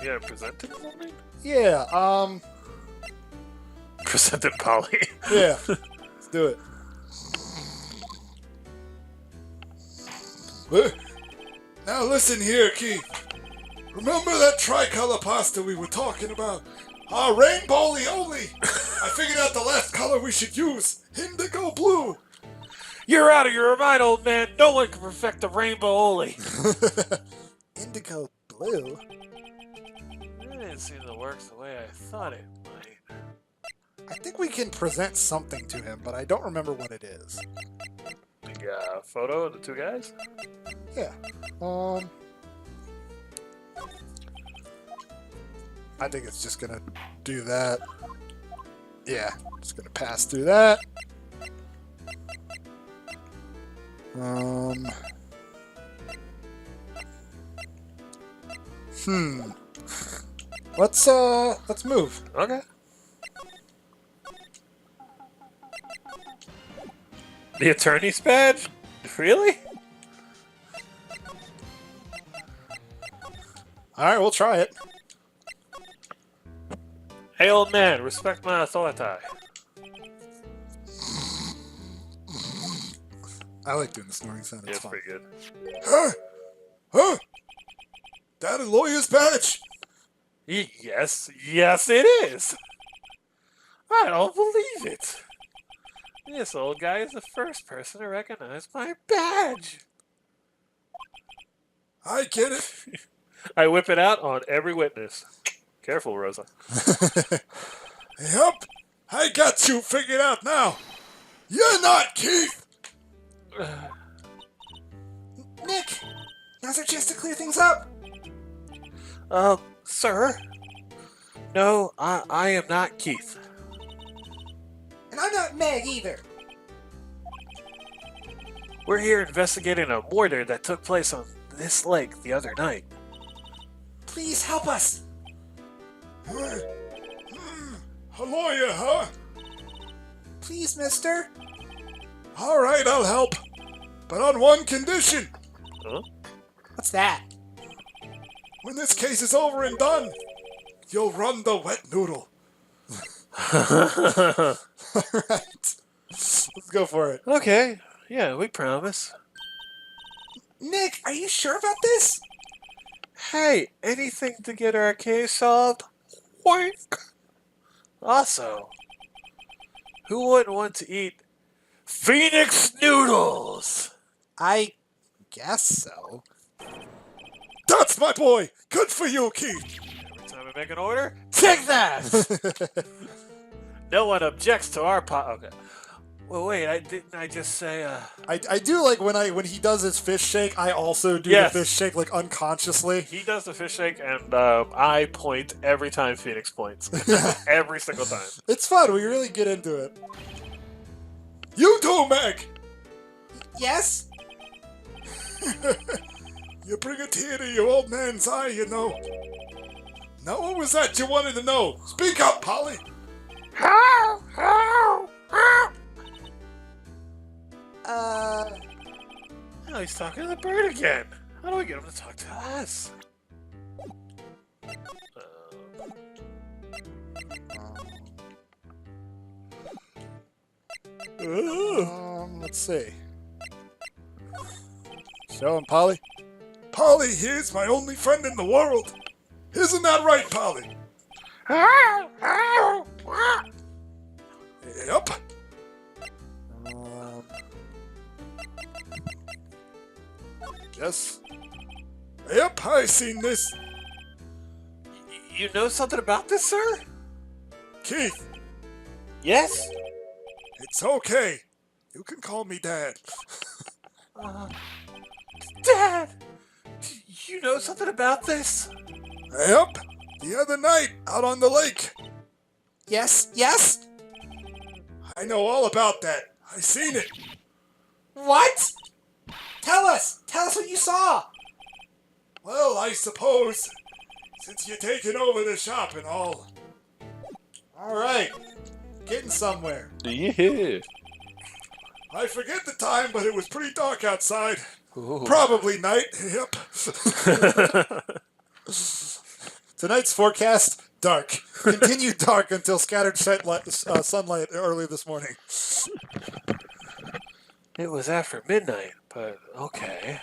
Yeah, presented something? Yeah, Presented Polly. yeah. Let's do it. Now listen here, Keith. Remember that tricolor pasta we were talking about? Our rainbow only. I figured out the last color we should use. Indigo blue. You're out of your mind, old man. No one can perfect the rainbow only. Indigo blue? It didn't seem to work the way I thought it might. I think we can present something to him, but I don't remember what it is. Big photo of the two guys? Yeah. I think it's just gonna do that. Yeah, it's gonna pass through that. Let's move. Okay. The attorney's badge? Really? Alright, we'll try it. Hey, old man, respect my authority. I like doing the snoring sound, Yeah, it's it's fun. pretty good. Huh? Huh? That a lawyer's badge? Yes, it is. I don't believe it. This old guy is the first person to recognize my badge. I get it. I whip it out on every witness. Careful, Rosa. Yep. I got you figured out now. You're not Keith. Nick, now's our chance to clear things up. Sir, No, I am not Keith. And I'm not Meg either. We're here investigating a murder that took place on this lake the other night. Please help us. A lawyer, huh? Please, mister. All right, I'll help. But on one condition. What's that? When this case is over and done, you'll run the wet noodle. Alright. Let's go for it. Okay, yeah, we promise. Nick, are you sure about this? Hey, anything to get our case solved? Wink. Also, who wouldn't want to eat Phoenix noodles? I guess so. That's my boy. Good for you, Keith. Every time I make an order, take that! No one objects to our pot. Okay. Well, wait, didn't I just say, I do like when he does his fish shake, I also do Yes. the fish shake like unconsciously. He does the fish shake, and I point every time Phoenix points. Every single time. It's fun. We really get into it. You too, Meg. Yes? You bring a tear to your old man's eye, you know. Now, what was that you wanted to know? Speak up, Polly. oh, he's talking to the bird again. How do we get him to talk to us? Let's see. Show him, Polly. Polly here's my only friend in the world. Isn't that right, Polly? Yep. Yes. Yep, I seen this. You know something about this, sir? Keith, Yes? it's okay. You can call me Dad. Dad! You know something about this? Yep, the other night out on the lake. Yes? Yes? I know all about that. I seen it. What? Tell us! Tell us what you saw! Well, I suppose, since you're taking over the shop and all. Alright. Getting somewhere. Yeah. I forget the time, but it was pretty dark outside. Probably night. Yep. Tonight's forecast, dark. Continued dark until scattered sunlight early this morning. It was after midnight, but okay.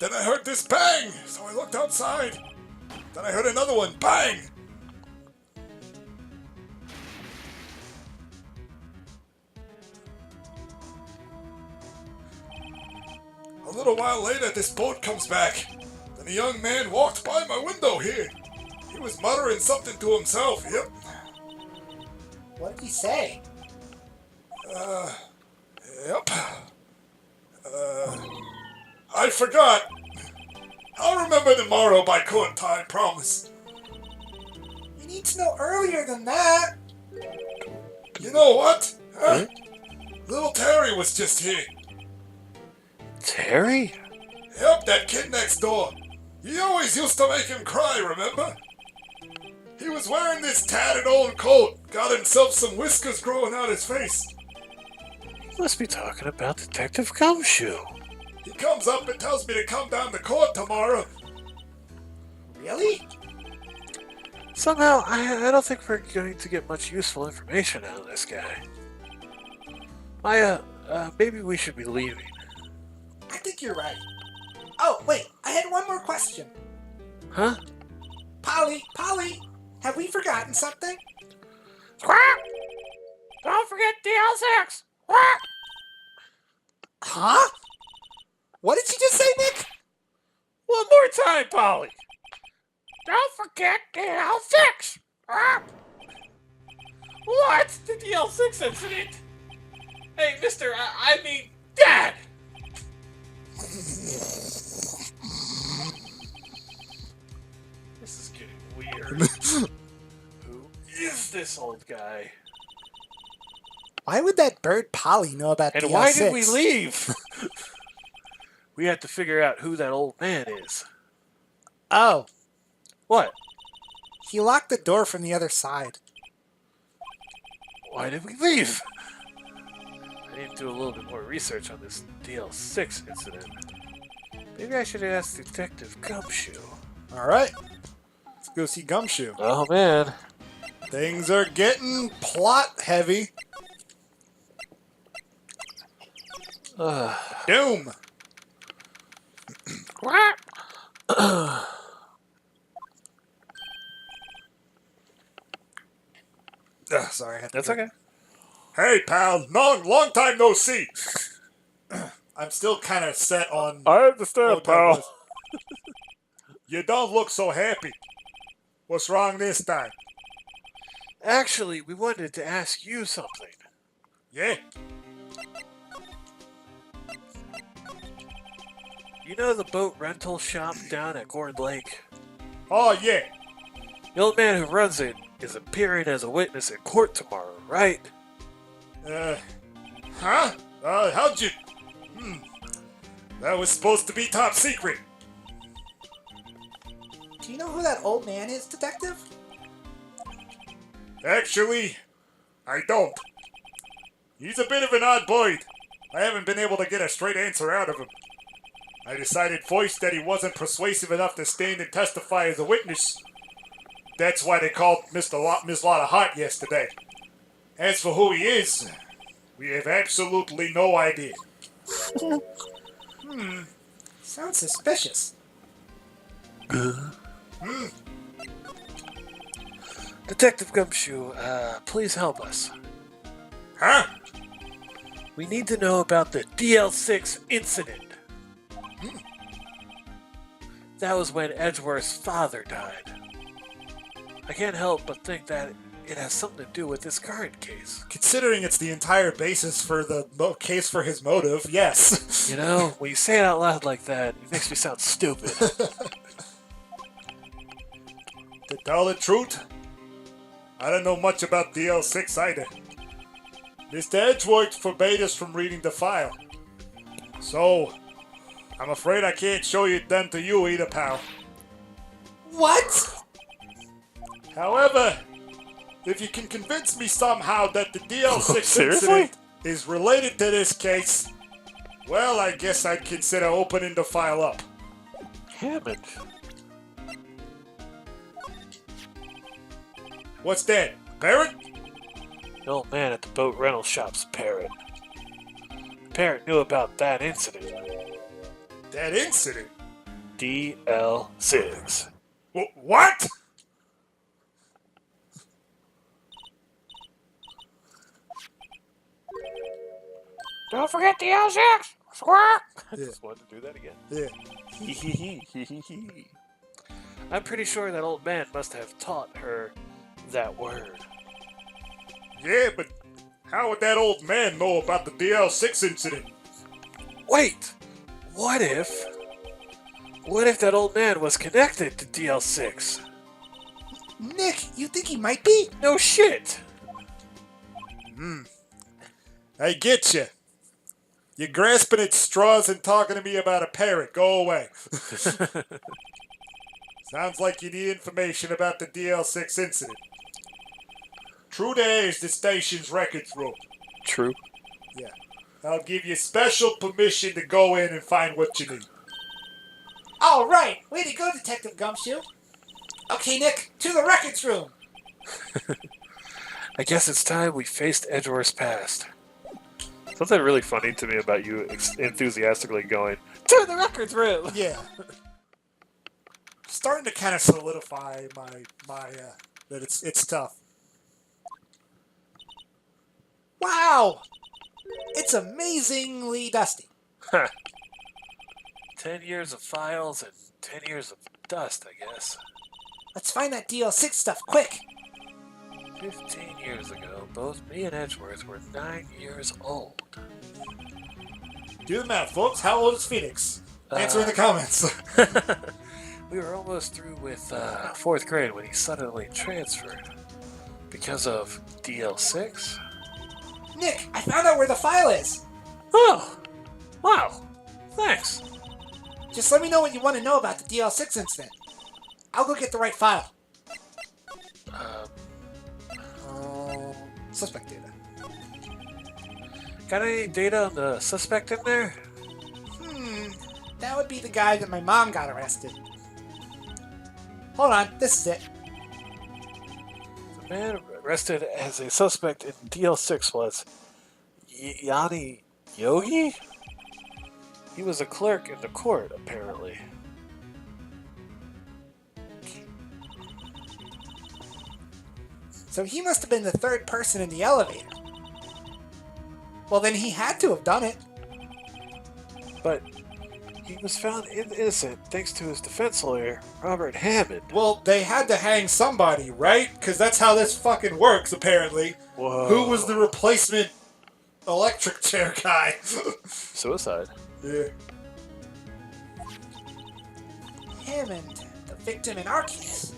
Then I heard this bang, so I looked outside. Then I heard another one, bang. A little while later, this boat comes back. Then a young man walked by my window here. He was muttering something to himself, yep. What did he say? Yep. I forgot. I'll remember tomorrow by court time, promise. You need to know earlier than that. You know what? Huh? Little Terry was just here. Terry? Yep, that kid next door. You always used to make him cry, remember? He was wearing this tattered old coat, got himself some whiskers growing out his face. You must be talking about Detective Gumshoe. He comes up and tells me to come down to court tomorrow. Really? Somehow, I don't think we're going to get much useful information out of this guy. Maybe we should be leaving. I think you're right. Oh, wait, I had one more question. Huh? Polly, have we forgotten something? Don't forget DL6! Huh? What did you just say, Nick? One more time, Polly! Don't forget DL6! What? The DL6 incident? Hey, mister, I mean, Dad! This is getting weird. Who this old guy? Why would that bird Polly know about And DL6? why did we leave? We had to figure out who that old man is. Oh, What? he locked the door from the other side. Why did we leave? I need to do a little bit more research on this DL6 incident. Maybe I should ask Detective Gumshoe. All right, let's go see Gumshoe. Oh man. Things are getting plot heavy. Doom. Sorry, I had to That's drink. okay. Hey, pal. Long time no see. I'm still kind of set on. I understand, Oh, pal. Douglas. You don't look so happy. What's wrong this time? Actually, we wanted to ask you something. Yeah? You know the boat rental shop down at Gord Lake? Oh, yeah. The old man who runs it is appearing as a witness in court tomorrow, right? Huh? How'd you... That was supposed to be top secret. Do you know who that old man is, Detective? Actually, I don't. He's a bit of an odd boy. I haven't been able to get a straight answer out of him. I decided first that he wasn't persuasive enough to stand and testify as a witness. That's why they called Miss Lotta Hart yesterday. As for who he is, we have absolutely no idea. Sounds suspicious. Detective Gumshoe, please help us. Huh? We need to know about the DL6 incident. That was when Edgeworth's father died. I can't help but think that it has something to do with this current case. Considering it's the entire basis for the case for his motive, yes. You know, when you say it out loud like that, it makes me sound stupid. To tell the truth, I don't know much about DL6 either. Mr. Edgeworth forbade us from reading the file. So, I'm afraid I can't show it then to you either, pal. What? However, if you can convince me somehow that the DL6 Seriously? incident is related to this case, well, I guess I'd consider opening the file up. Hammond. What's that? Parrot? The old man at the boat rental shop's parrot. The parrot knew about that incident. That incident? DL6. What? Don't forget DL6! Squawk! I Yeah. just wanted to do that again. Yeah. I'm pretty sure that old man must have taught her that word. Yeah, but how would that old man know about the DL6 incident? Wait! What if that old man was connected to DL6? Nick, you think he might be? No shit! I get you. You're grasping at straws and talking to me about a parrot. Go away. Sounds like you need information about the DL6 incident. True there is the station's records room. True. Yeah. I'll give you special permission to go in and find what you need. All right. Way to go, Detective Gumshoe. Okay, Nick, to the records room. I guess it's time we faced Edgeworth's past. Something really funny to me about you enthusiastically going to the records room. Yeah. Starting to kind of solidify my that it's tough. Wow, it's amazingly dusty. 10 years of files and 10 years of dust, I guess. Let's find that DL6 stuff quick. 15 years ago, both me and Edgeworth were 9 years old. Do the math, folks. How old is Phoenix? Answer in the comments. We were almost through with 4th grade when he suddenly transferred. Because of DL6? Nick, I found out where the file is. Oh! Wow! Thanks. Just let me know what you want to know about the DL6 incident. I'll go get the right file. Suspect data. Got any data on the suspect in there? That would be the guy that my mom got arrested. Hold on, this is it. The man arrested as a suspect in DL6 was Yanni Yogi? He was a clerk in the court, apparently. So he must have been the third person in the elevator. Well, then he had to have done it. But he was found innocent thanks to his defense lawyer, Robert Hammond. Well, they had to hang somebody, right? Because that's how this fucking works, apparently. Whoa. Who was the replacement electric chair guy? Suicide. Yeah. Hammond, the victim in our case.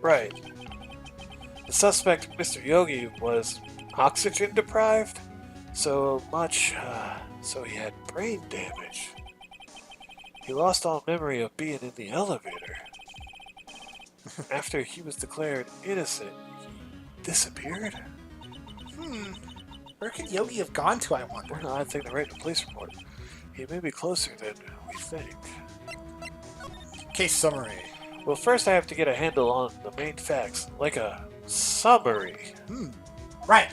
Right. The suspect, Mr. Yogi, was oxygen deprived, so he had brain damage. He lost all memory of being in the elevator. After he was declared innocent, he disappeared? Where could Yogi have gone to, I wonder? We're not taking the right to police report. He may be closer than we think. Case summary. Well, first I have to get a handle on the main facts, like a summary. Right.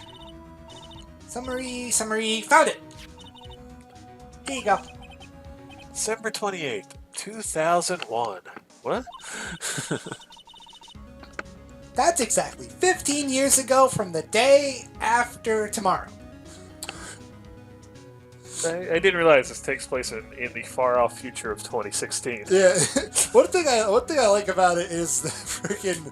Summary, found it. Here you go. December 28th, 2001. What? That's exactly 15 years ago from the day after tomorrow. I didn't realize this takes place in the far off future of 2016. Yeah. One thing I like about it is the freaking,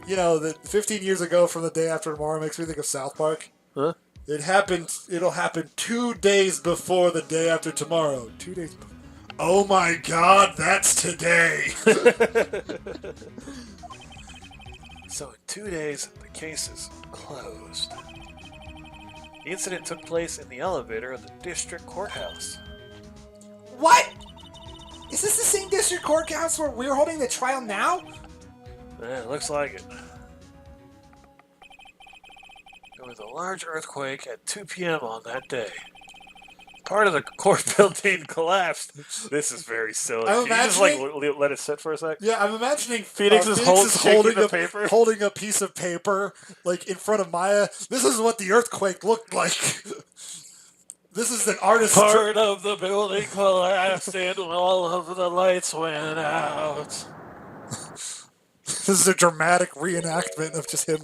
the 15 years ago from the day after tomorrow makes me think of South Park. Huh? It'll happen 2 days before the day after tomorrow. 2 days before. Oh my god, that's today. So in 2 days, the case is closed. The incident took place in the elevator of the district courthouse. What? Is this the same district courthouse where we're holding the trial now? Yeah, it looks like it. There was a large earthquake at 2 p.m. on that day. Part of the court building collapsed. This is very silly. I'm Can you just let it sit for a sec? Yeah, I'm imagining Phoenix is holding the paper. holding a piece of paper like in front of Maya. This is what the earthquake looked like. This is an artist's Part of the building collapsed and all of the lights went out. This is a dramatic reenactment of just him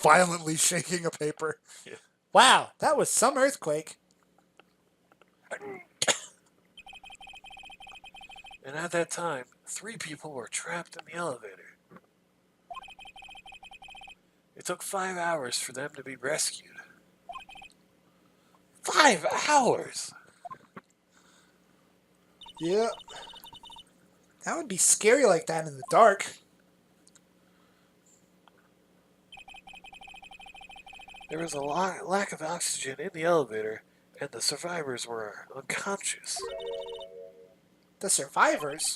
violently shaking a paper. Yeah. Wow, that was some earthquake. And at that time, 3 people were trapped in the elevator. It took 5 hours for them to be rescued. 5 hours! Yeah. That would be scary like that in the dark. There was a lack of oxygen in the elevator, and the survivors were unconscious. The survivors?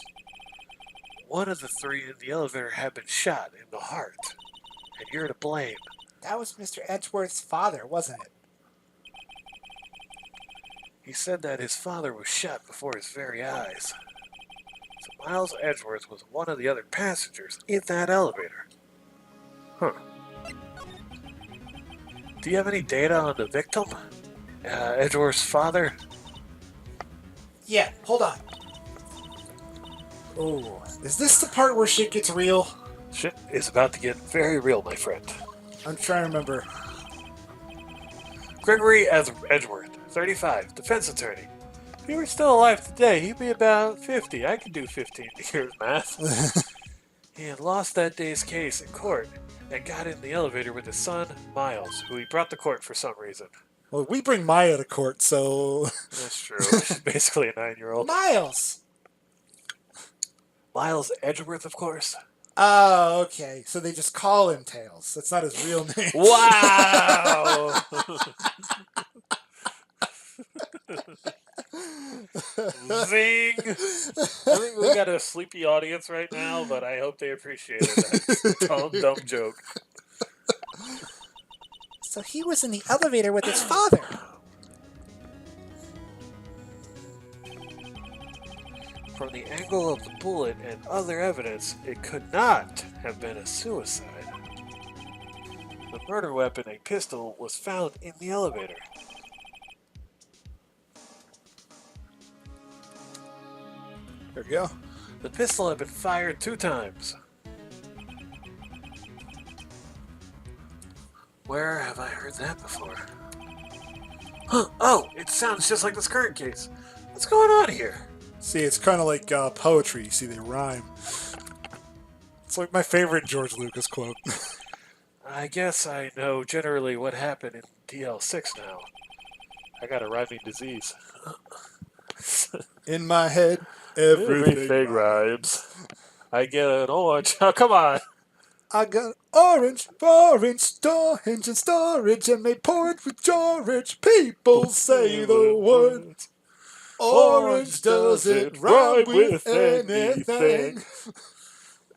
One of the 3 in the elevator had been shot in the heart, and you're to blame. That was Mr. Edgeworth's father, wasn't it? He said that his father was shot before his very eyes. So Miles Edgeworth was one of the other passengers in that elevator. Huh. Do you have any data on the victim? Edgeworth's father? Yeah, hold on. Oh, is this the part where shit gets real? Shit is about to get very real, my friend. I'm trying to remember. Gregory Edgeworth, 35, defense attorney. If he were still alive today, he'd be about 50. I could do 15 years math. He had lost that day's case in court and got in the elevator with his son, Miles, who he brought to court for some reason. Well, we bring Maya to court, so... That's true. She's basically a 9-year-old. Miles! Miles Edgeworth, of course. Oh, okay. So they just call him Tails. That's not his real name. Wow! Zing! I think we got a sleepy audience right now, but I hope they appreciated that dumb joke. So he was in the elevator with his father. From the angle of the bullet and other evidence, it could not have been a suicide. The murder weapon, a pistol, was found in the elevator. There we go. The pistol had been fired 2 times. Where have I heard that before? Huh. Oh, it sounds just like this current case. What's going on here? See, it's kind of like poetry. See, they rhyme. It's like my favorite George Lucas quote. I guess I know generally what happened in DL6 now. I got a rhyming disease. In my head, everything rhymes. I get an orange. Oh, come on. I got orange, storage and storage, and they pour it with George. People say the word. Orange doesn't rhyme with anything.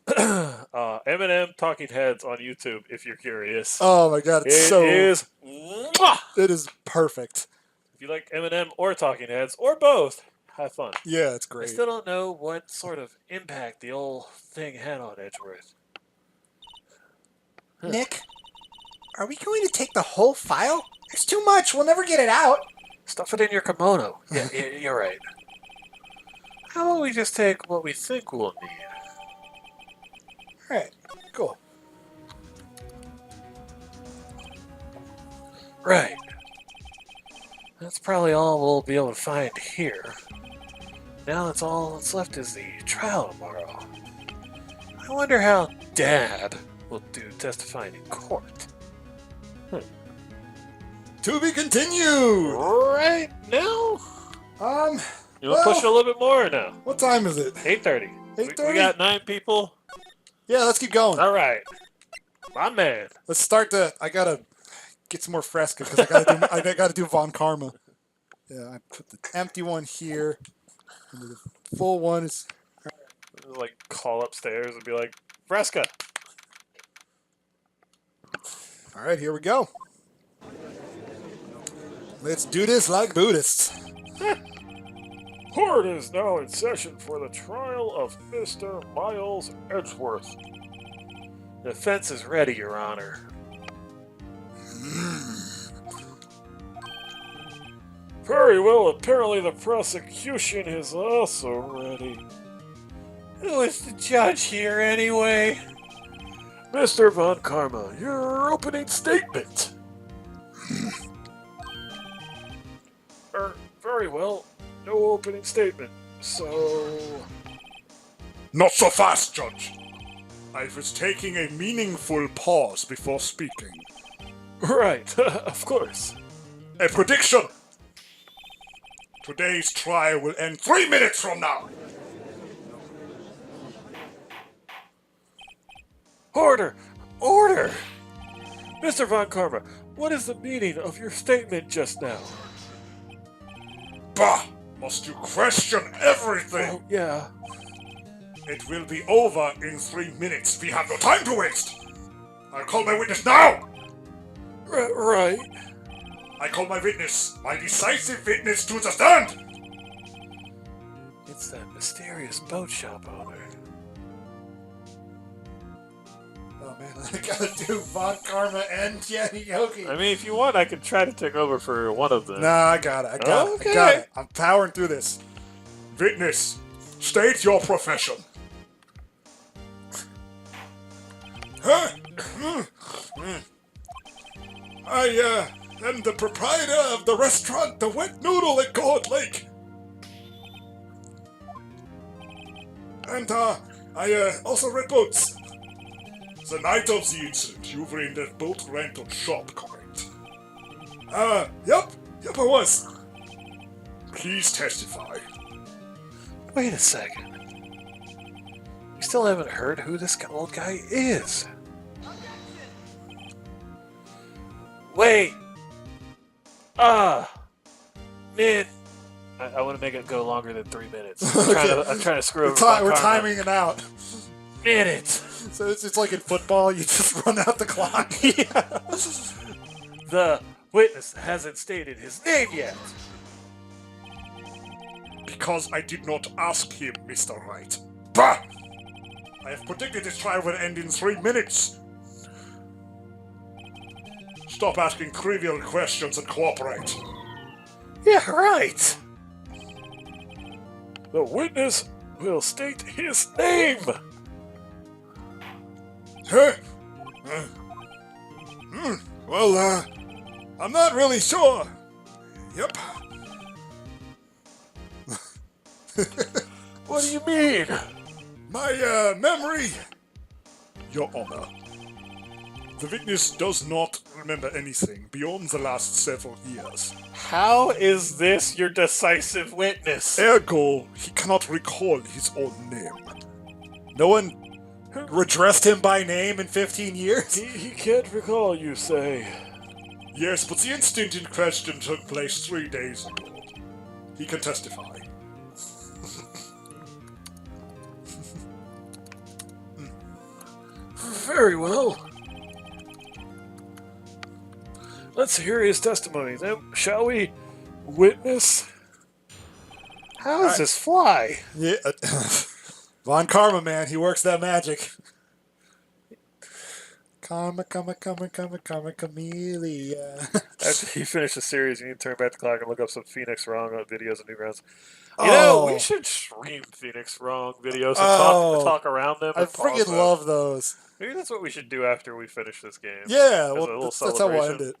Eminem Talking Heads on YouTube, if you're curious. Oh my god, it's It is. Mwah! It is perfect. If you like Eminem or Talking Heads, or both, have fun. Yeah, it's I great. still don't know what sort of impact the old thing had on Edgeworth. Nick, are we going to take the whole file? It's too much. We'll never get it out. Stuff it in your kimono. Yeah, you're right. How about we just take what we think we'll need? Alright, cool. Right. That's probably all we'll be able to find here. Now that's all that's left is the trial tomorrow. I wonder how Dad will do testifying in court. To be continued! Right now? You want to push it a little bit more or no? What time is it? 8:30. 8:30? We got 9 people. Yeah, let's keep going. All right. My man. Let's start I gotta get some more Fresca because I gotta do Von Karma. Yeah, I put the empty one here. And the full one is Like, call upstairs and be like, Fresca. alright, here we go. Let's do this like Buddhists. Court is now in session for the trial of Mr. Miles Edgeworth. The defense is ready, Your Honor. Very well, apparently the prosecution is also ready. Who is the judge here, anyway? Mr. Von Karma, your opening statement. Very well, no opening statement, so... Not so fast, Judge. I was taking a meaningful pause before speaking. Right, of course. A prediction! Today's trial will end 3 minutes from now! Order! Order! Mr. Von Karma, what is the meaning of your statement just now? Bah! Must you question everything? Oh, yeah. It will be over in 3 minutes. We have no time to waste! I'll call my witness now! Right. I call my witness, my decisive witness to the stand! It's that mysterious boat shop owner. Oh man, I gotta do Von Karma and Jenny Yogi. I mean, if you want, I can try to take over for one of them. Nah, I got it. I got Okay. it. I'm powering through this. Witness, state your profession. Huh? I am the proprietor of the restaurant The Wet Noodle at Gold Lake. And I also rent boats. The night of the incident, you were in that boat rental shop, correct? Yep, I was. Please testify. Wait a second. You still haven't heard who this old guy is. Wait! Man. I want to make it go longer than 3 minutes. I'm trying to screw over. We're timing it out. Minutes! So it's like in football, you just run out the clock. Yeah. The witness hasn't stated his name yet. Because I did not ask him, Mr. Wright. Bah! I have predicted this trial will end in 3 minutes. Stop asking trivial questions and cooperate. Yeah, right. The witness will state his name. Huh? Well, I'm not really sure. Yep. What do you mean? My, memory... Your Honor. The witness does not remember anything beyond the last several years. How is this your decisive witness? Ergo, he cannot recall his own name. No one redressed him by name in 15 years? He can't recall, you say? Yes, but the incident in question took place 3 days ago. He can testify. Very well. Let's hear his testimony, then, shall we? Witness? How does this fly? Yeah. Von Karma, man. He works that magic. Karma, Camellia. After you finish the series, you need to turn back the clock and look up some Phoenix Wrong videos and Newgrounds. You know, we should stream Phoenix Wrong videos and talk around them. I And pause freaking them. love those. Maybe that's what we should do after we finish this game. Yeah, As a well, little that's how we'll end celebration. it.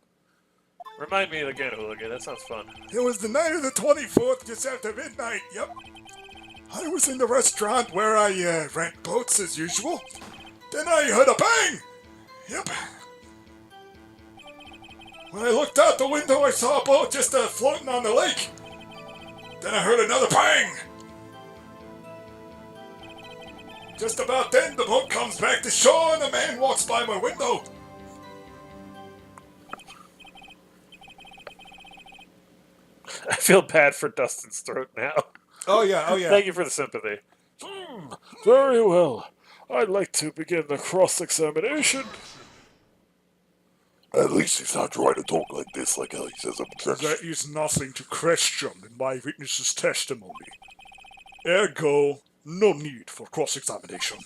Remind me again, Hooligan. That sounds fun. It was the night of the 24th, just after midnight, yep. I was in the restaurant where I rent boats as usual. Then I heard a bang! Yep. When I looked out the window, I saw a boat just floating on the lake. Then I heard another bang! Just about then, the boat comes back to shore and a man walks by my window. I feel bad for Dustin's throat now. Oh, yeah, Thank you for the sympathy. Very well. I'd like to begin the cross-examination. At least he's not trying to talk like this, like how he says objection. There is nothing to question in my witness's testimony. Ergo, no need for cross-examination.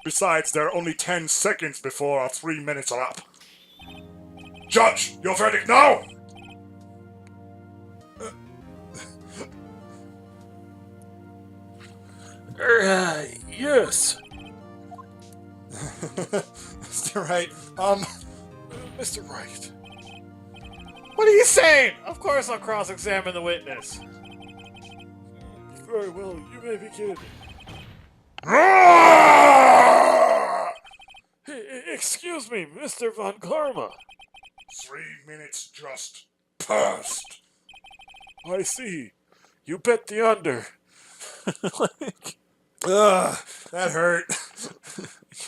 Besides, there are only 10 seconds before our 3 minutes are up. Judge, your verdict now! Yes. Mr. Wright, Mr. Wright. What are you saying? Of course I'll cross-examine the witness. Very well, you may begin. Excuse me, Mr. Von Karma. 3 minutes just passed. I see. You bet the under. ugh, that hurt.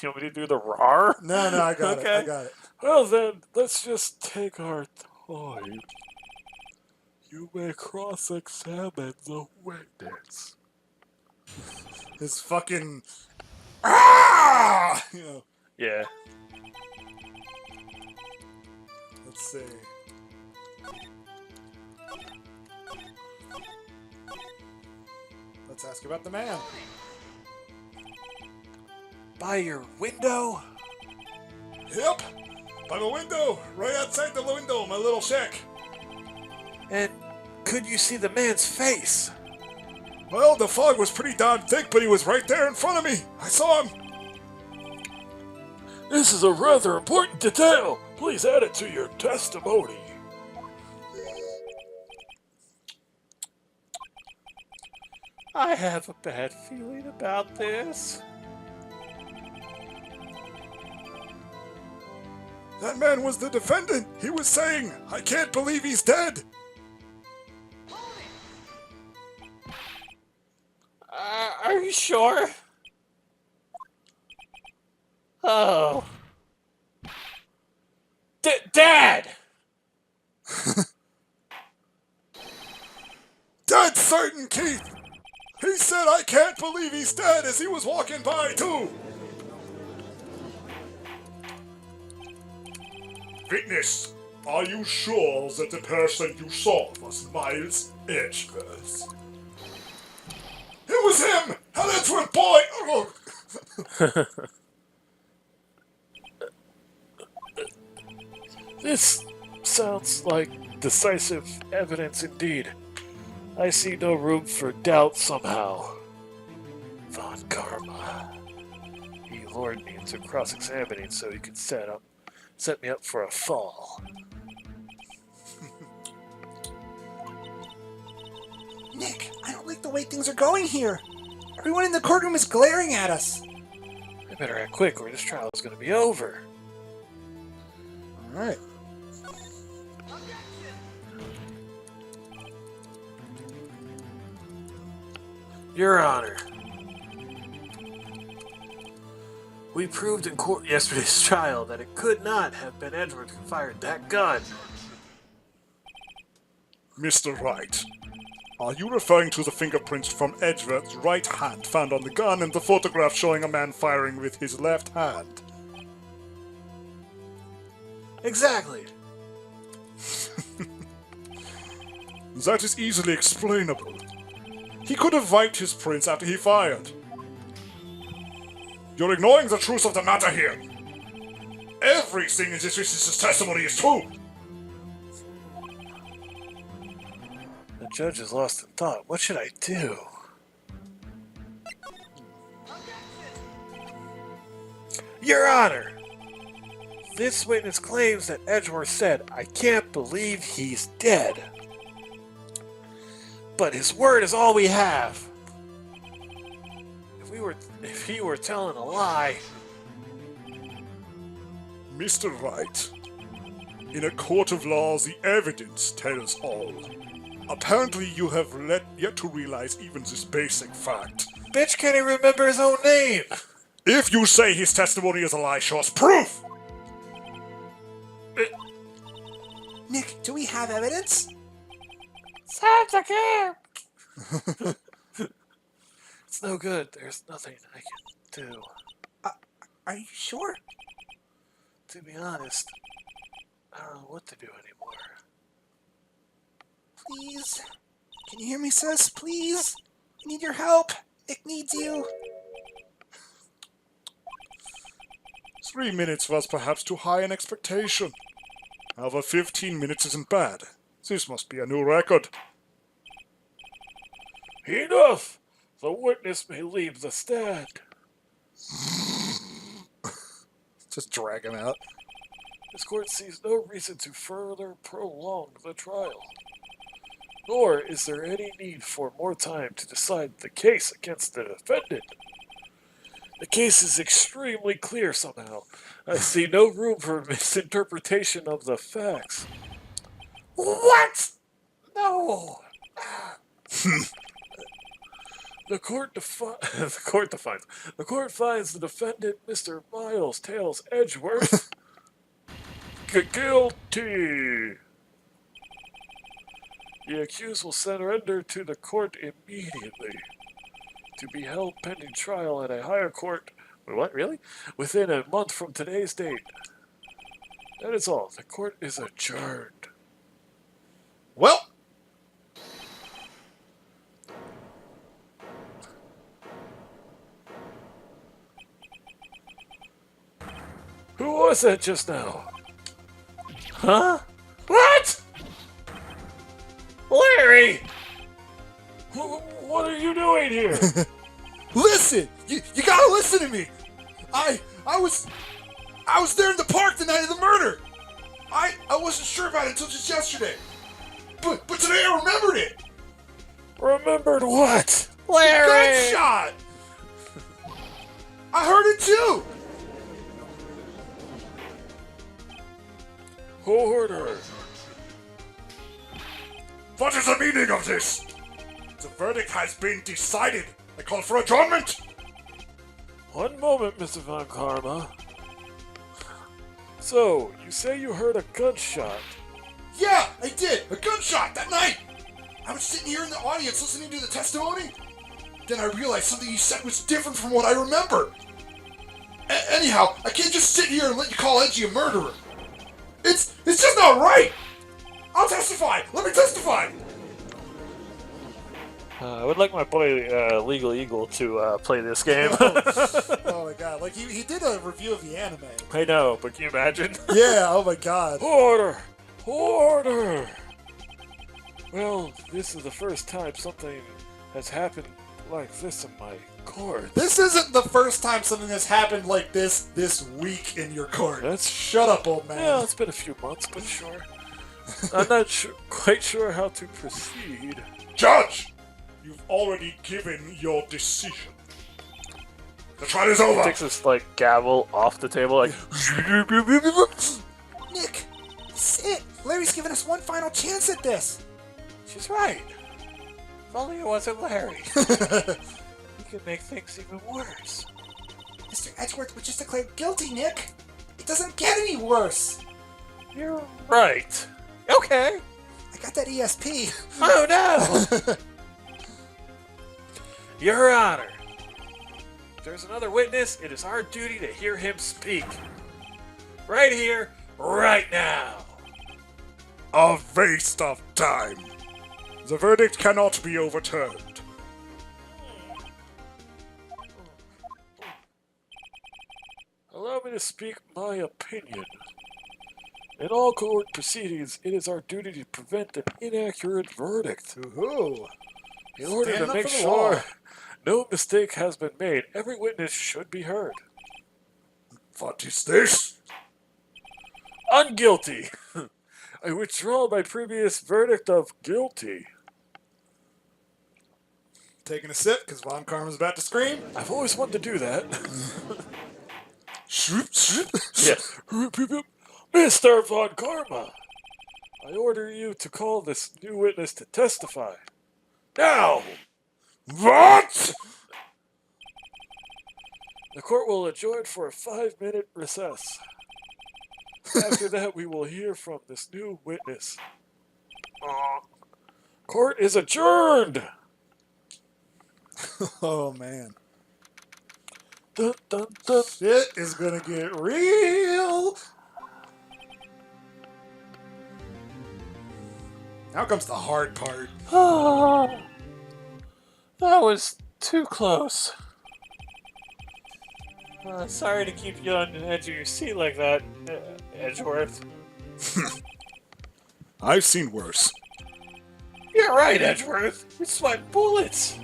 You want me to do the RAR? No, I got it. I got it. Well then, let's just take our time. You may cross-examine the witness. This fucking... Ah! You know, Yeah. let's see. Let's ask about the man. By your window? Yep, by the window, right outside the window, my little shack. And could you see the man's face? Well, the fog was pretty darn thick, but he was right there in front of me. I saw him. This is a rather important detail. Please add it to your testimony. I have a bad feeling about this. That man was the defendant. He was saying, I can't believe he's dead. Are you sure? Oh. Dad! Dead certain, Keith! He said I can't believe he's dead as he was walking by, too! Witness, are you sure that the person you saw was Miles Edgeworth? It was him! An Edgeworth boy! Oh. This sounds like decisive evidence indeed. I see no room for doubt somehow. Von Karma. He lured me into cross-examining so he could set me up for a fall. Nick, I don't like the way things are going here. Everyone in the courtroom is glaring at us. I better act quick or this trial is going to be over. All right. Your Honor, we proved in court yesterday's trial that it could not have been Edward who fired that gun. Mr. Wright, are you referring to the fingerprints from Edgeworth's right hand found on the gun and the photograph showing a man firing with his left hand? Exactly. That is easily explainable. He could have wiped his prints after he fired. You're ignoring the truth of the matter here. Everything in this witness's testimony is true. The judge is lost in thought. What should I do? Your Honor! This witness claims that Edgeworth said, "I can't believe he's dead." But his word is all we have. If he were telling a lie... Mr. Wright, in a court of law, the evidence tells all. Apparently you have yet to realize even this basic fact. Bitch, can't he remember his own name? If you say his testimony is a lie, show us proof! Nick, do we have evidence? It's no good. There's nothing I can do. Are you sure? To be honest, I don't know what to do anymore. Please? Can you hear me, sis? Please? I need your help. Nick needs you. 3 minutes was perhaps too high an expectation. However, 15 minutes isn't bad. This must be a new record. Enough! The witness may leave the stand. Just drag him out. This court sees no reason to further prolong the trial. Nor is there any need for more time to decide the case against the defendant. The case is extremely clear somehow. I see no room for misinterpretation of the facts. What? No! The court finds the defendant, Mr. Miles Tails Edgeworth, guilty. The accused will surrender to the court immediately, to be held pending trial at a higher court. Wait, what? Really? Within a month from today's date. That is all. The court is adjourned. Well, Who was that just now? Huh? What? Larry! What are you doing here? listen! You gotta listen to me! I was there in the park the night of the murder! I wasn't sure about it until just yesterday. But today I remembered it! Remembered what? Larry! Gunshot! I heard it too! Order! What is the meaning of this? The verdict has been decided. I call for adjournment. One moment, Mr. Von Karma. So, you say you heard a gunshot. Yeah, I did. A gunshot that night. I was sitting here in the audience listening to the testimony. Then I realized something you said was different from what I remember. Anyhow, I can't just sit here and let you call Edgy a murderer. It's just not right. I'll testify. Let me testify. I would like my boy Legal Eagle to play this game. Oh my god, like he did a review of the anime. I know, but can you imagine? Yeah, oh my god. Order! Order! Well, this is the first time something has happened like this in my court. This isn't the first time something has happened like this week in your court. That's Shut up, old man. Yeah, it's been a few months, but sure. I'm not quite sure how to proceed. Judge, you've already given your decision. The trial is He over. takes this like gavel off the table, like. Nick, this is it. Larry's given us one final chance at this. She's right. If only it wasn't Larry. He could make things even worse. Mr. Edgeworth was just declared guilty, Nick. It doesn't get any worse. You're right. Okay. I got that ESP. Oh no! Your Honor, if there's another witness, it is our duty to hear him speak. Right here, right now. A waste of time. The verdict cannot be overturned. Allow me to speak my opinion. In all court proceedings, it is our duty to prevent an inaccurate verdict. Ooh. In order Stand to up make for the sure law. no mistake has been made, every witness should be heard. What is this? Unguilty! I withdraw my previous verdict of guilty. Taking a sip because Von Karma's about to scream. I've always wanted to do that. Yes. Mr. Von Karma, I order you to call this new witness to testify. Now! What? The court will adjourn for a 5-minute recess. After that, we will hear from this new witness. Court is adjourned! Oh man. Dun, dun, dun. Shit is gonna get real. Now comes the hard part. Oh, that was too close. Sorry to keep you on the edge of your seat like that, Edgeworth. I've seen worse. You're right, Edgeworth. You're sweating bullets.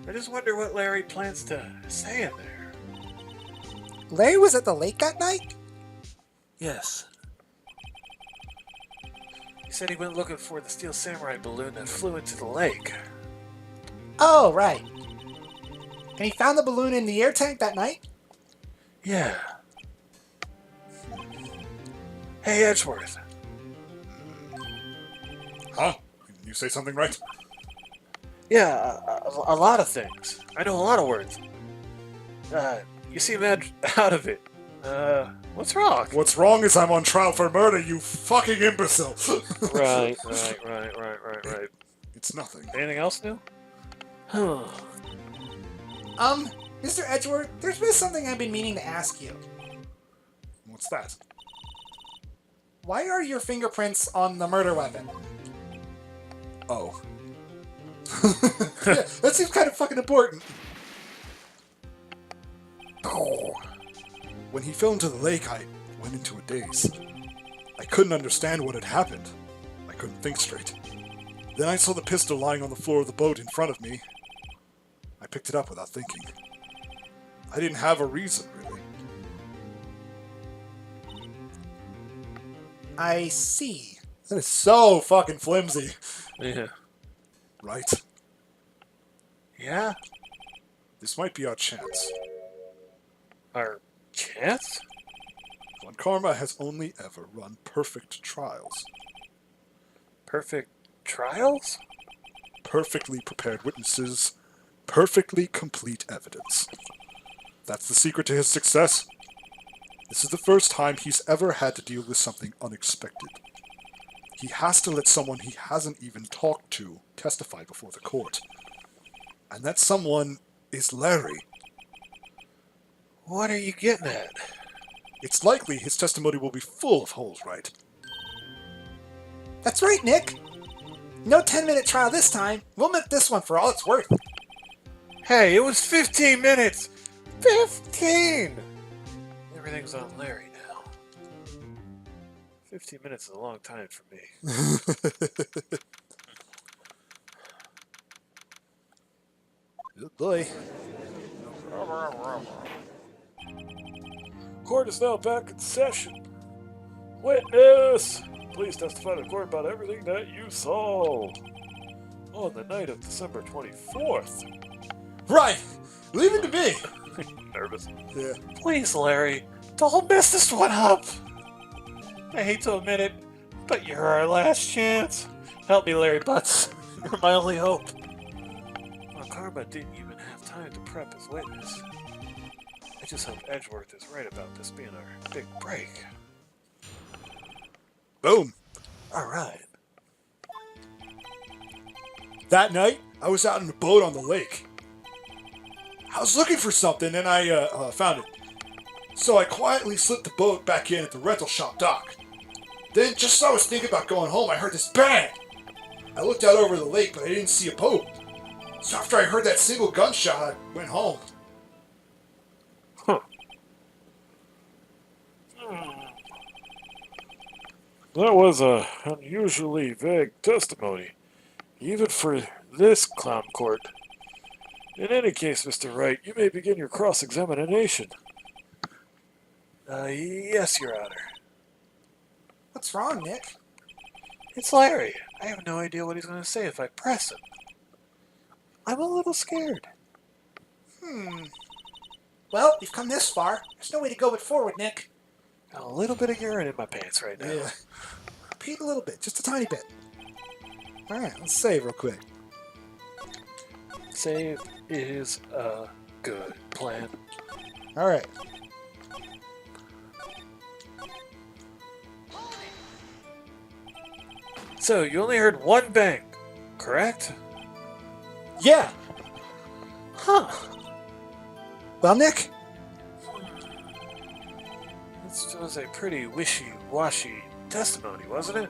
I just wonder what Larry plans to say in there. Larry was at the lake that night? Yes. He said he went looking for the Steel Samurai balloon that flew into the lake. Oh, right. And he found the balloon in the air tank that night? Yeah. Hey, Edgeworth. Huh? You say something right? Yeah, a lot of things. I know a lot of words. You seem out of it. What's wrong? What's wrong is I'm on trial for murder, you fucking imbecile. Right. It's nothing. Anything else new? Mr. Edgeworth, there's been something I've been meaning to ask you. What's that? Why are your fingerprints on the murder weapon? Oh. Yeah, that seems kind of fucking important. When he fell into the lake, I went into a daze. I couldn't understand what had happened. I couldn't think straight. Then I saw the pistol lying on the floor of the boat in front of me. I picked it up without thinking. I didn't have a reason, really. I see. That is so fucking flimsy. Yeah. Right? Yeah? This might be our chance. Our chance? Von Karma has only ever run perfect trials. Perfect trials? Perfectly prepared witnesses, perfectly complete evidence. That's the secret to his success. This is the first time he's ever had to deal with something unexpected. He has to let someone he hasn't even talked to testify before the court. And that someone is Larry. What are you getting at? It's likely his testimony will be full of holes, Wright. That's right, Nick. No 10-minute trial this time. We'll milk this one for all it's worth. Hey, it was 15 minutes! 15! Everything's on Larry now. 15 minutes is a long time for me. Good boy. Court is now back in session. Witness! Please testify to court about everything that you saw on the night of December 24th. Right! Leave it to me! Nervous. Yeah. Please, Larry, don't mess this one up. I hate to admit it, but you're our last chance. Help me, Larry Butts. You're my only hope. Well, Karma didn't even have time to prep his witness. I just hope Edgeworth is right about this being our big break. Boom. All right. That night, I was out in a boat on the lake. I was looking for something and I found it. So I quietly slipped the boat back in at the rental shop dock. Then, just as I was thinking about going home, I heard this bang! I looked out over the lake, but I didn't see a boat. So after I heard that single gunshot, I went home. Huh. That was a unusually vague testimony, even for this clown court. In any case, Mr. Wright, you may begin your cross-examination. Yes, Your Honor. What's wrong, Nick? It's Larry. I have no idea what he's going to say if I press him. I'm a little scared. Well, you've come this far. There's no way to go but forward, Nick. Got a little bit of urine in my pants right now. Yeah. Repeat a little bit, just a tiny bit. Alright, let's save real quick. Save is a good plan. Alright. So, you only heard one bang, correct? Yeah! Huh. Well, Nick? This was a pretty wishy-washy testimony, wasn't it?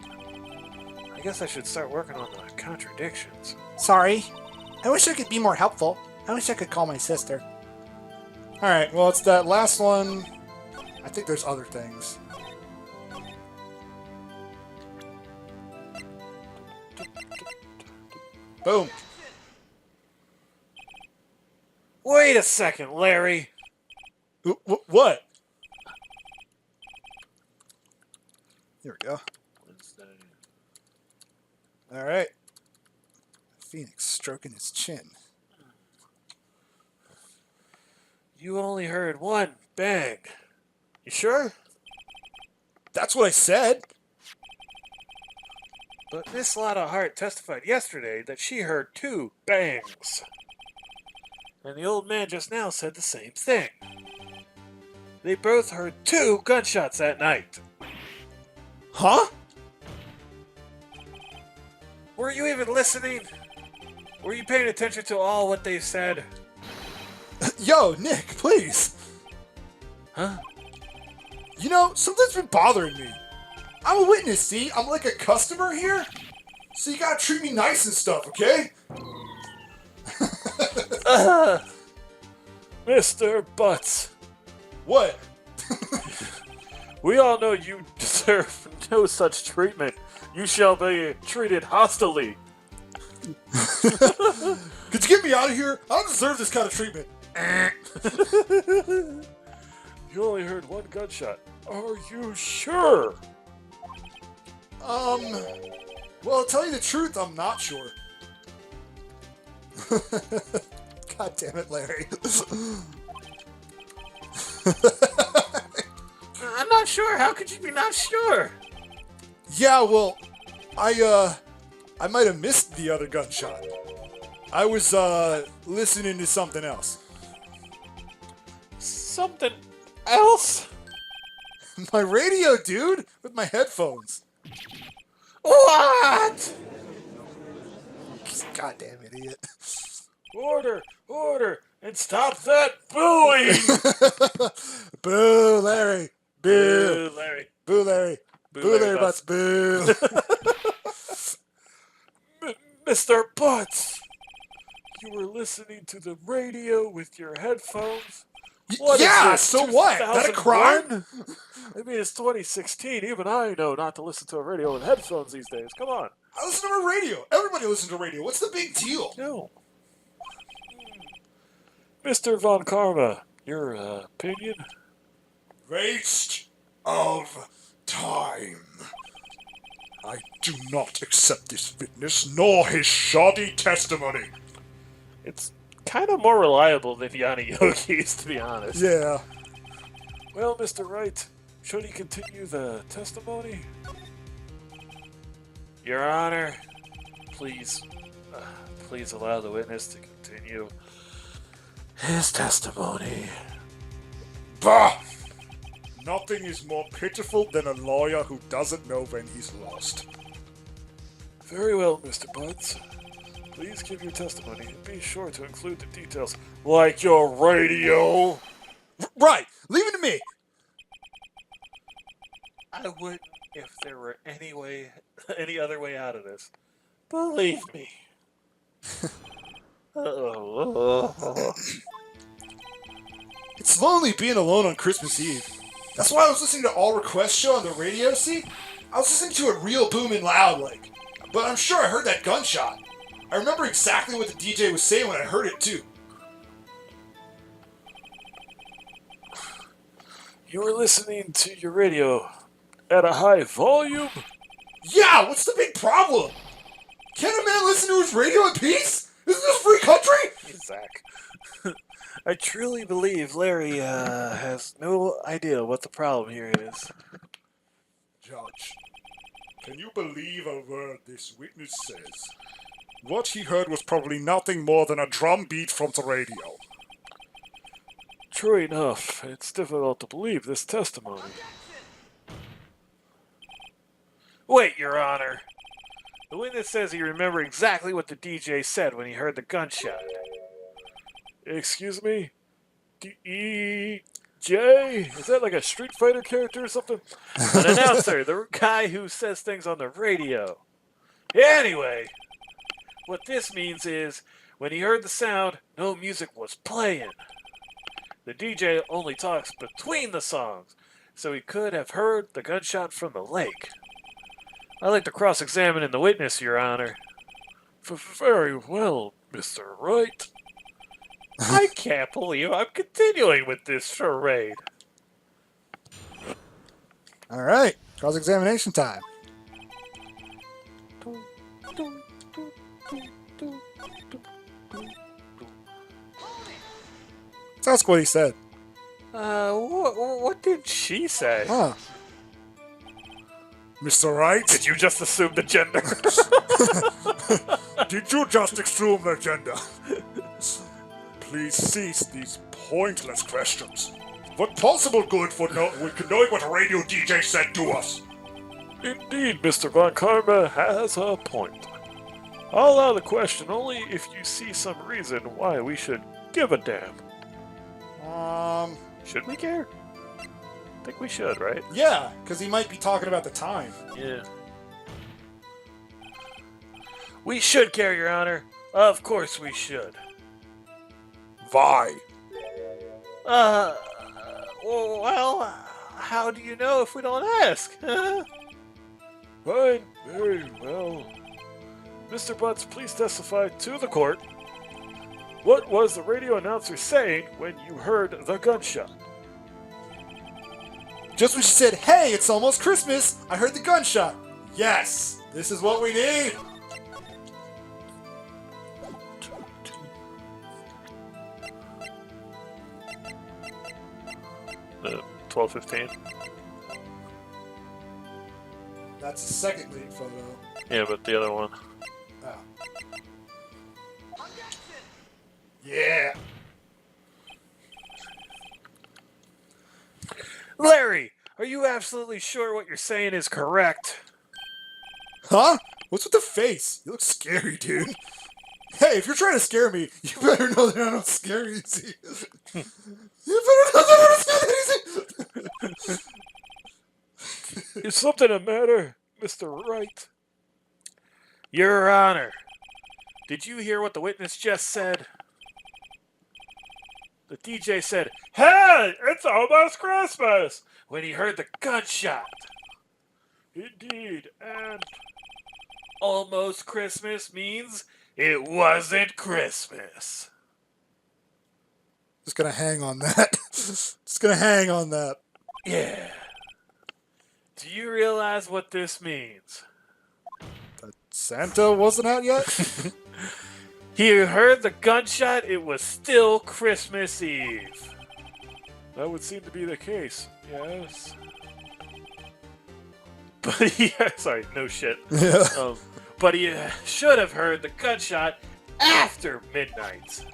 I guess I should start working on the contradictions. Sorry. I wish I could be more helpful. I wish I could call my sister. Alright, well, it's that last one. I think there's other things. Boom. Wait a second, Larry. What? Here we go. Alright. Phoenix stroking his chin. You only heard one bang. You sure? That's what I said. But Miss Lotta Hart testified yesterday that she heard two bangs. And the old man just now said the same thing. They both heard two gunshots that night. Huh? Were you even listening? Were you paying attention to all what they said? Yo, Nick, please. Huh? You know, something's been bothering me. I'm a witness, see? I'm like a customer here. So you gotta treat me nice and stuff, okay? Mr. Butts, What? we all know you deserve no such treatment. You shall be treated hostilely. Could you get me out of here? I don't deserve this kind of treatment. You only heard one gunshot. Are you sure? Well, to tell you the truth, I'm not sure. God damn it, Larry. I'm not sure. How could you be not sure? Yeah, well, I might have missed the other gunshot. I was, listening to something else. Something else? My radio, dude, with my headphones. What? Goddamn idiot. Order! Order! And stop that booing! Boo, Larry. Boo. Boo, Larry. Boo, Larry. Boo, Larry Butts. Boo. Mr. Butts! You were listening to the radio with your headphones? What is Yeah, this, so what? That a crime? 2001? I mean, it's 2016. Even I know not to listen to a radio with headphones these days. Come on. I listen to a radio. Everybody listens to radio. What's the big deal? No. Mr. Von Karma, your opinion? Waste of time. I do not accept this witness nor his shoddy testimony. It's kind of more reliable than Yanni Yogi's, to be honest. Yeah. Well, Mr. Wright, should he continue the testimony? Your Honor, please allow the witness to continue his testimony. Bah! Nothing is more pitiful than a lawyer who doesn't know when he's lost. Very well, Mr. Butts. Please give your testimony and be sure to include the details, like your radio. Right. Leave it to me. I wouldn't if there were any other way out of this. Believe me. It's lonely being alone on Christmas Eve. That's why I was listening to All Request Show on the radio, see? I was listening to it real booming loud, like. But I'm sure I heard that gunshot. I remember exactly what the DJ was saying when I heard it, too. You were listening to your radio at a high volume? Yeah, what's the big problem? Can't a man listen to his radio in peace? Isn't this a free country? Zach. I truly believe Larry has no idea what the problem here is. Judge, can you believe a word this witness says? What he heard was probably nothing more than a drum beat from the radio. True enough, it's difficult to believe this testimony. Wait, Your Honor. The witness says he remembered exactly what the DJ said when he heard the gunshot. Excuse me? D.E.J.? Is that like a Street Fighter character or something? An announcer, the guy who says things on the radio. Anyway, what this means is, when he heard the sound, no music was playing. The DJ only talks between the songs, so he could have heard the gunshot from the lake. I'd like to cross-examine the witness, Your Honor. Very well, Mr. Wright. I can't believe I'm continuing with this charade. All right. Cross-examination time. That's what he said. What did she say? Huh. Mr. Wright, Did you just assume the gender? did you just assume the gender? Please cease these pointless questions. What possible good for knowing what a radio DJ said to us? Indeed, Mr. Von Karma has a point. I'll allow the question only if you see some reason why we should give a damn. Should we care? I think we should, right? Yeah, because he might be talking about the time. Yeah. We should care, Your Honor. Of course we should. Why? Well, how do you know if we don't ask? Fine, very well. Mr. Butts, please testify to the court. What was the radio announcer saying when you heard the gunshot? Just when she said, "Hey, it's almost Christmas," I heard the gunshot. Yes, this is what we need. The 12:15. That's the second lead photo. Yeah, but the other one. Oh. Yeah. Larry, Are you absolutely sure what you're saying is correct? Huh? What's with the face? You look scary, dude. Hey, if you're trying to scare me, you better know that I don't scare easy. You better know that I don't scare easy. Is something the matter, Mr. Wright? Your Honor, did you hear what the witness just said? The DJ said, "Hey, it's almost Christmas," when he heard the gunshot. Indeed, and Almost Christmas means it wasn't Christmas. Just gonna hang on that. Just gonna hang on that. Yeah. Do you realize what this means? Santa wasn't out yet? He heard the gunshot, it was still Christmas Eve. that would seem to be the case. Yes. But yeah, sorry, no shit. Yeah. But he should have heard the gunshot after midnight.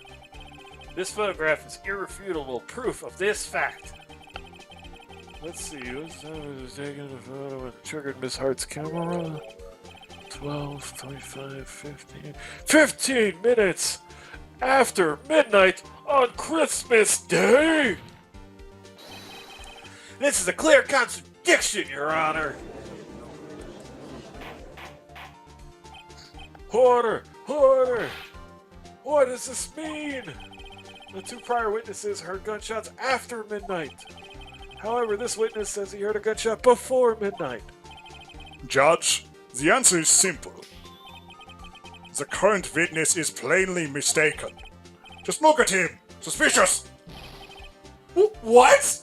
This photograph is irrefutable proof of this fact. Let's see. What time was taken the photo and triggered Miss Hart's camera? 12, 25, 15. 15 minutes after midnight on Christmas Day! This is a clear contradiction, Your Honor. Order! Order! What does this mean? The two prior witnesses heard gunshots after midnight. However, this witness says he heard a gunshot before midnight. Judge, the answer is simple. The current witness is plainly mistaken. Just look at him. Suspicious. What?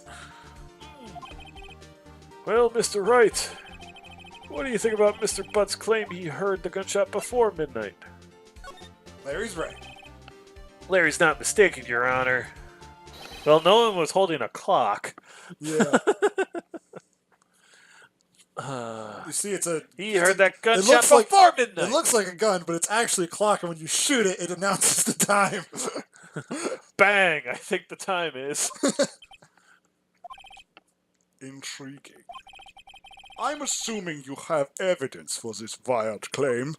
Well, Mr. Wright, what do you think about Mr. Butt's claim he heard the gunshot before midnight? Larry's right. Larry's not mistaken, Your Honor. Well, no one was holding a clock. Yeah. You see, He heard that it gunshot looks like before midnight. it looks like a gun, but it's actually a clock, and when you shoot it, it announces the time. Bang! I think the time is. Intriguing. I'm assuming you have evidence for this wild claim.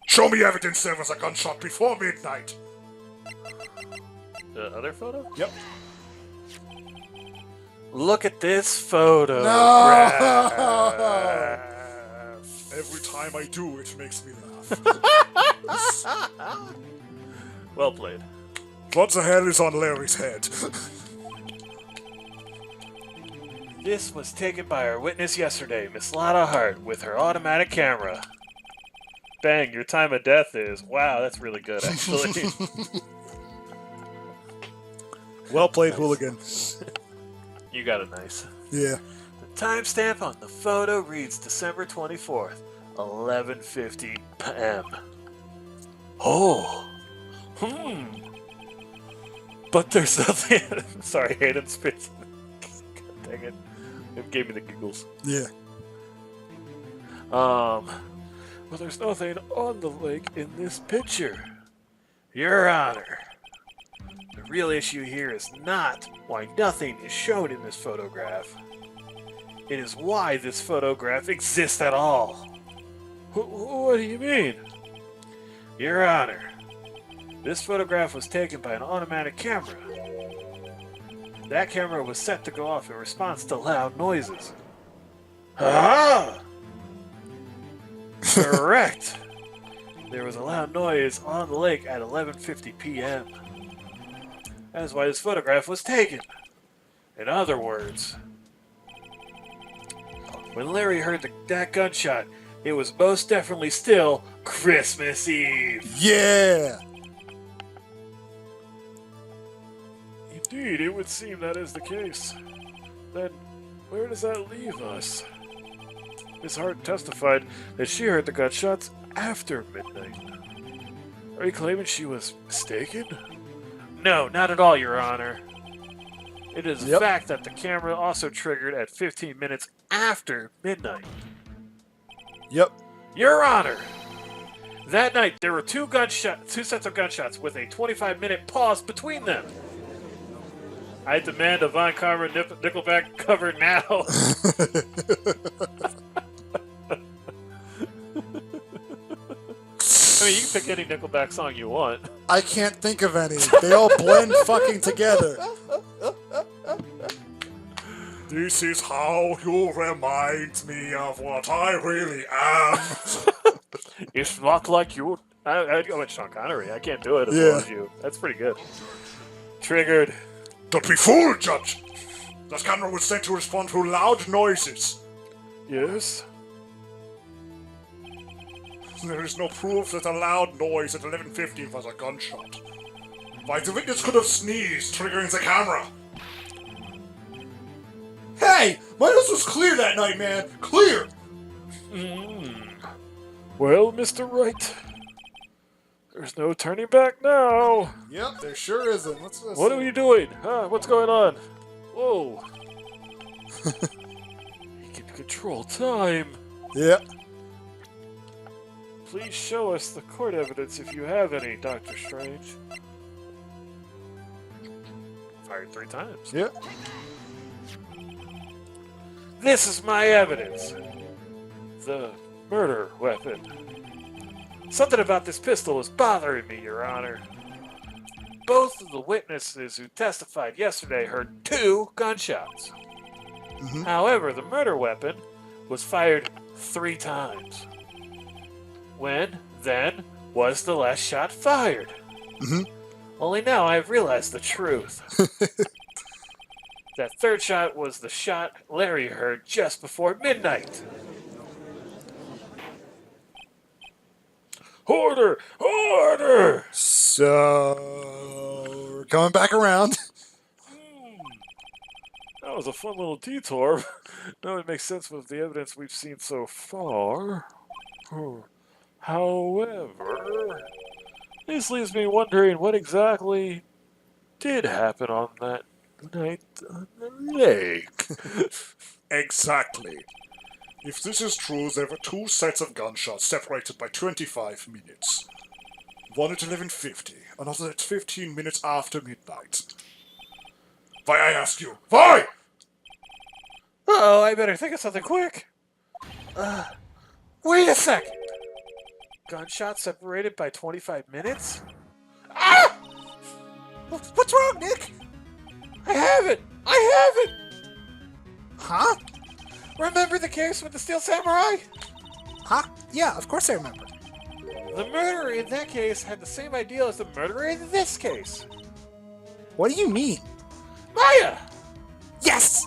Show me evidence there was a gunshot before midnight. The other photo? Yep. Look at this photo. Every time I do, it makes me laugh. Well played. What the hell is on Larry's head? This was taken by our witness yesterday, Miss Lotta Hart, with her automatic camera. Bang, your time of death is... Wow, that's really good, actually. Well played, hooligan. You got it nice. Yeah. The timestamp on the photo reads December 24th, 11:50 p.m. Oh. But there's nothing... Sorry, Hayden spits. God dang it. It gave me the giggles. Yeah. Well, there's nothing on the lake in this picture. Your Honor, the real issue here is not why nothing is shown in this photograph. It is why this photograph exists at all. What do you mean? Your Honor, this photograph was taken by an automatic camera. That camera was set to go off in response to loud noises. Ah! Correct. There was a loud noise on the lake at 11:50 p.m. That is why this photograph was taken. In other words, when Larry heard that gunshot, it was most definitely still Christmas Eve. Yeah. Indeed, it would seem that is the case. Then, where does that leave us? Miss Hart testified that she heard the gunshots after midnight. Are you claiming she was mistaken? No, not at all, Your Honor. It is a Yep. fact that the camera also triggered at 15 minutes after midnight. Yep. Your Honor, that night there were two sets of gunshots with a 25-minute pause between them. I demand a Von Karma Nickelback cover now. I mean, you can pick any Nickelback song you want. I can't think of any. They all blend fucking together. This is how you remind me of what I really am. It's not like you. I'd go with Sean Connery. I can't do it as Yeah. well as you. That's pretty good. Triggered. Don't be fooled, Judge. That camera was sent to respond to loud noises. Yes? There is no proof that a loud noise at 11:50 was a gunshot. Why, the witness could have sneezed, triggering the camera. Hey, my nose was clear that night, man. Clear. Well, Mr. Wright, there's no turning back now. Yep, there sure isn't. What's this? What are you doing? Huh? What's going on? Whoa. He can control time. Yep. Please show us the court evidence if you have any, Dr. Strange. Fired 3 times. Yep. This is my evidence. The murder weapon. Something about this pistol is bothering me, Your Honor. Both of the witnesses who testified yesterday heard 2 gunshots. However, the murder weapon was fired 3 times. When, then, was the last shot fired? Only now I have realized the truth. That 3rd shot was the shot Larry heard just before midnight. Order! Order! So we're coming back around. That was a fun little detour. Now it makes sense with the evidence we've seen so far. However, this leaves me wondering what exactly did happen on that night on the lake. Exactly. If this is true, there were 2 sets of gunshots separated by 25 minutes. One at 11:50, another at 15 minutes after midnight. Why, I ask you, why? Oh, I better think of something quick. Wait a second. Gunshot separated by 25 minutes? Ah! What's wrong, Nick? I have it! I have it! Huh? Remember the case with the Steel Samurai? Huh? Yeah, of course I remember. The murderer in that case had the same idea as the murderer in this case. What do you mean? Maya! Yes!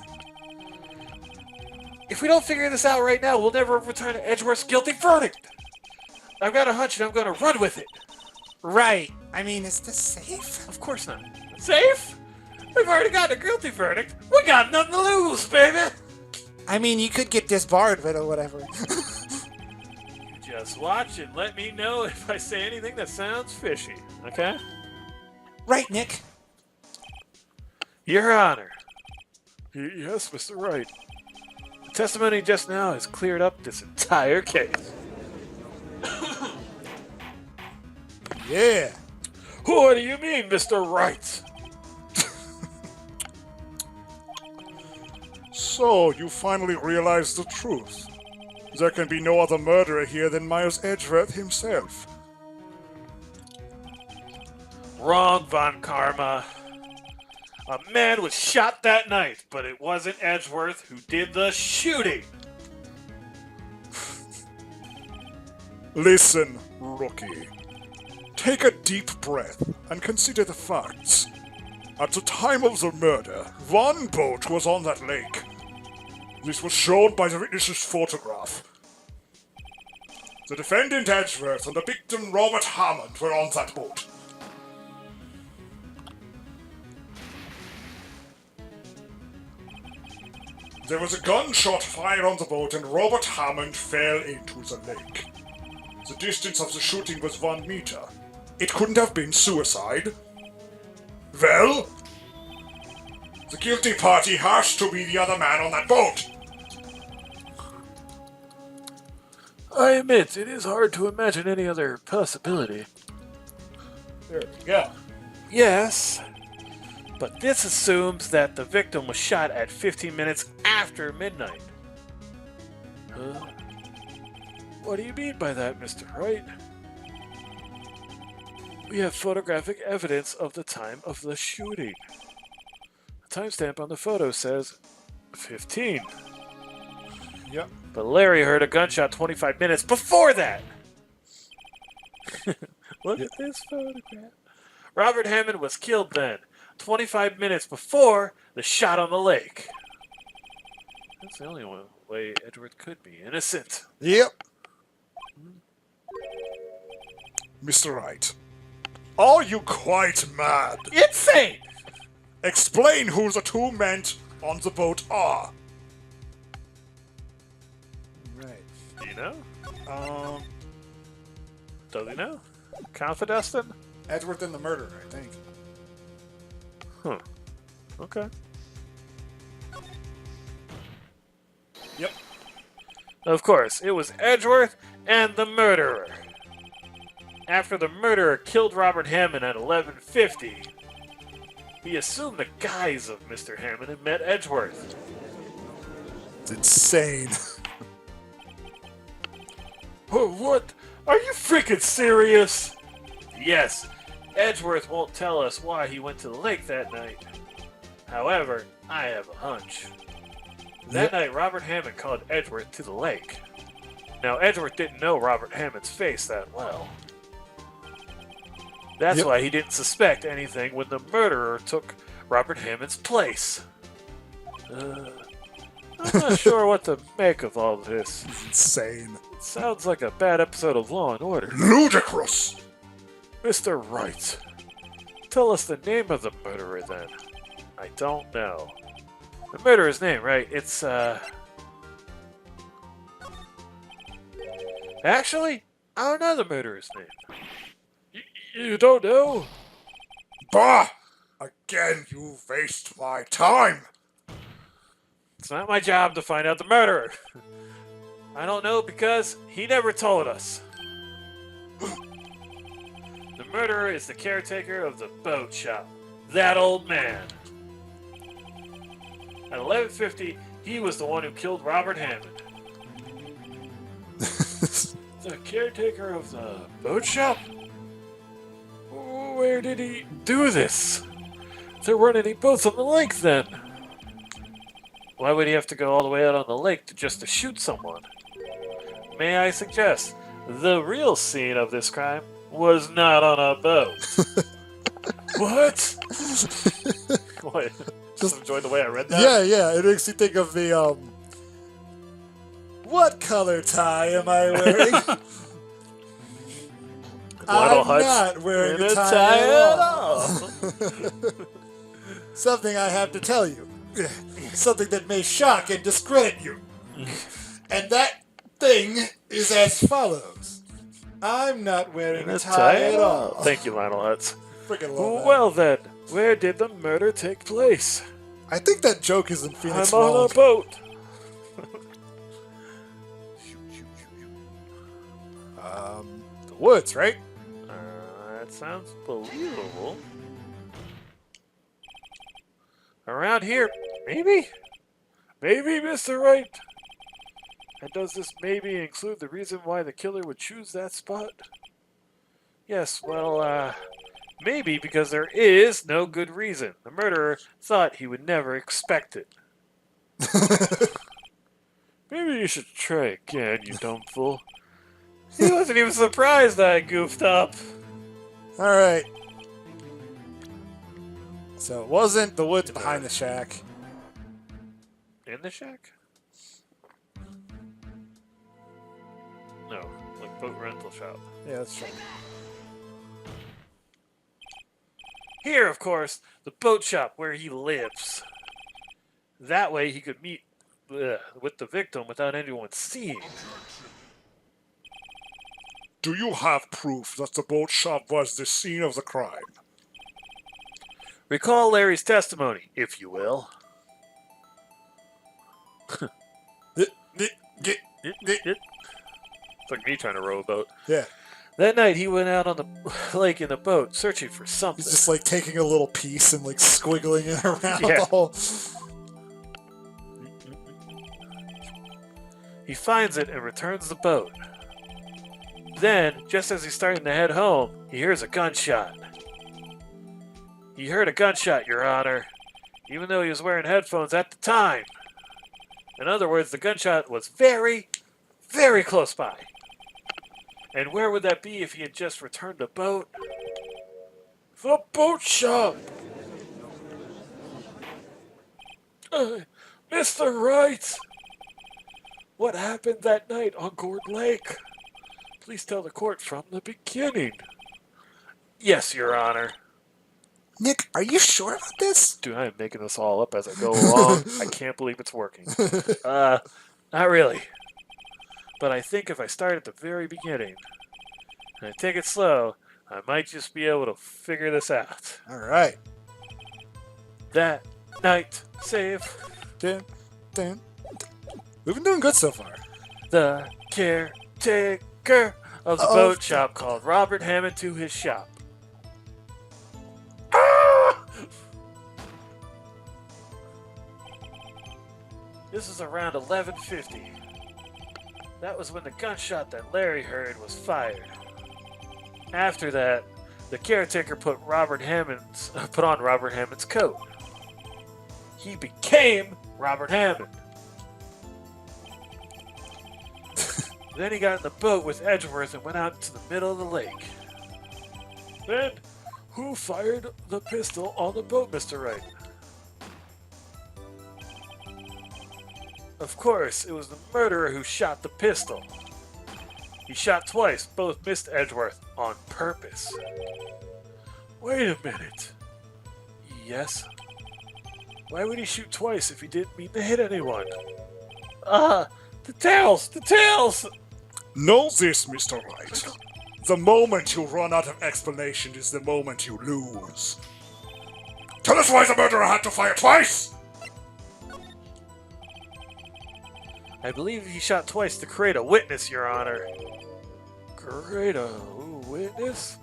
If we don't figure this out right now, we'll never return to Edgeworth's guilty verdict. I've got a hunch and I'm going to run with it. Right. I mean, is this safe? Of course not. Safe? We've already got a guilty verdict. We got nothing to lose, baby. I mean, you could get disbarred, but or whatever. You just watch and let me know if I say anything that sounds fishy, okay? Right, Nick. Your Honor, Yes, Mr. Wright. the testimony just now has cleared up this entire case. Yeah. What do you mean, Mr. Wright? So, you finally realized the truth. There can be no other murderer here than Miles Edgeworth himself. Wrong, Von Karma. A man was shot that night, but it wasn't Edgeworth who did the shooting. Listen, rookie. Take a deep breath and consider the facts. At the time of the murder, 1 boat was on that lake. This was shown by the witness's photograph. The defendant Edgeworth and the victim Robert Hammond were on that boat. There was a gunshot fired on the boat and Robert Hammond fell into the lake. The distance of the shooting was 1 meter. It couldn't have been suicide. Well, the guilty party has to be the other man on that boat. I admit, it is hard to imagine any other possibility. There we go. Yes. But this assumes that the victim was shot at 15 minutes after midnight. Huh? What do you mean by that, Mr. Wright? We have photographic evidence of the time of the shooting. The timestamp on the photo says 15. Yep. But Larry heard a gunshot 25 minutes before that. Look at this photograph. Robert Hammond was killed then, 25 minutes before the shot on the lake. That's the only way Edward could be innocent. Yep. Mr. Wright, are you quite mad? Insane! Explain who the two men on the boat are. Right. Do you know? Does he know? Confidestin? Edward and the murderer, I think. Huh. Okay. Yep. Of course, it was Edgeworth and the murderer. After the murderer killed Robert Hammond at 11:50, he assumed the guise of Mr. Hammond and met Edgeworth. It's insane. Oh, what? Are you freaking serious? Yes, Edgeworth won't tell us why he went to the lake that night. However, I have a hunch. That night, Robert Hammond called Edgeworth to the lake. Now, Edgeworth didn't know Robert Hammond's face that well. That's why he didn't suspect anything when the murderer took Robert Hammond's place. I'm not sure what to make of all this. It's insane. It sounds like a bad episode of Law and Order. Ludicrous! Mr. Wright, tell us the name of the murderer then. I don't know. The murderer's name, right? It's, Actually, I don't know the murderer's name. You don't know? Bah! Again, you waste my time! It's not my job to find out the murderer. I don't know because he never told us. The murderer is the caretaker of the boat shop. That old man. At 11:50, he was the one who killed Robert Hammond. The caretaker of the boat shop? Where did he do this? There weren't any boats on the lake then. Why would he have to go all the way out on the lake just to shoot someone? May I suggest, the real scene of this crime was not on a boat. What? What? Just enjoy the way I read that? Yeah. It makes you think of the, what color tie am I wearing? Lionel I'm Hutz not wearing in a a tie, tie at at all. Something I have to tell you. Something that may shock and discredit you. And that thing is as follows. I'm not wearing a tie at all. Thank you, Lionel Hutz. Freaking love that. Well then, where did the murder take place? I think that joke is in Phoenix I'm on Road. a boat. The woods, right? That sounds believable. Around here, maybe? Maybe, Mr. Wright? And does this maybe include the reason why the killer would choose that spot? Yes, well, maybe because there is no good reason. The murderer thought he would never expect it. Maybe you should try again, you dumb fool. He wasn't even surprised that I goofed up. Alright. So it wasn't the woods behind the shack. In the shack? No, like boat rental shop. Yeah, that's true. Here, of course, the boat shop where he lives. That way he could meet with the victim without anyone seeing. Do you have proof that the boat shop was the scene of the crime? Recall Larry's testimony, if you will. It's like me trying to row a boat. Yeah. That night he went out on the lake in a boat searching for something. He's just like taking a little piece and like squiggling it around Yeah. the whole. He finds it and returns the boat. Then, just as he's starting to head home, he hears a gunshot. He heard a gunshot, Your Honor, even though he was wearing headphones at the time. In other words, the gunshot was very, very close by. And where would that be if he had just returned the boat? The boat shop! Mr. Wright! What happened that night on Gourd Lake? Please tell the court from the beginning. Yes, Your Honor. Nick, are you sure about this? Dude, I am making this all up as I go along. I can't believe it's working. Not really. But I think if I start at the very beginning, and I take it slow, I might just be able to figure this out. All right. That night, save Dun, dun. We've been doing good so far. the caretaker of the boat shop called Robert Hammond to his shop. This is around 11:50. That was when the gunshot that Larry heard was fired. After that, the caretaker put on Robert Hammond's coat. He became Robert Hammond. Then he got in the boat with Edgeworth and went out into the middle of the lake. Then, who fired the pistol on the boat, Mr. Wright? Of course, it was the murderer who shot the pistol. He shot twice, both missed Edgeworth on purpose. Wait a minute. Yes? Why would he shoot twice if he didn't mean to hit anyone? The tails! The tails! Know this, Mr. Wright. The moment you run out of explanation is the moment you lose. Tell us why the murderer had to fire twice! I believe he shot twice to create a witness, Your Honor. Create a witness?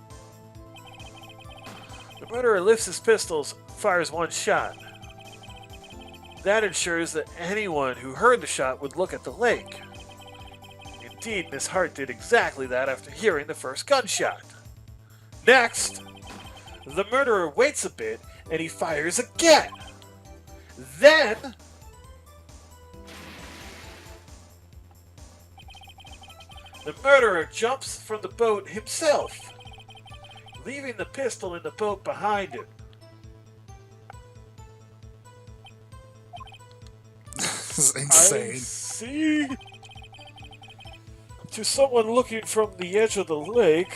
The murderer lifts his pistols, fires one shot. That ensures that anyone who heard the shot would look at the lake. Indeed, Miss Hart did exactly that after hearing the first gunshot. Next, the murderer waits a bit and he fires again. Then, the murderer jumps from the boat himself, leaving the pistol in the boat behind him. This is I insane. see. To someone looking from the edge of the lake,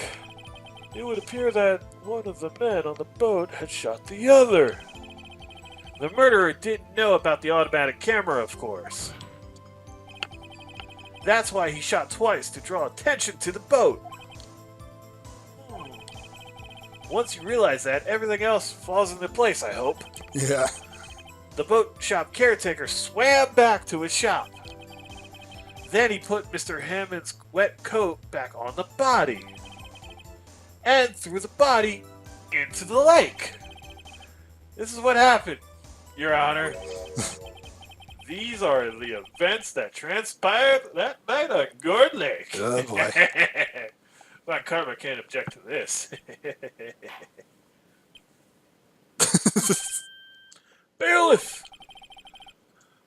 it would appear that one of the men on the boat had shot the other. The murderer didn't know about the automatic camera, of course. That's why he shot twice, to draw attention to the boat. Once you realize that, everything else falls into place, I hope. Yeah. The boat shop caretaker swam back to his shop. Then he put Mr. Hammond's wet coat back on the body. And threw the body into the lake. This is what happened, Your Honor. These are the events that transpired that night on Gourd Lake. Oh, boy. My karma can't object to this. Bailiff!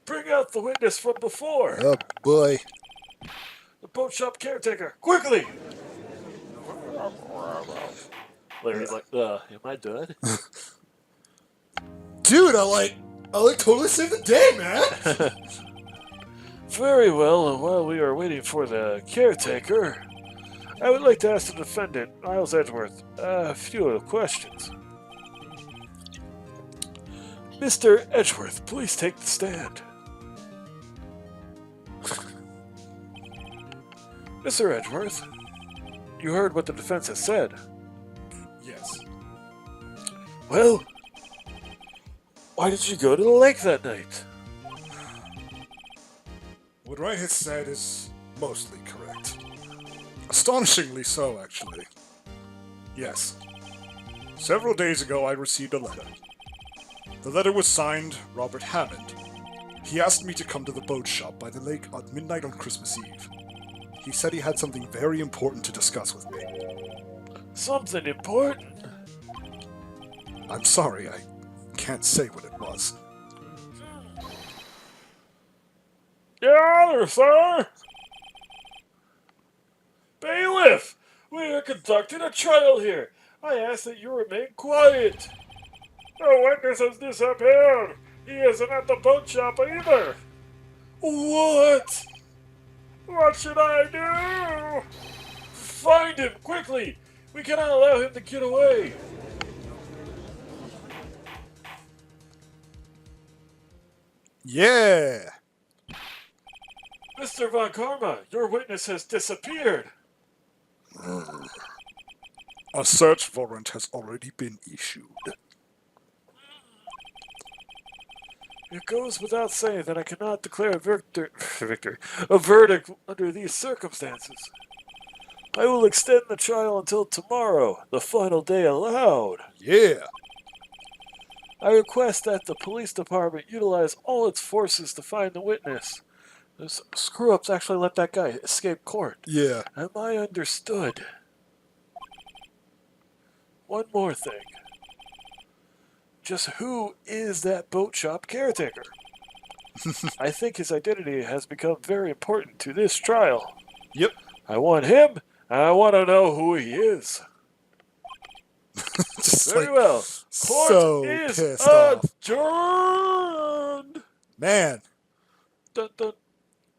Bring out the witness from before. Oh boy. The boat shop caretaker, quickly! Larry's like, am I done? Dude, I like totally saved the day, man. Very well, and while we are waiting for the caretaker, I would like to ask the defendant, Miles Edgeworth, a few questions. Mr. Edgeworth, please take the stand. Mr. Edgeworth, you heard what the defense has said. Yes. Well, why did you go to the lake that night? What Wright has said is mostly correct. Astonishingly so, actually. Yes. Several days ago, I received a letter. The letter was signed Robert Hammond. He asked me to come to the boat shop by the lake at midnight on Christmas Eve. He said he had something very important to discuss with me. Something important? I'm sorry, I can't say what it was. Get out there, sir! Bailiff! We are conducting a trial here. I ask that you remain quiet. No witness has disappeared. He isn't at the boat shop either. What? What should I do? Find him, quickly! We cannot allow him to get away. Yeah! Mr. Von Karma, your witness has disappeared. A search warrant has already been issued. It goes without saying that I cannot declare a verdict under these circumstances. I will extend the trial until tomorrow, the final day allowed. Yeah! I request that the police department utilize all its forces to find the witness. Those screw-ups actually let that guy escape court. Yeah. Am I understood? One more thing. Just who is that boat shop caretaker? I think his identity has become very important to this trial. Yep. I want him, and I want to know who he is. Just Very like, well. Court so is pissed off. adjourned. Man, Dun, dun,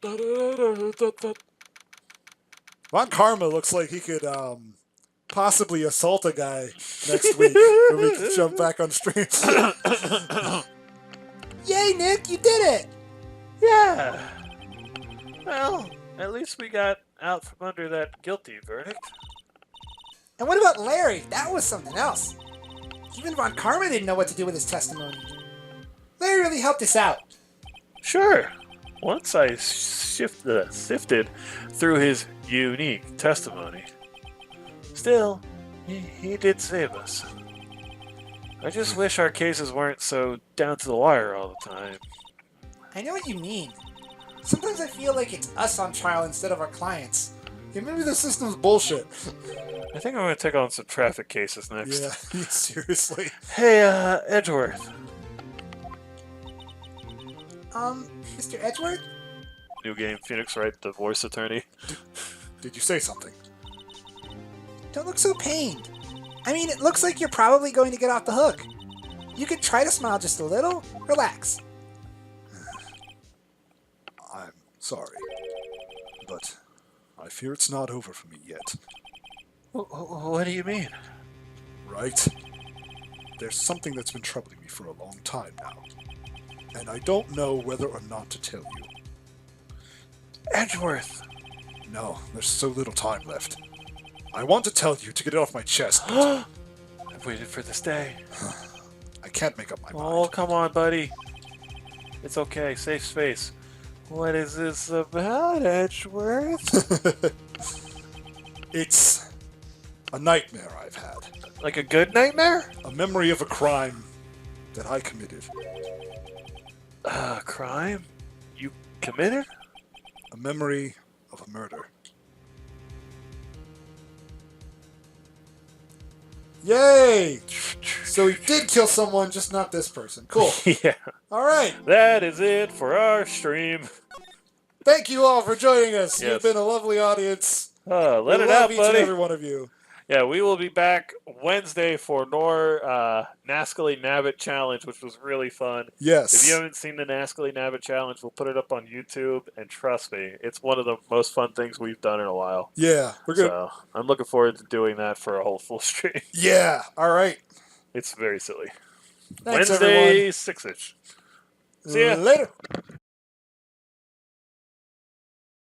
dun, dun, dun, dun, dun. Von Karma looks like he could possibly assault a guy next week when we can jump back on stream. Yay, Nick, you did it! Yeah. Well, at least we got out from under that guilty verdict. And what about Larry? That was something else. Even Von Karma didn't know what to do with his testimony. Larry really helped us out. Sure. Once I sifted through his unique testimony. Still, he did save us. I just wish our cases weren't so down to the wire all the time. I know what you mean. Sometimes I feel like it's us on trial instead of our clients. Yeah, maybe the system's bullshit. I think I'm going to take on some traffic cases next. Yeah, seriously. Hey, Edgeworth. Mr. Edgeworth? New game, Phoenix Wright, divorce attorney. Did you say something? Don't look so pained. I mean, it looks like you're probably going to get off the hook. You could try to smile just a little. Relax. I'm sorry, but I fear it's not over for me yet. What do you mean? Right? There's something that's been troubling me for a long time now, and I don't know whether or not to tell you. Edgeworth. No, there's so little time left. I want to tell you to get it off my chest, but I've waited for this day. I can't make up my Oh, mind. come on, buddy. It's okay, safe space. What is this about, Edgeworth? It's a nightmare I've had. Like a good nightmare? A memory of a crime that I committed. Crime? You committed? A memory of a murder. Yay! So he did kill someone, just not this person. Cool. Yeah. Alright. That is it for our stream. Thank you all for joining us. Yes. You've been a lovely audience. Let We it love out, each and buddy. every one of you. Yeah, we will be back Wednesday for more Nascally Nabbit Challenge, which was really fun. Yes. If you haven't seen the Nascally Nabbit Challenge, we'll put it up on YouTube, and trust me, it's one of the most fun things we've done in a while. Yeah, we're good. So I'm looking forward to doing that for a whole full stream. Yeah. All right. It's very silly. Thanks, Wednesday, everyone. 6-ish. See ya. Later.